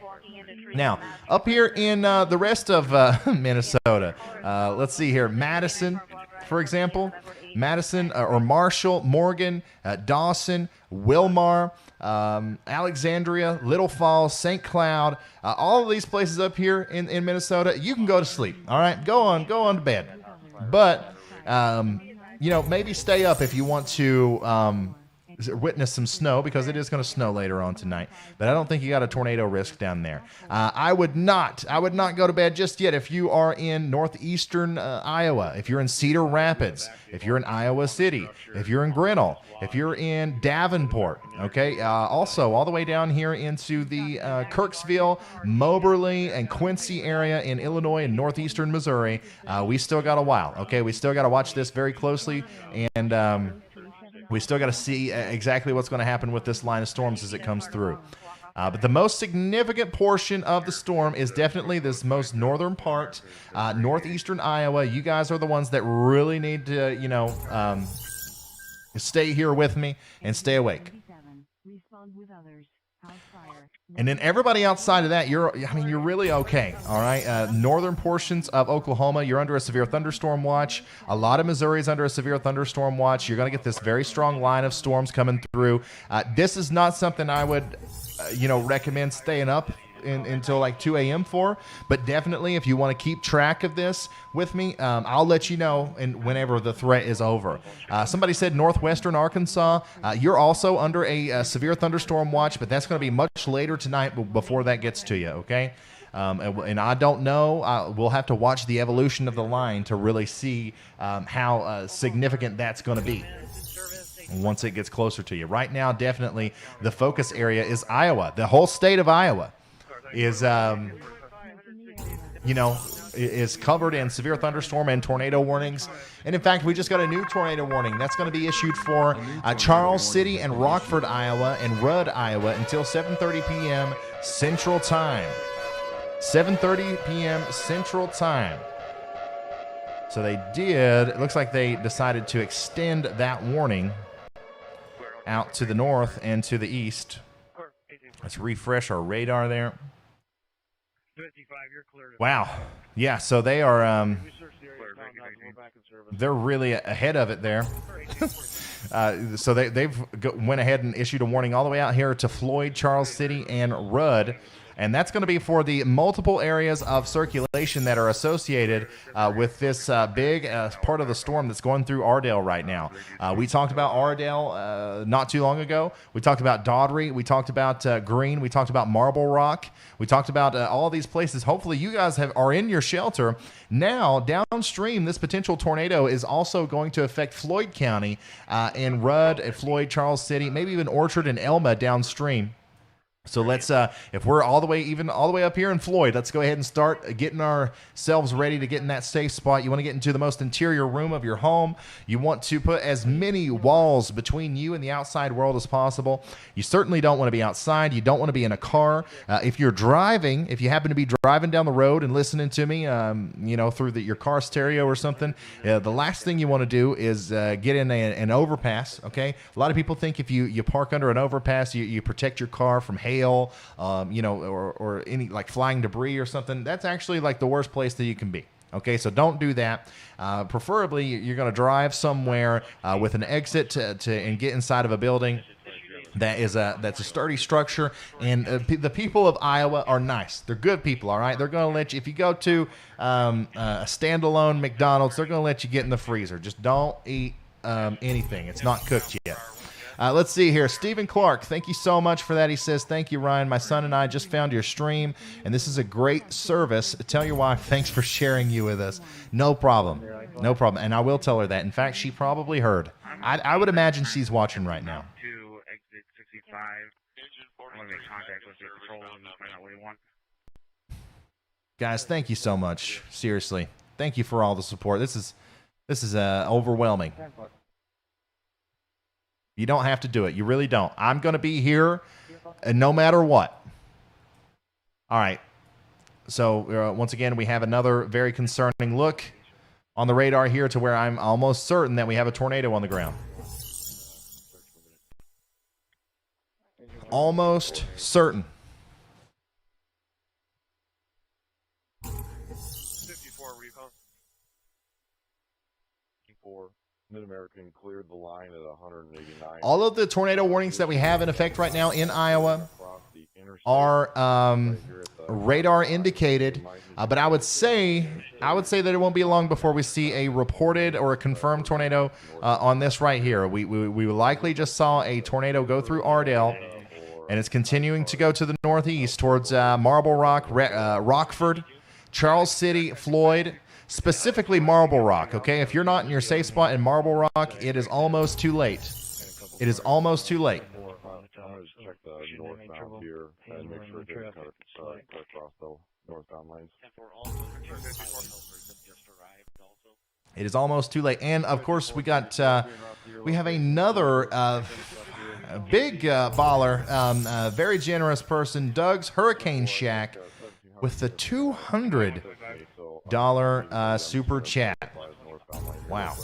Now, up here in the rest of Minnesota, let's see here, Madison, for example. Madison or Marshall, Morgan, Dawson, Wilmar, Alexandria, Little Falls, St. Cloud, all of these places up here in Minnesota, you can go to sleep. All right, go on to bed. But maybe stay up if you want to witness some snow, because it is going to snow later on tonight. But I don't think you got a tornado risk down there. I would not go to bed just yet if you are in northeastern Iowa, if you're in Cedar Rapids, if you're in Iowa City, if you're in Grinnell, if you're in Davenport, okay? Also, all the way down here into the Kirksville, Moberly, and Quincy area in Illinois and northeastern Missouri, we still got a while, okay? We still got to watch this very closely, and we still got to see exactly what's going to happen with this line of storms as it comes through. But the most significant portion of the storm is definitely this most northern part, northeastern Iowa. You guys are the ones that really need to, stay here with me and stay awake. And then everybody outside of that, you're really okay. All right. Northern portions of Oklahoma, you're under a severe thunderstorm watch. A lot of Missouri is under a severe thunderstorm watch. You're going to get this very strong line of storms coming through. This is not something I would, recommend staying up until like 2 a.m. for, but definitely if you want to keep track of this with me, I'll let you know whenever the threat is over. Somebody said northwestern Arkansas, you're also under a severe thunderstorm watch, but that's going to be much later tonight before that gets to you, okay? And I don't know. We'll have to watch the evolution of the line to really see how significant that's going to be once it gets closer to you. Right now, definitely the focus area is Iowa. The whole state of Iowa is is covered in severe thunderstorm and tornado warnings. And in fact, we just got a new tornado warning that's going to be issued for Charles City and Rockford, Iowa, and Rudd, Iowa until 7:30 p.m. Central Time. 7:30 p.m. Central Time. So it looks like they decided to extend that warning out to the north and to the east. Let's refresh our radar there. Wow. Yeah, so they are they're really ahead of it there. So they've went ahead and issued a warning all the way out here to Floyd, Charles City, and Rudd. And that's going to be for the multiple areas of circulation that are associated with this big part of the storm that's going through Ardell right now. We talked about Ardell not too long ago. We talked about Daughtry. We talked about Green. We talked about Marble Rock. We talked about all these places. Hopefully you guys are in your shelter. Now, downstream, this potential tornado is also going to affect Floyd County and Rudd, Floyd, Charles City, maybe even Orchard and Elma downstream. So let's, if we're all the way up here in Floyd, let's go ahead and start getting ourselves ready to get in that safe spot. You want to get into the most interior room of your home. You want to put as many walls between you and the outside world as possible. You certainly don't want to be outside. You don't want to be in a car. If you're driving, if you happen to be driving down the road and listening to me, through your car stereo or something, the last thing you want to do is get in an overpass. Okay, a lot of people think if you park under an overpass, you protect your car from hail, or any like flying debris or something. That's actually like the worst place that you can be. Okay, so don't do that. Preferably, you're going to drive somewhere with an exit and get inside of a building that's a sturdy structure. And the people of Iowa are nice. They're good people, all right? They're going to let you, if you go to a standalone McDonald's, they're going to let you get in the freezer. Just don't eat anything. It's not cooked yet. Let's see here. Stephen Clark, thank you so much for that. He says, thank you, Ryan. My son and I just found your stream, and this is a great service. Tell your wife thanks for sharing you with us. No problem. No problem. And I will tell her that. In fact, she probably heard. I would imagine she's watching right now. To exit 65. I'm going to make contact with your patrol and find out what you want. Guys, thank you so much. Seriously. Thank you for all the support. This is overwhelming. You don't have to do it. You really don't. I'm going to be here no matter what. All right. So, once again, we have another very concerning look on the radar here to where I'm almost certain that we have a tornado on the ground. Almost certain. 54 recon. 54. Mid-American cleared the line at 189. All of the tornado warnings that we have in effect right now in Iowa are radar indicated, but I would say that it won't be long before we see a reported or a confirmed tornado on this right here. We likely just saw a tornado go through Ardell, and it's continuing to go to the northeast towards Marble Rock, Rockford, Charles City, Floyd. Specifically Marble Rock, okay? If you're not in your safe spot in Marble Rock, it is almost too late. It is almost too late. Check the northbound here and make sure it doesn't cut across the northbound lanes. It is almost too late. And, of course, we have another big baller, very generous person, Doug's Hurricane Shack, with the $200 super chat. Wow.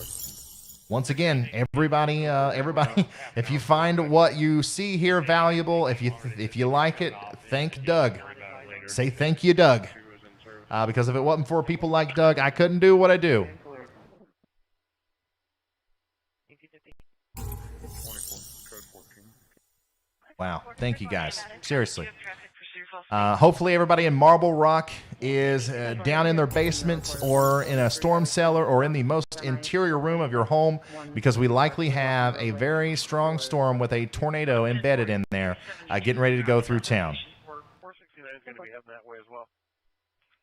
Once again, everybody, if you find what you see here valuable, if you like it, thank Doug. Say thank you, Doug. Because if it wasn't for people like Doug, I couldn't do what I do. Wow. Thank you, guys. Seriously. Hopefully everybody in Marble Rock is down in their basement or in a storm cellar or in the most interior room of your home, because we likely have a very strong storm with a tornado embedded in there getting ready to go through town. 469 is going to be heading that way as well.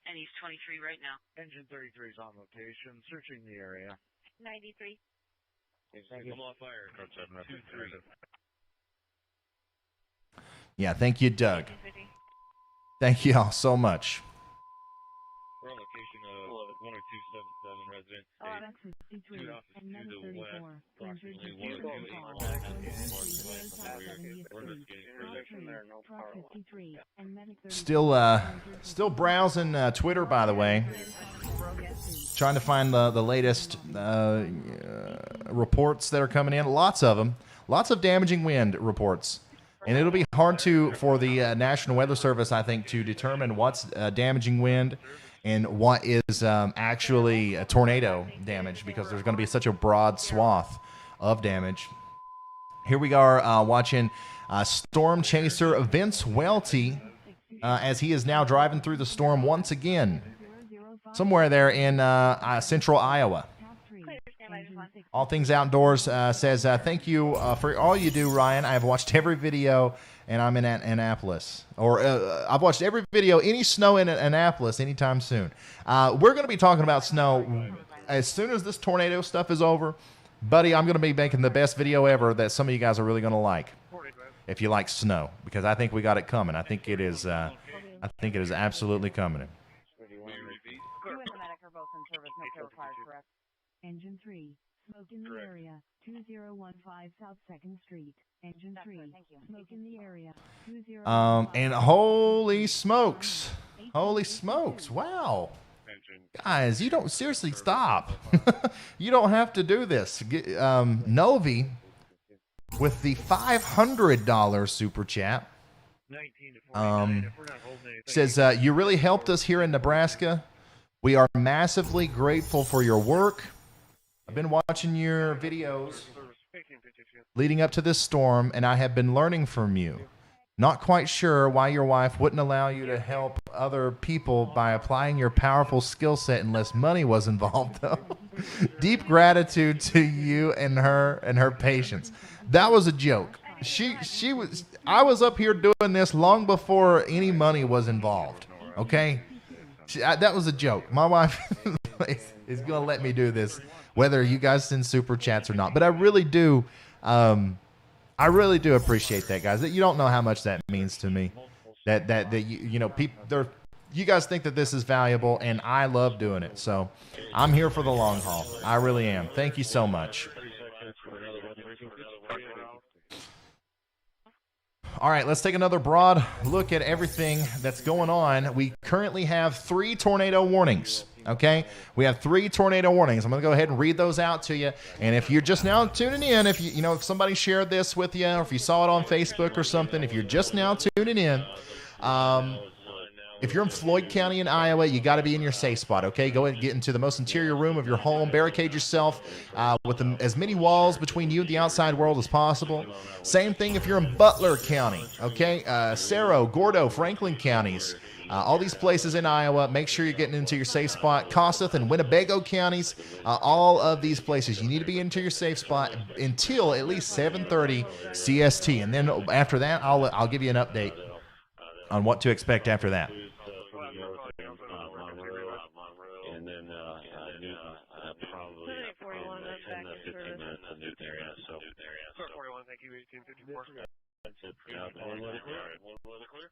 And he's 23 right now. Engine 33 is on location, searching the area. 93. Come on fire. Yeah, thank you, Doug. Thank you all so much. We're on location of 10277 residents. 2 officers to the west, approximately 10284. Still browsing Twitter, by the way. Trying to find the latest reports that are coming in. Lots of them. Lots of damaging wind reports. And it'll be hard for the National Weather Service, I think, to determine what's damaging wind and what is actually a tornado damage, because there's going to be such a broad swath of damage. Here we are watching Storm Chaser Vince Welty as he is now driving through the storm once again, somewhere there in central Iowa. All Things Outdoors says, thank you for all you do, Ryan. I have watched every video, and I'm in Annapolis. Or I've watched every video, any snow in Annapolis anytime soon. We're going to be talking about snow as soon as this tornado stuff is over. Buddy, I'm going to be making the best video ever that some of you guys are really going to like, if you like snow, because I think we got it coming. I think it is absolutely coming. Engine 3, smoke in the area, 2015 South 2nd Street. Engine 3, smoke in the area, 2015. And holy smokes, wow. Guys, you don't seriously stop. You don't have to do this. Novi with the $500 super chat says, you really helped us here in Nebraska. We are massively grateful for your work. I've been watching your videos leading up to this storm, and I have been learning from you. Not quite sure why your wife wouldn't allow you to help other people by applying your powerful skill set unless money was involved, though. Deep gratitude to you and her patience. That was a joke. I was up here doing this long before any money was involved. Okay? That was a joke. My wife is going to let me do this, whether you guys send super chats or not. But I really do. I really do appreciate that, guys. You don't know how much that means to me. That you know, people, you guys think that this is valuable, and I love doing it. So I'm here for the long haul. I really am. Thank you so much. All right, let's take another broad look at everything that's going on. We currently have 3 tornado warnings. Okay, we have 3 tornado warnings. I'm going to go ahead and read those out to you. And if you're just now tuning in, if if somebody shared this with you, or if you saw it on Facebook or something, if you're just now tuning in, if you're in Floyd County in Iowa, you got to be in your safe spot. Okay, go ahead and get into the most interior room of your home. Barricade yourself with as many walls between you and the outside world as possible. Same thing if you're in Butler County. Okay, Cerro, Gordo, Franklin counties. All these places in Iowa, make sure you're getting into your safe spot. Kossuth and Winnebago counties, all of these places, you need to be into your safe spot until at least 7:30 CST. And then after that, I'll give you an update on what to expect after that. And then probably 10 to 15 minutes in Newton area. So 41, thank you, 1854. That's it. One letter clear. One letter clear.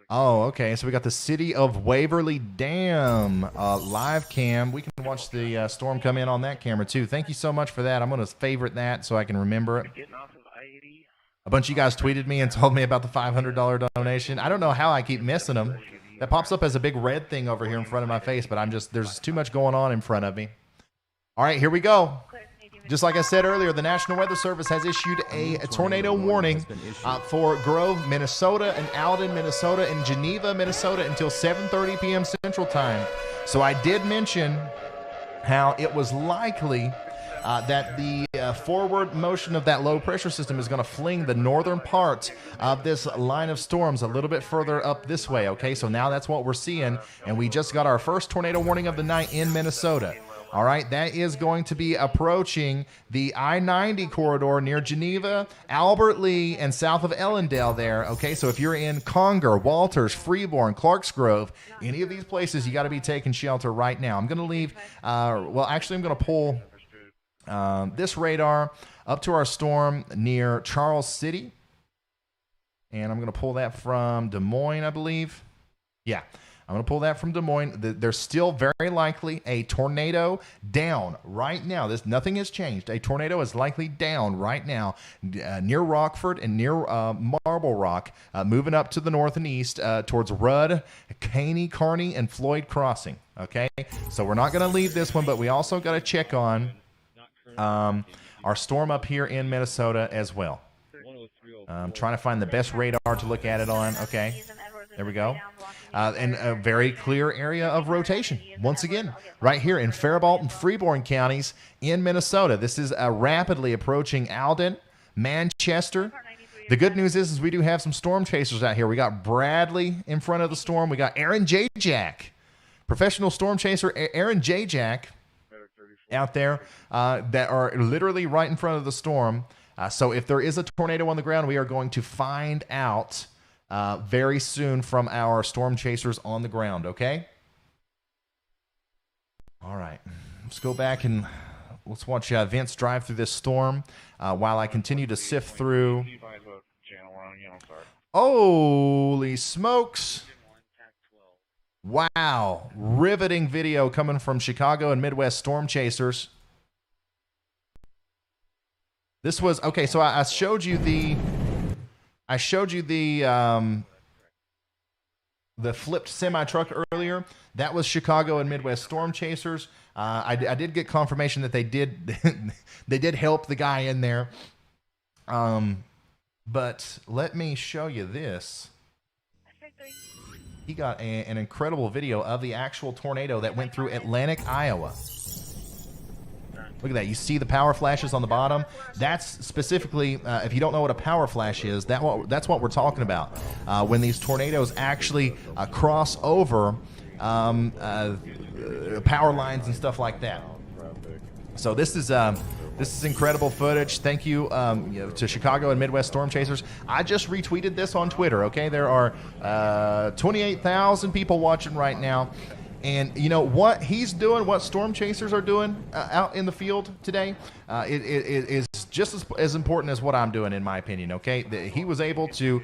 Oh, okay. So we got the City of Waverly Dam live cam. We can watch the storm come in on that camera, too. Thank you so much for that. I'm going to favorite that so I can remember it. A bunch of you guys tweeted me and told me about the $500 donation. I don't know how I keep missing them. That pops up as a big red thing over here in front of my face, but there's too much going on in front of me. All right, here we go. Just like I said earlier, the National Weather Service has issued a tornado warning for Grove, Minnesota, and Alden, Minnesota, and Geneva, Minnesota until 7:30 p.m. Central Time. So I did mention how it was likely that the forward motion of that low pressure system is going to fling the northern part of this line of storms a little bit further up this way. Okay, so now that's what we're seeing, and we just got our first tornado warning of the night in Minnesota. All right, that is going to be approaching the I-90 corridor near Geneva, Albert Lee, and south of Ellendale there. Okay, so if you're in Conger, Walters, Freeborn, Clarks Grove, any of these places, you got to be taking shelter right now. I'm going to leave, I'm going to pull this radar up to our storm near Charles City. And I'm going to pull that from Des Moines, I believe. Yeah. I'm going to pull that from Des Moines. There's still very likely a tornado down right now. Nothing has changed. A tornado is likely down right now near Rockford and near Marble Rock, moving up to the north and east towards Rudd, Caney, Kearney, and Floyd Crossing. Okay, so we're not going to leave this one, but we also got to check on our storm up here in Minnesota as well. I'm trying to find the best radar to look at it on. Okay, there we go. and a very clear area of rotation. Once again, right here in Faribault and Freeborn counties in Minnesota. This is rapidly approaching Alden, Manchester. The good news is we do have some storm chasers out here. We got Bradley in front of the storm. We got Aaron J. Jack, professional storm chaser Aaron J. Jack out there that are literally right in front of the storm. So if there is a tornado on the ground, we are going to find out very soon from our storm chasers on the ground, okay? All right. Let's go back and let's watch Vince drive through this storm while I continue to sift through. Holy smokes. Wow. Riveting video coming from Chicago and Midwest storm chasers. This was okay. So I showed you the flipped semi truck earlier. That was Chicago and Midwest storm chasers. I did get confirmation that they did they did help the guy in there. But let me show you this. He got an incredible video of the actual tornado that went through Atlantic, Iowa. Look at that. You see the power flashes on the bottom? That's specifically, if you don't know what a power flash is, that's what we're talking about. When these tornadoes actually cross over power lines and stuff like that. So this is incredible footage. Thank you, to Chicago and Midwest storm chasers. I just retweeted this on Twitter, okay? There are 28,000 people watching right now. And you know what he's doing, what storm chasers are doing out in the field today, it is just as important as what I'm doing, in my opinion, okay? He was able to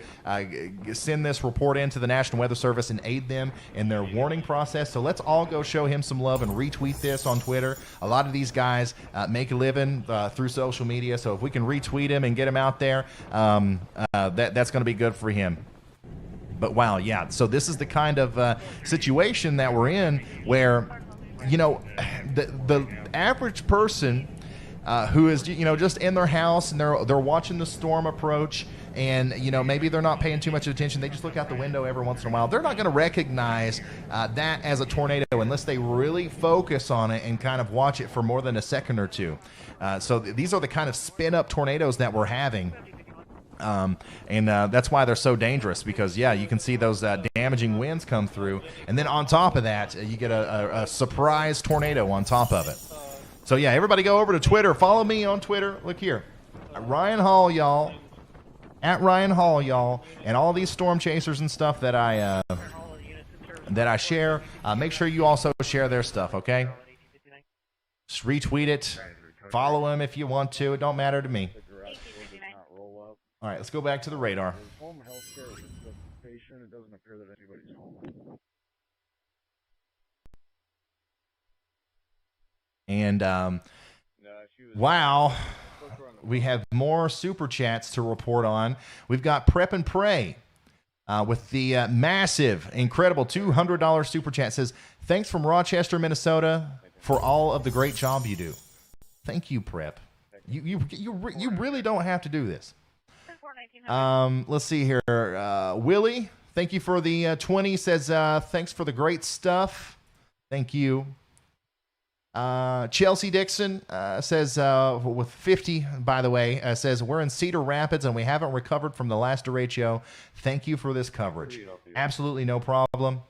send this report in to the National Weather Service and aid them in their warning process. So let's all go show him some love and retweet this on Twitter. A lot of these guys make a living through social media, so if we can retweet him and get him out there, that's going to be good for him. But wow, yeah. So this is the kind of situation that we're in where, you know, the average person who is, you know, just in their house and they're watching the storm approach, and you know, maybe they're not paying too much attention. They just look out the window every once in a while. They're not going to recognize that as a tornado unless they really focus on it and kind of watch it for more than a second or two. So these are the kind of spin up tornadoes that we're having. And that's why they're so dangerous, because, yeah, you can see those damaging winds come through. And then on top of that, you get a surprise tornado on top of it. So, yeah, everybody go over to Twitter. Follow me on Twitter. Look here. Ryan Hall, y'all. At Ryan Hall, y'all. And all these storm chasers and stuff that I share, make sure you also share their stuff, okay? Just retweet it. Follow them if you want to. It don't matter to me. All right, let's go back to the radar. Home health care is the patient. It doesn't appear that anybody's home. And wow, we have more super chats to report on. We've got Prep and Pray with the massive, incredible $200 super chat. Says, thanks from Rochester, Minnesota, for all of the great job you do. Thank you, Prep. You really don't have to do this. Let's see here. Willie, thank you for the 20. Says, thanks for the great stuff. Thank you. Chelsea Dixon says, with 50, by the way, says, we're in Cedar Rapids and we haven't recovered from the last derecho. Thank you for this coverage. Absolutely no problem.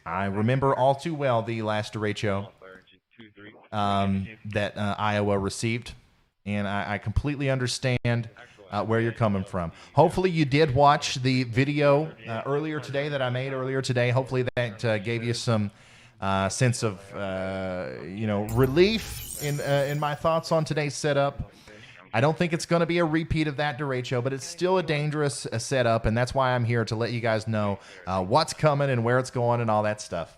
I remember all too well the last derecho that Iowa received, and I completely understand where you're coming from. Hopefully you did watch the video earlier today that I made earlier today. Hopefully that gave you some sense of relief in my thoughts on today's setup. I don't think it's going to be a repeat of that derecho, but it's still a dangerous setup, and that's why I'm here to let you guys know what's coming and where it's going and all that stuff.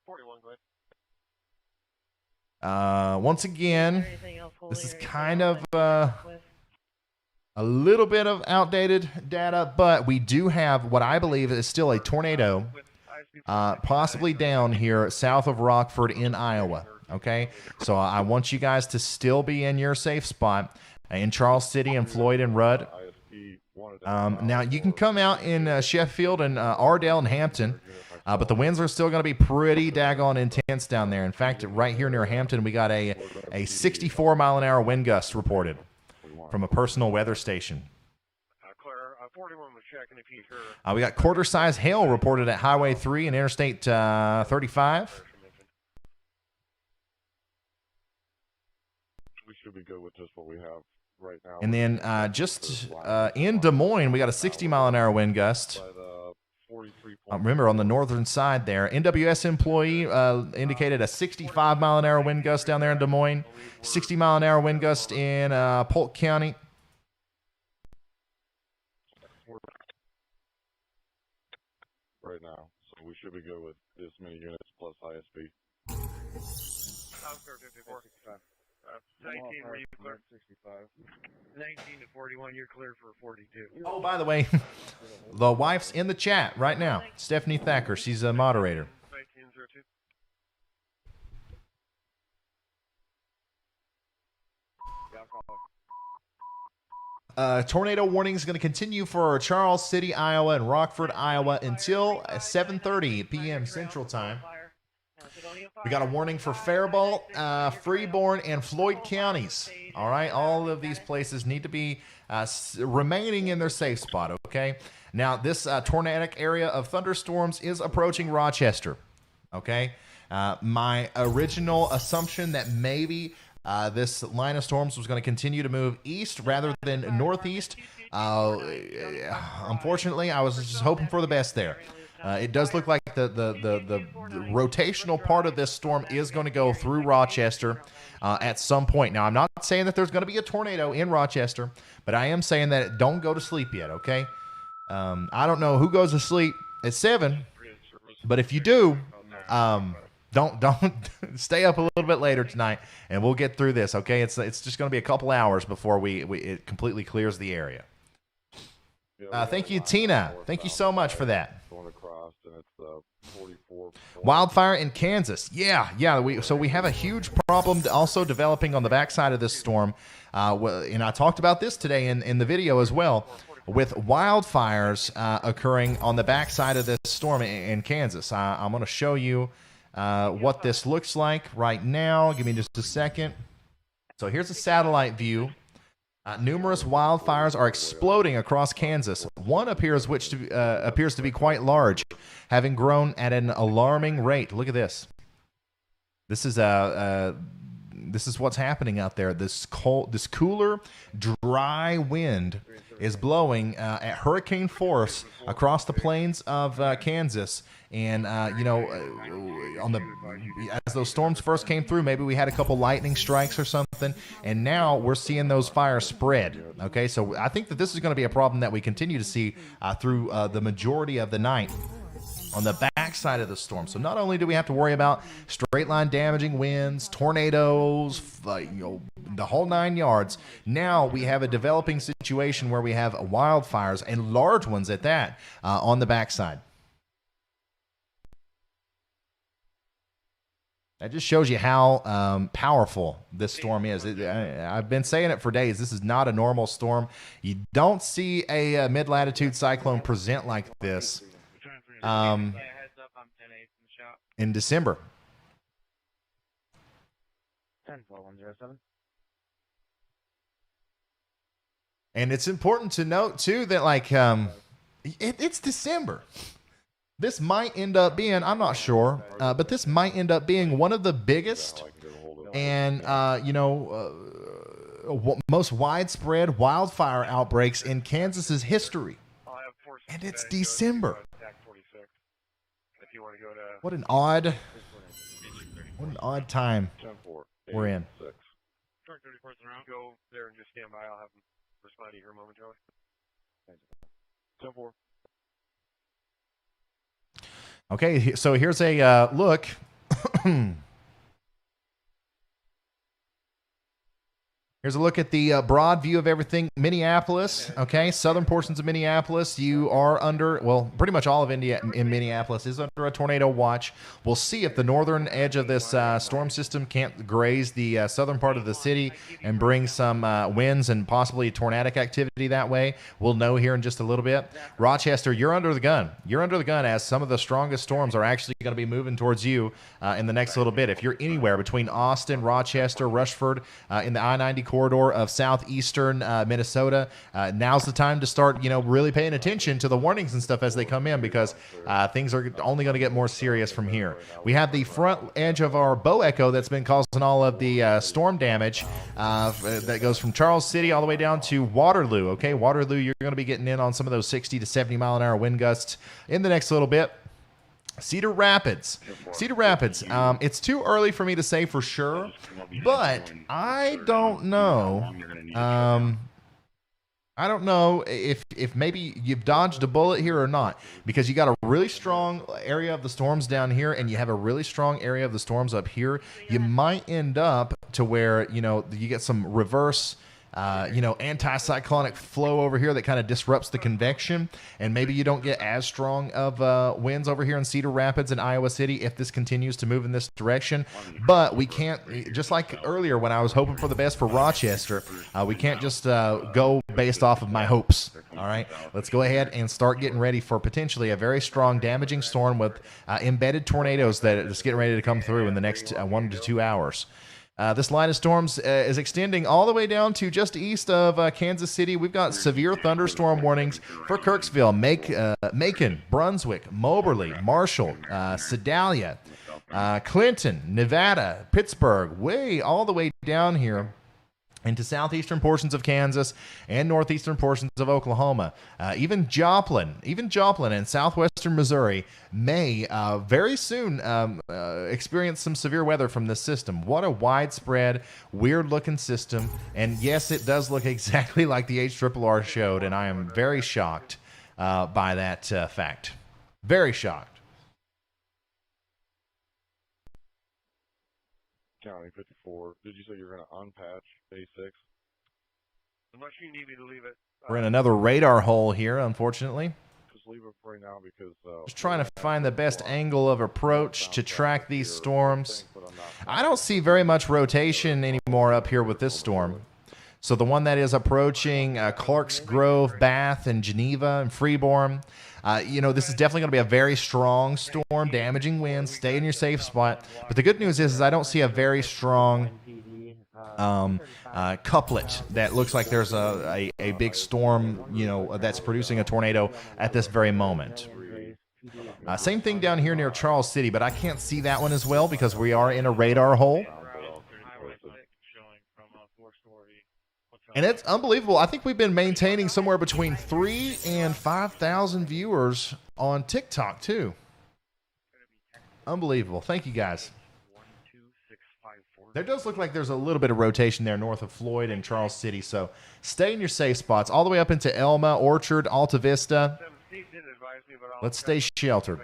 41, go ahead. Once again, this is kind of a little bit of outdated data, but we do have what I believe is still a tornado possibly down here south of Rockford in Iowa. Okay, so I want you guys to still be in your safe spot in Charles City and Floyd and Rudd. Now, you can come out in Sheffield and Ardell and Hampton, but the winds are still going to be pretty daggone intense down there. In fact, right here near Hampton, we got a 64-mile-an-hour wind gust reported from a personal weather station. Claire, 41 was checking if you heard. We got quarter-size hail reported at Highway 3 and Interstate 35. We should be good with just what we have right now. And then just in Des Moines, we got a 60-mile-an-hour wind gust. Remember, on the northern side there, NWS employee indicated a 65-mile-an-hour wind gust down there in Des Moines, 60-mile-an-hour wind gust in Polk County. Right now, so we should be good with this many units plus ISP. Oscar 54. 19, were you clear? 65. 19 to 41, you're clear for 42. Oh, by the way, the wife's in the chat right now. Stephanie Thacker, she's a moderator. 1902. Tornado warning is going to continue for Charles City, Iowa, and Rockford, Iowa until 7:30 p.m. Central Time. We got a warning for Faribault, Freeborn, and Floyd counties. All right, all of these places need to be remaining in their safe spot, okay? Now, this tornadic area of thunderstorms is approaching Rochester, okay? My original assumption that maybe this line of storms was going to continue to move east rather than northeast. Unfortunately, I was just hoping for the best there. It does look like the rotational part of this storm is going to go through Rochester at some point. Now, I'm not saying that there's going to be a tornado in Rochester, but I am saying that don't go to sleep yet, okay? I don't know who goes to sleep at 7, but if you do, don't stay up a little bit later tonight, and we'll get through this, okay? It's just going to be a couple hours before it completely clears the area. Thank you, Tina. Thank you so much for that. Wildfire in Kansas. Yeah. So we have a huge problem also developing on the backside of this storm. And I talked about this today in the video as well, with wildfires occurring on the backside of this storm in Kansas. I'm going to show you what this looks like right now. Give me just a second. So here's a satellite view. Numerous wildfires are exploding across Kansas. One appears to be quite large, having grown at an alarming rate. Look at this. This is what's happening out there. This cooler, dry wind is blowing at hurricane force across the plains of Kansas. And as those storms first came through, maybe we had a couple lightning strikes or something, and now we're seeing those fires spread. Okay, so I think that this is going to be a problem that we continue to see through the majority of the night on the backside of the storm. So not only do we have to worry about straight line damaging winds, tornadoes, the whole 9 yards, now we have a developing situation where we have wildfires, and large ones at that, on the backside. That just shows you how powerful this storm is. I've been saying it for days. This is not a normal storm. You don't see a mid-latitude cyclone present like this in December. 10-12-107. And it's important to note, too, that it's December. This might end up being, I'm not sure, but this might end up being one of the biggest and, most widespread wildfire outbreaks in Kansas's history. And it's December. What an odd time we're in. Go there and just stand by. I'll have them respond to you here momentarily. 10-4. Okay, so here's a look. Here's a look at the broad view of everything. Minneapolis, okay, southern portions of Minneapolis, you are under, well, pretty much all of India in Minneapolis is under a tornado watch. We'll see if the northern edge of this storm system can't graze the southern part of the city and bring some winds and possibly tornadic activity that way. We'll know here in just a little bit. Rochester, you're under the gun. You're under the gun as some of the strongest storms are actually going to be moving towards you in the next little bit. If you're anywhere between Austin, Rochester, Rushford, in the I-90 corridor of southeastern Minnesota, now's the time to start, really paying attention to the warnings and stuff as they come in, because things are only going to get more serious from here. We have the front edge of our bow echo that's been causing all of the storm damage that goes from Charles City all the way down to Waterloo. Okay, Waterloo, you're going to be getting in on some of those 60 to 70 mile an hour wind gusts in the next little bit. Cedar Rapids. It's too early for me to say for sure, but I don't know. I don't know if maybe you've dodged a bullet here or not, because you got a really strong area of the storms down here and you have a really strong area of the storms up here. You might end up to where, you get some reverse anticyclonic flow over here that kind of disrupts the convection, and maybe you don't get as strong of winds over here in Cedar Rapids and Iowa City if this continues to move in this direction. But we can't, just like earlier when I was hoping for the best for Rochester, we can't just go based off of my hopes. All right, let's go ahead and start getting ready for potentially a very strong damaging storm with embedded tornadoes that are just getting ready to come through in the next 1 to 2 hours. This line of storms is extending all the way down to just east of Kansas City. We've got severe thunderstorm warnings for Kirksville, Macon, Brunswick, Moberly, Marshall, Sedalia, Clinton, Nevada, Pittsburgh, way all the way down here into southeastern portions of Kansas and northeastern portions of Oklahoma. Even Joplin and southwestern Missouri may very soon experience some severe weather from this system. What a widespread, weird-looking system. And yes, it does look exactly like the HRRR showed, and I am very shocked by that fact. Very shocked. County 54. Did you say you're going to unpatch A6? Unless you need me to leave it. We're in another radar hole here, unfortunately. Just leave it for right now because... just trying to find the best angle of approach to track these storms. I don't see very much rotation anymore up here with this storm. So the one that is approaching Clarks Grove, Bath, and Geneva, and Freeborn, this is definitely going to be a very strong storm, damaging winds. Stay in your safe spot. But the good news is I don't see a very strong couplet that looks like there's a big storm, that's producing a tornado at this very moment. Same thing down here near Charles City, but I can't see that one as well because we are in a radar hole. And it's unbelievable. I think we've been maintaining somewhere between 3,000 and 5,000 viewers on TikTok, too. Unbelievable. Thank you, guys. There does look like there's a little bit of rotation there north of Floyd and Charles City, so stay in your safe spots all the way up into Elma, Orchard, Alta Vista. Let's stay sheltered.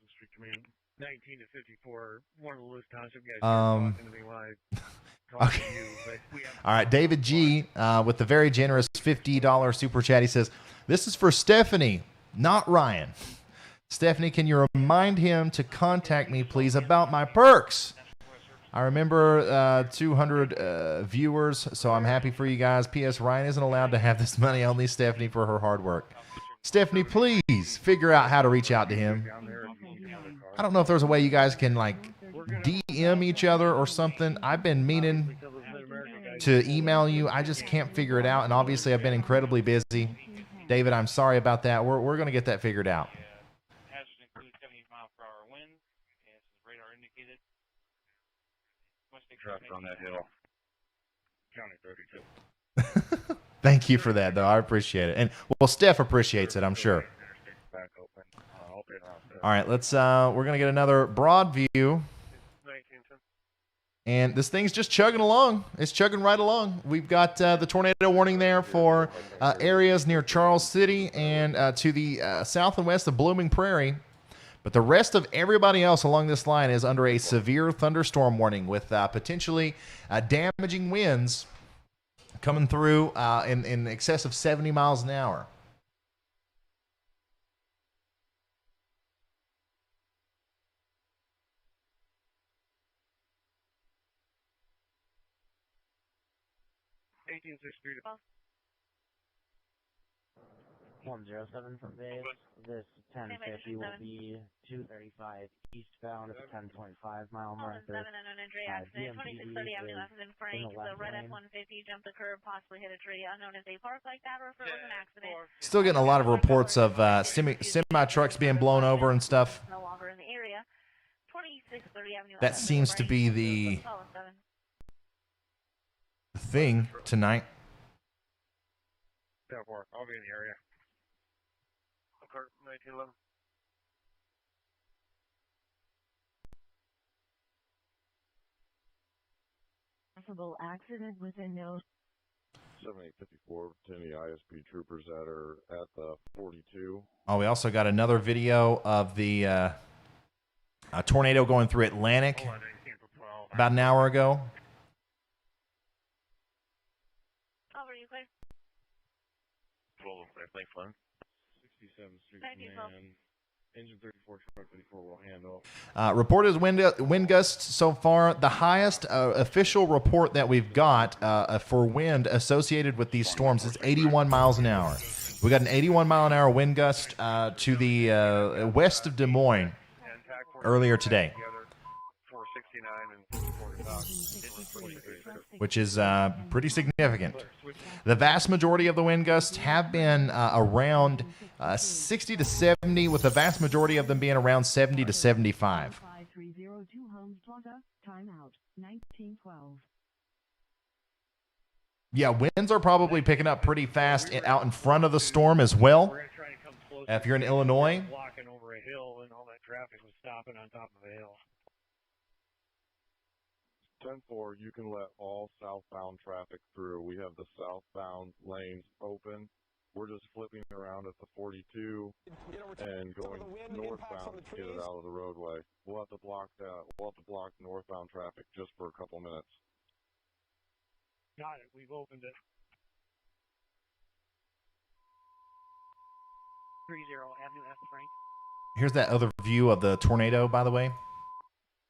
Street Command 19 to 54. One of the Lewis Township guys talking to me live. Okay. All right, David G. With the very generous $50 super chat. He says, "This is for Stephanie, not Ryan. Stephanie, can you remind him to contact me, please, about my perks? I remember 200 viewers, so I'm happy for you guys. P.S. Ryan isn't allowed to have this money, only Stephanie for her hard work. Stephanie, please figure out how to reach out to him. I don't know if there's a way you guys can, DM each other or something. I've been meaning to email you. I just can't figure it out, and obviously I've been incredibly busy. David, I'm sorry about that. We're going to get that figured out. On that hill. County 32. Thank you for that, though. I appreciate it. And, well, Steph appreciates it, I'm sure. All right, let's, we're going to get another broad view. And this thing's just chugging along. It's chugging right along. We've got the tornado warning there for areas near Charles City and to the south and west of Blooming Prairie. But the rest of everybody else along this line is under a severe thunderstorm warning with potentially damaging winds coming through in excess of 70 miles an hour. $18.63. 107 from base. This 1050 will be 235 eastbound at the 10.5 mile marker. 7 and an injury accident. 2630 Avenue F is in Frank. The red F-150 jumped the curb, possibly hit a tree. Unknown as a park like that or if it was an accident. Still getting a lot of reports of semi trucks being blown over and stuff. No longer in the area. 2630 Avenue F. That seems to be the thing tonight. Yeah, I'll be in the area. 1911. Possible accident within no. 7854 to any ISP troopers that are at the 42. Oh, we also got another video of the a tornado going through Atlantic about an hour ago. Over, you clear? 12 Lake Fun. 67th Street Command. Engine 34, truck 34 will handle. Reported wind gusts so far. The highest official report that we've got for wind associated with these storms is 81 miles an hour. We got an 81 mile an hour wind gust to the west of Des Moines earlier today, which is pretty significant. The vast majority of the wind gusts have been around 60 to 70, with the vast majority of them being around 70 to 75. 5302 Holmes Plaza, timeout, 1912. Yeah, winds are probably picking up pretty fast out in front of the storm as well. If you're in Illinois. Blocking over a hill and all that traffic was stopping on top of a hill. 10-4, you can let all southbound traffic through. We have the southbound lanes open. We're just flipping around at the 42 and going northbound to get it out of the roadway. We'll have to block northbound traffic just for a couple minutes. Got it. We've opened it. 30 Avenue F, Frank. Here's that other view of the tornado, by the way.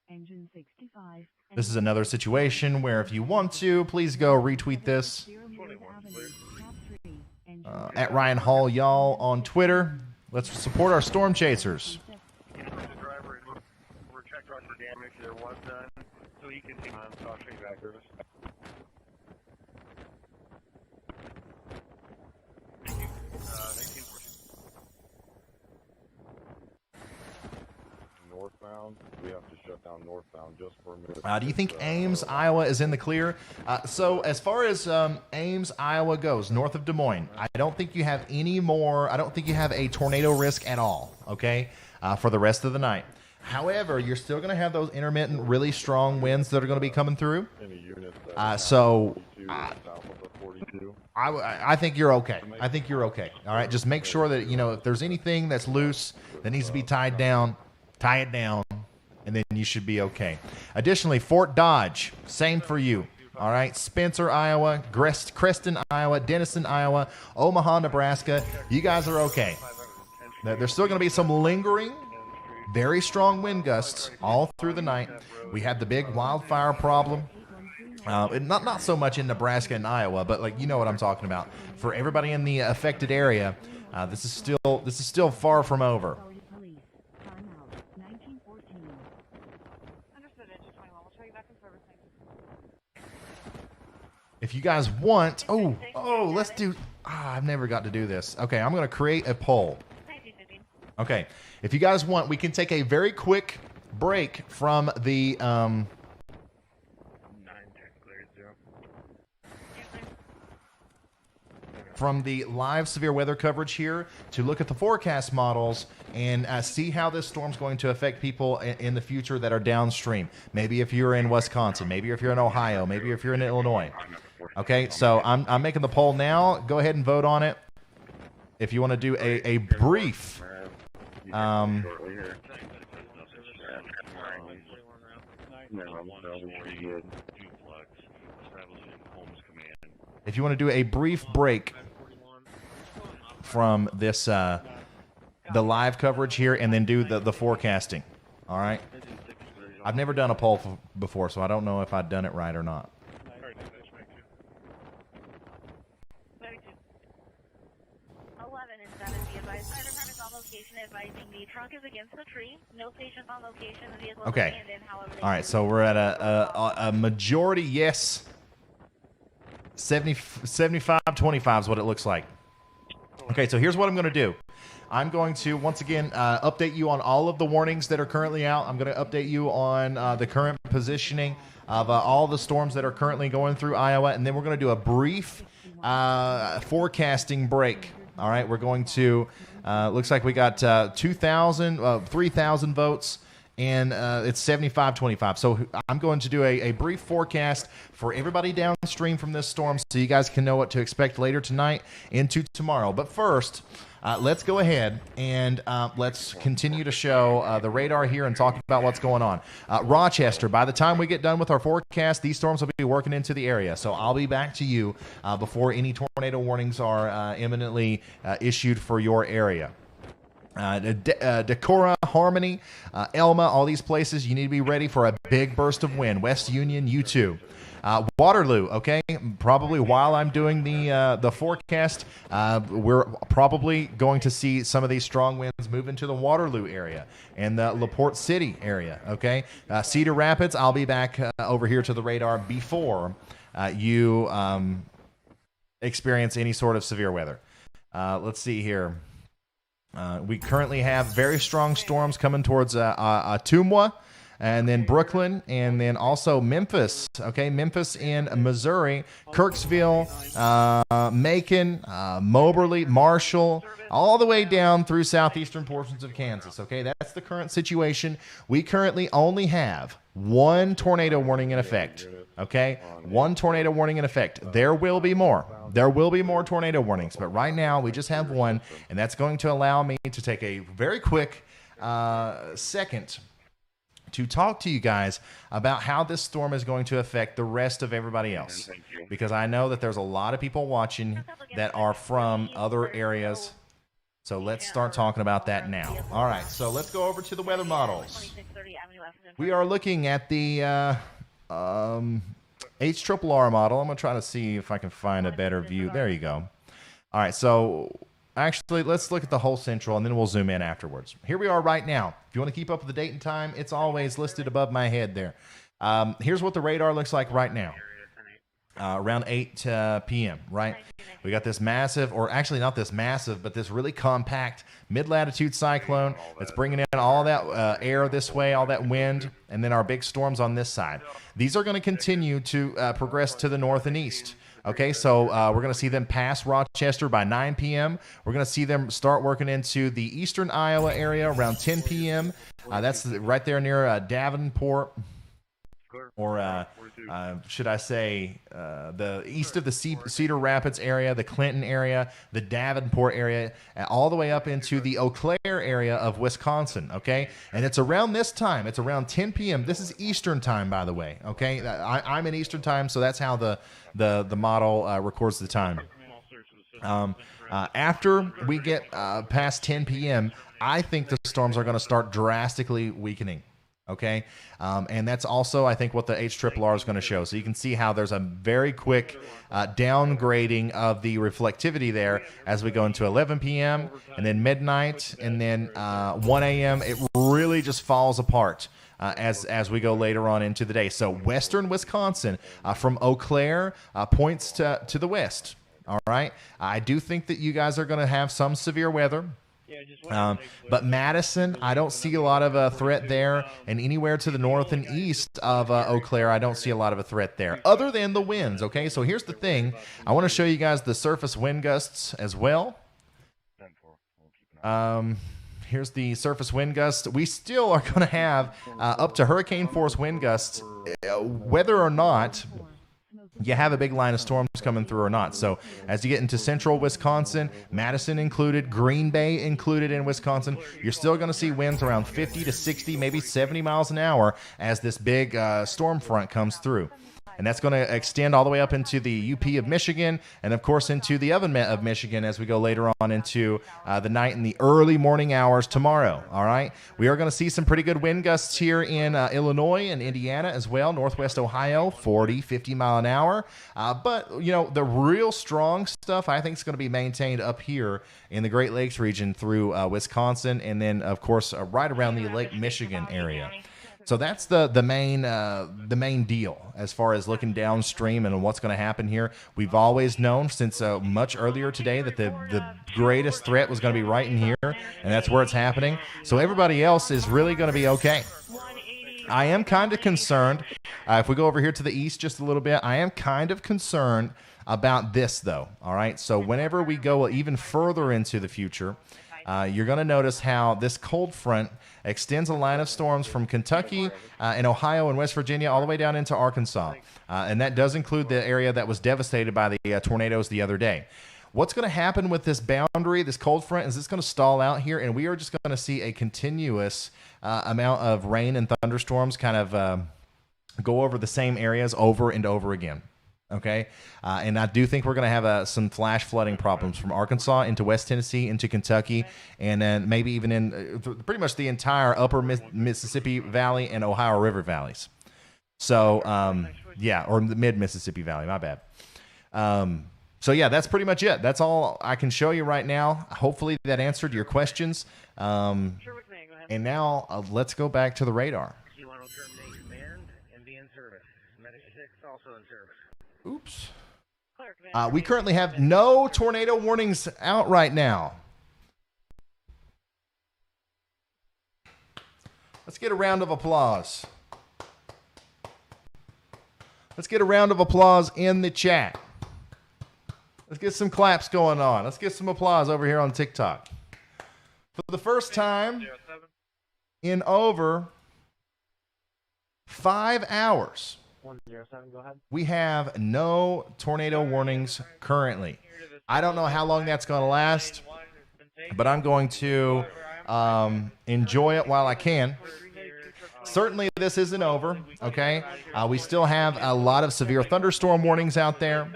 Engine 65. This is another situation where if you want to, please go retweet this. At Ryan Hall, y'all, on Twitter. Let's support our storm chasers. The driver we're checked on for damage. There was none, so you can see on South Street back service. Thank you. 1914. Northbound, we have to shut down northbound just for a minute. Do you think Ames, Iowa is in the clear? So as far as Ames, Iowa goes, north of Des Moines, I don't think you have any more. I don't think you have a tornado risk at all, okay, for the rest of the night. However, you're still going to have those intermittent, really strong winds that are going to be coming through. I think you're okay. I think you're okay. All right, just make sure that, if there's anything that's loose that needs to be tied down, tie it down, and then you should be okay. Additionally, Fort Dodge, same for you. All right, Spencer, Iowa, Creston, Iowa, Denison, Iowa, Omaha, Nebraska. You guys are okay. There's still going to be some lingering, very strong wind gusts all through the night. We had the big wildfire problem. Not so much in Nebraska and Iowa, but you know what I'm talking about. For everybody in the affected area, this is still far from over. If you guys want, let's do. I've never got to do this. Okay, I'm going to create a poll. Okay, if you guys want, we can take a very quick break from the 9-10 cleared 0. from the live severe weather coverage here to look at the forecast models and see how this storm's going to affect people in the future that are downstream. Maybe if you're in Wisconsin, maybe if you're in Ohio, maybe if you're in Illinois. Okay, so I'm making the poll now. Go ahead and vote on it. If you want to do a brief if you want to do a brief break from this the live coverage here and then do the forecasting. All right. I've never done a poll before, so I don't know if I've done it right or not. 11 and 7, be advised. Fire department's on location advising the trunk is against the tree. No patients on location. The vehicle is Okay. abandoned. However, All right, so we're at a majority yes. 75-25 is what it looks like. Okay, so here's what I'm going to do. I'm going to, once again, update you on all of the warnings that are currently out. I'm going to update you on the current positioning of all the storms that are currently going through Iowa, and then we're going to do a brief forecasting break. All right, we're going to, looks like we got 3,000 votes, and it's 75-25. So I'm going to do a brief forecast for everybody downstream from this storm so you guys can know what to expect later tonight into tomorrow. But first, let's go ahead and let's continue to show the radar here and talk about what's going on. Rochester, by the time we get done with our forecast, these storms will be working into the area. So I'll be back to you before any tornado warnings are imminently issued for your area. Decorah, Harmony, Elma, all these places, you need to be ready for a big burst of wind. West Union, you too. Waterloo, okay? Probably while I'm doing the forecast, we're probably going to see some of these strong winds move into the Waterloo area and the LaPorte City area, okay? Cedar Rapids, I'll be back over here to the radar before you experience any sort of severe weather. Let's see here. We currently have very strong storms coming towards Ottumwa, and then Brooklyn, and then also Memphis. Okay, Memphis in Missouri, Kirksville, Macon, Moberly, Marshall, all the way down through southeastern portions of Kansas. Okay, that's the current situation. We currently only have one tornado warning in effect. Okay, one tornado warning in effect. There will be more. There will be more tornado warnings, but right now we just have one, and that's going to allow me to take a very quick second to talk to you guys about how this storm is going to affect the rest of everybody else. Because I know that there's a lot of people watching that are from other areas. So let's start talking about that now. All right, so let's go over to the weather models. We are looking at the HRRR model. I'm going to try to see if I can find a better view. There you go. All right, so actually, let's look at the whole central, and then we'll zoom in afterwards. Here we are right now. If you want to keep up with the date and time, it's always listed above my head there. Here's what the radar looks like right now. Around 8 p.m., right? We got this massive, or actually not this massive, but this really compact mid-latitude cyclone that's bringing in all that air this way, all that wind, and then our big storms on this side. These are going to continue to progress to the north and east. Okay, so we're going to see them pass Rochester by 9 p.m. We're going to see them start working into the eastern Iowa area around 10 p.m. That's right there near Davenport, or should I say the east of the Cedar Rapids area, the Clinton area, the Davenport area, all the way up into the Eau Claire area of Wisconsin, okay? And it's around this time. It's around 10 p.m. This is Eastern time, by the way, okay? I'm in Eastern time, so that's how the model records the time. After we get past 10 p.m., I think the storms are going to start drastically weakening. Okay, and that's also, I think, what the HRRR is going to show. So you can see how there's a very quick downgrading of the reflectivity there as we go into 11 p.m. and then midnight and then 1 a.m. It really just falls apart as we go later on into the day. So western Wisconsin from Eau Claire points to the west. All right, I do think that you guys are going to have some severe weather. But Madison, I don't see a lot of a threat there, and anywhere to the north and east of Eau Claire, I don't see a lot of a threat there, other than the winds, okay? So here's the thing. I want to show you guys the surface wind gusts as well. Here's the surface wind gusts. We still are going to have up to hurricane force wind gusts, whether or not you have a big line of storms coming through or not. So as you get into central Wisconsin, Madison included, Green Bay included in Wisconsin, you're still going to see winds around 50 to 60, maybe 70 miles an hour as this big storm front comes through. And that's going to extend all the way up into the UP of Michigan and, of course, into the Oven of Michigan as we go later on into the night and the early morning hours tomorrow, all right? We are going to see some pretty good wind gusts here in Illinois and Indiana as well, northwest Ohio, 40, 50 mile an hour. But, you know, the real strong stuff I think is going to be maintained up here in the Great Lakes region through Wisconsin and then, of course, right around the Lake Michigan area. So that's the main deal as far as looking downstream and what's going to happen here. We've always known since much earlier today that the greatest threat was going to be right in here, and that's where it's happening. So everybody else is really going to be okay. I am kind of concerned. If we go over here to the east just a little bit, I am kind of concerned about this, though. All right, so whenever we go even further into the future, you're going to notice how this cold front extends a line of storms from Kentucky and Ohio and West Virginia all the way down into Arkansas. And that does include the area that was devastated by the tornadoes the other day. What's going to happen with this boundary, this cold front, is it's going to stall out here, and we are just going to see a continuous amount of rain and thunderstorms kind of go over the same areas over and over again. Okay, and I do think we're going to have some flash flooding problems from Arkansas into West Tennessee, into Kentucky, and then maybe even in pretty much the entire upper Mississippi Valley and Ohio River valleys. So, yeah, or the mid-Mississippi Valley, my bad. So, yeah, that's pretty much it. That's all I can show you right now. Hopefully that answered your questions. And now let's go back to the radar. Oops. We currently have no tornado warnings out right now. Let's get a round of applause. Let's get a round of applause in the chat. Let's get some claps going on. Let's get some applause over here on TikTok. For the first time in over 5 hours, 107, go ahead. we have no tornado warnings currently. I don't know how long that's going to last, but I'm going to enjoy it while I can. Certainly, this isn't over, okay? We still have a lot of severe thunderstorm warnings out there.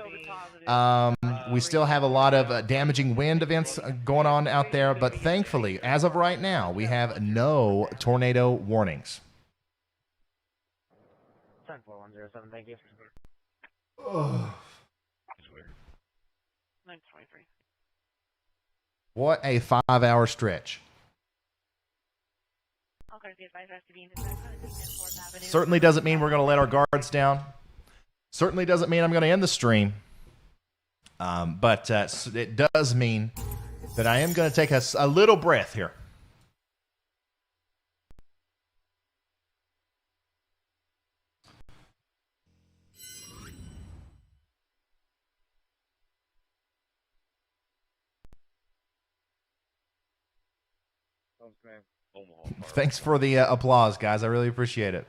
We still have a lot of damaging wind events going on out there, but thankfully, as of right now, we have no tornado warnings. 107, thank you. Oh. 923. What a 5-hour stretch. Certainly doesn't mean we're going to let our guards down. Certainly doesn't mean I'm going to end the stream. But it does mean that I am going to take a little breath here. Thanks for the applause, guys. I really appreciate it.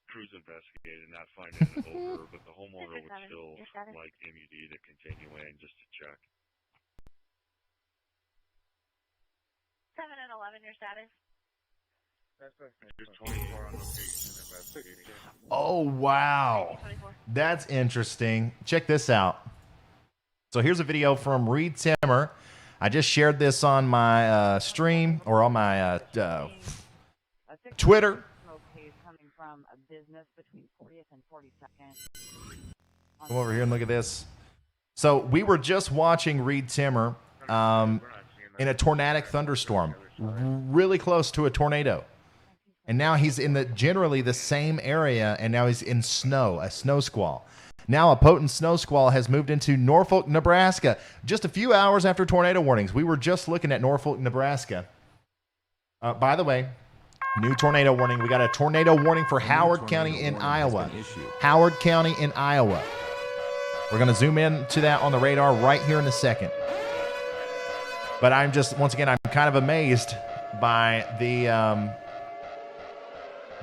Crews investigated, not finding it over, but the homeowner would still like MUD to continue in just to check. 7 and 11, your status. There's 24 on location investigating. Oh, wow. That's interesting. Check this out. So here's a video from Reed Timmer. I just shared this on my stream or on my Twitter. From a business between 40th and 42nd. Come over here and look at this. So we were just watching Reed Timmer in a tornadic thunderstorm, really close to a tornado. And now he's in generally the same area, and now he's in snow, a snow squall. Now a potent snow squall has moved into Norfolk, Nebraska. Just a few hours after tornado warnings. We were just looking at Norfolk, Nebraska. By the way, new tornado warning. We got a tornado warning for Howard County in Iowa. Howard County in Iowa. We're going to zoom in to that on the radar right here in a second. But I'm just, once again, I'm kind of amazed by the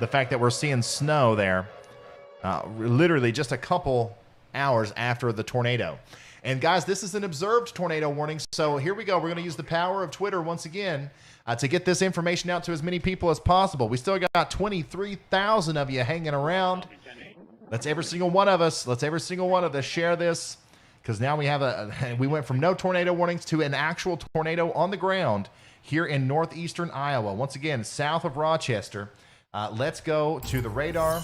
fact that we're seeing snow there. Literally just a couple hours after the tornado. And guys, this is an observed tornado warning. So here we go. We're going to use the power of Twitter once again to get this information out to as many people as possible. We still got 23,000 of you hanging around. Let's every single one of us share this, because now we went from no tornado warnings to an actual tornado on the ground here in northeastern Iowa. Once again, south of Rochester. Let's go to the radar.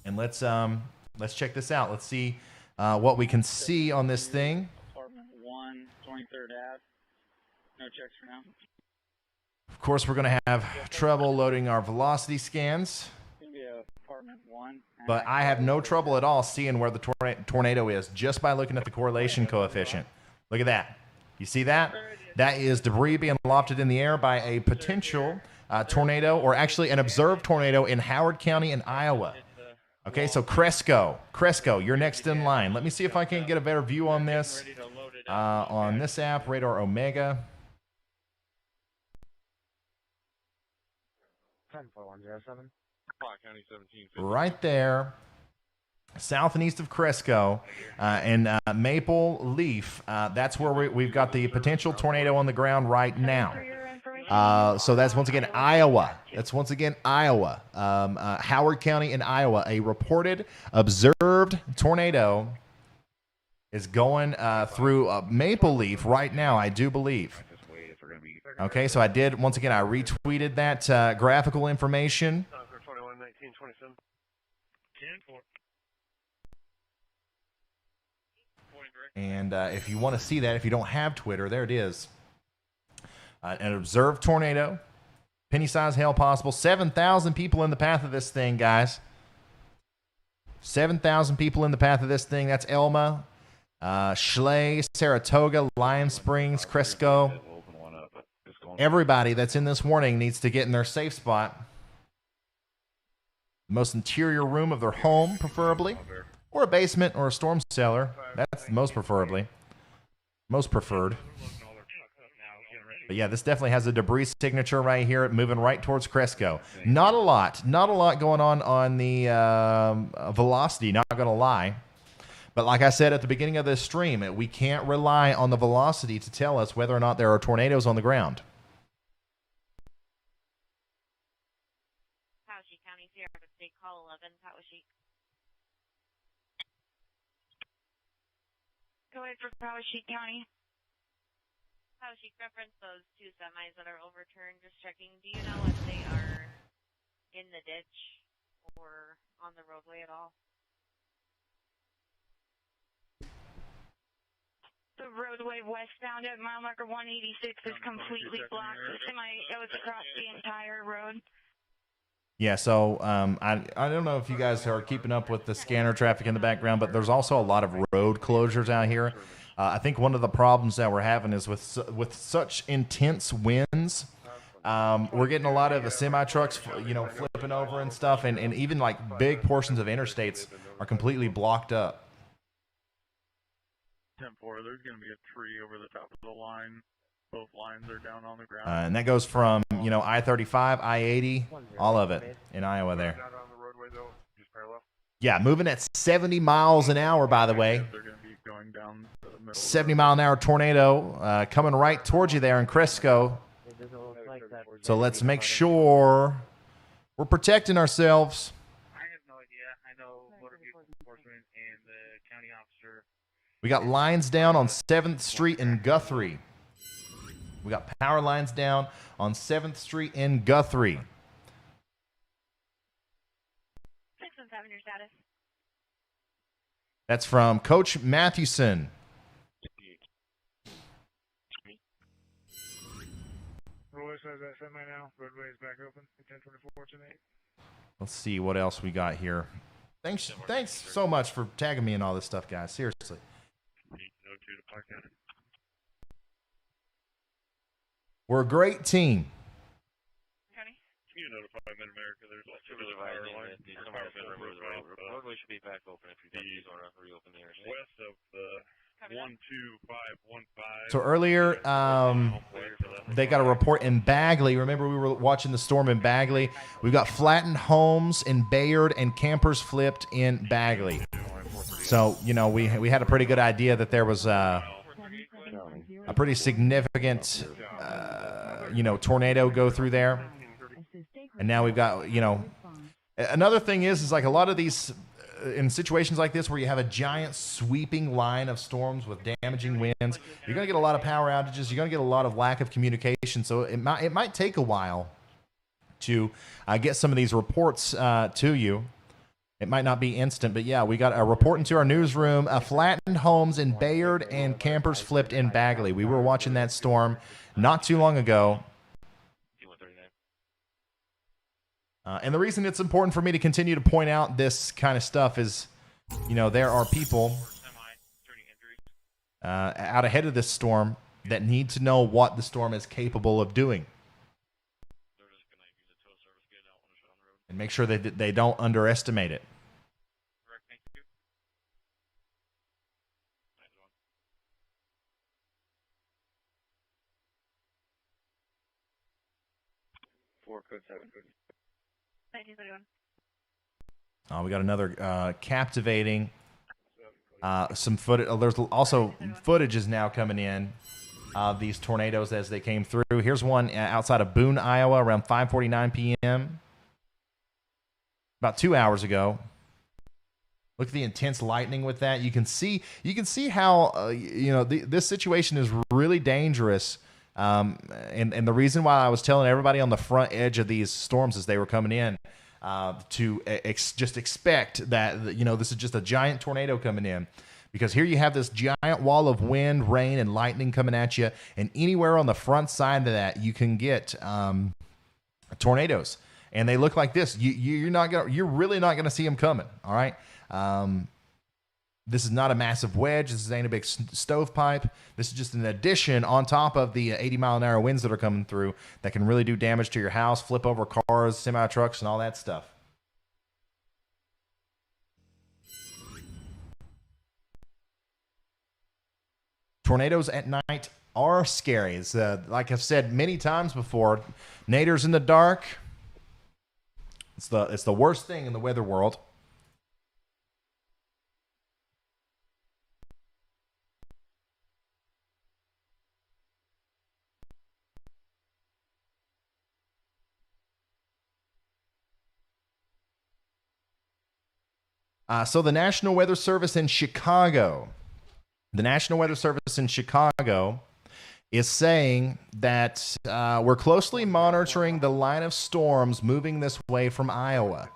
And let's check this out. Let's see what we can see on this thing. Apartment 1, 23rd Ave. No checks for now. Of course, we're going to have trouble loading our velocity scans. Apartment 1. But I have no trouble at all seeing where the tornado is just by looking at the correlation coefficient. Look at that. You see that? That is debris being lofted in the air by a potential tornado, or actually an observed tornado in Howard County in Iowa. Okay, so Cresco, you're next in line. Let me see if I can get a better view on this. On this app, Radar Omega. 104107. Right there, south and east of Cresco, and Maple Leaf. That's where we've got the potential tornado on the ground right now. So that's once again Iowa. Howard County in Iowa. A reported observed tornado is going through Maple Leaf right now, I do believe. Okay, so I did, once again, I retweeted that graphical information. And if you want to see that, if you don't have Twitter, there it is. An observed tornado, penny-sized hail possible. 7,000 people in the path of this thing, guys. 7,000 people in the path of this thing. That's Elma, Schley, Saratoga, Lime Springs, Cresco. Everybody that's in this warning needs to get in their safe spot. The most interior room of their home, preferably. Or a basement or a storm cellar. That's most preferred. But yeah, this definitely has a debris signature right here, moving right towards Cresco. Not a lot going on the velocity, not going to lie. But like I said at the beginning of this stream, we can't rely on the velocity to tell us whether or not there are tornadoes on the ground. Powashik County, Sierra State, call 11, Powashik. Go ahead for Powashik County. Powashik, reference those two semis that are overturned. Just checking. Do you know if they are in the ditch or on the roadway at all? The roadway westbound at mile marker 186 is completely blocked. The semi goes across the entire road. Yeah, so I don't know if you guys are keeping up with the scanner traffic in the background, but there's also a lot of road closures out here. I think one of the problems that we're having is with such intense winds, we're getting a lot of the semi trucks, flipping over and stuff, and even like big portions of interstates are completely blocked up. 10-4, there's going to be a tree over the top of the line. Both lines are down on the ground. And that goes from I-35, I-80, all of it in Iowa there. Yeah, moving at 70 miles an hour, by the way. 70-mile-an-hour tornado coming right towards you there in Cresco. So let's make sure we're protecting ourselves. I have no idea. I know motor vehicle enforcement and the county officer. We got lines down on 7th Street in Guthrie. We got power lines down on 7th Street in Guthrie. 617, your status. That's from Coach Mathewson. Royce has that semi now. Roadway is back open. 1024 tonight. Let's see what else we got here. Thanks so much for tagging me in all this stuff, guys. Seriously. We're a great team. You notify Mid-America there's a really fire line. The roadway should be back open if you guys want to reopen the interstate. West of the 12515. So earlier, they got a report in Bagley. Remember, we were watching the storm in Bagley. We've got flattened homes in Bayard and campers flipped in Bagley. So, you know, we had a pretty good idea that there was a pretty significant, tornado go through there. And now we've got, another thing is like a lot of these, in situations like this where you have a giant sweeping line of storms with damaging winds, you're going to get a lot of power outages. You're going to get a lot of lack of communication. So it might take a while to get some of these reports to you. It might not be instant, but yeah, we got a report into our newsroom, flattened homes in Bayard and campers flipped in Bagley. We were watching that storm not too long ago. And the reason it's important for me to continue to point out this kind of stuff is, there are people out ahead of this storm that need to know what the storm is capable of doing. And make sure that they don't underestimate it. Code 7. 1931. We got another captivating some footage. There's also footage is now coming in of these tornadoes as they came through. Here's one outside of Boone, Iowa, around 5:49 p.m. about 2 hours ago. Look at the intense lightning with that. You can see how this situation is really dangerous. And the reason why I was telling everybody on the front edge of these storms as they were coming in to just expect that, this is just a giant tornado coming in, because here you have this giant wall of wind, rain, and lightning coming at you, and anywhere on the front side of that you can get tornadoes, and they look like this. You're really not gonna see them coming. All right. This is not a massive wedge. This ain't a big stovepipe. This is just an addition on top of the 80-mile-an-hour winds that are coming through that can really do damage to your house, flip over cars, semi-trucks, and all that stuff. Tornadoes at night are scary. It's, like I've said many times before, naders in the dark, it's the worst thing in the weather world. So the National Weather Service in Chicago, is saying that we're closely monitoring the line of storms moving this way from Iowa.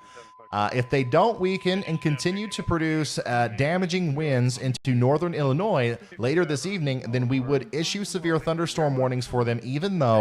If they don't weaken and continue to produce damaging winds into northern Illinois later this evening, then we would issue severe thunderstorm warnings for them, even though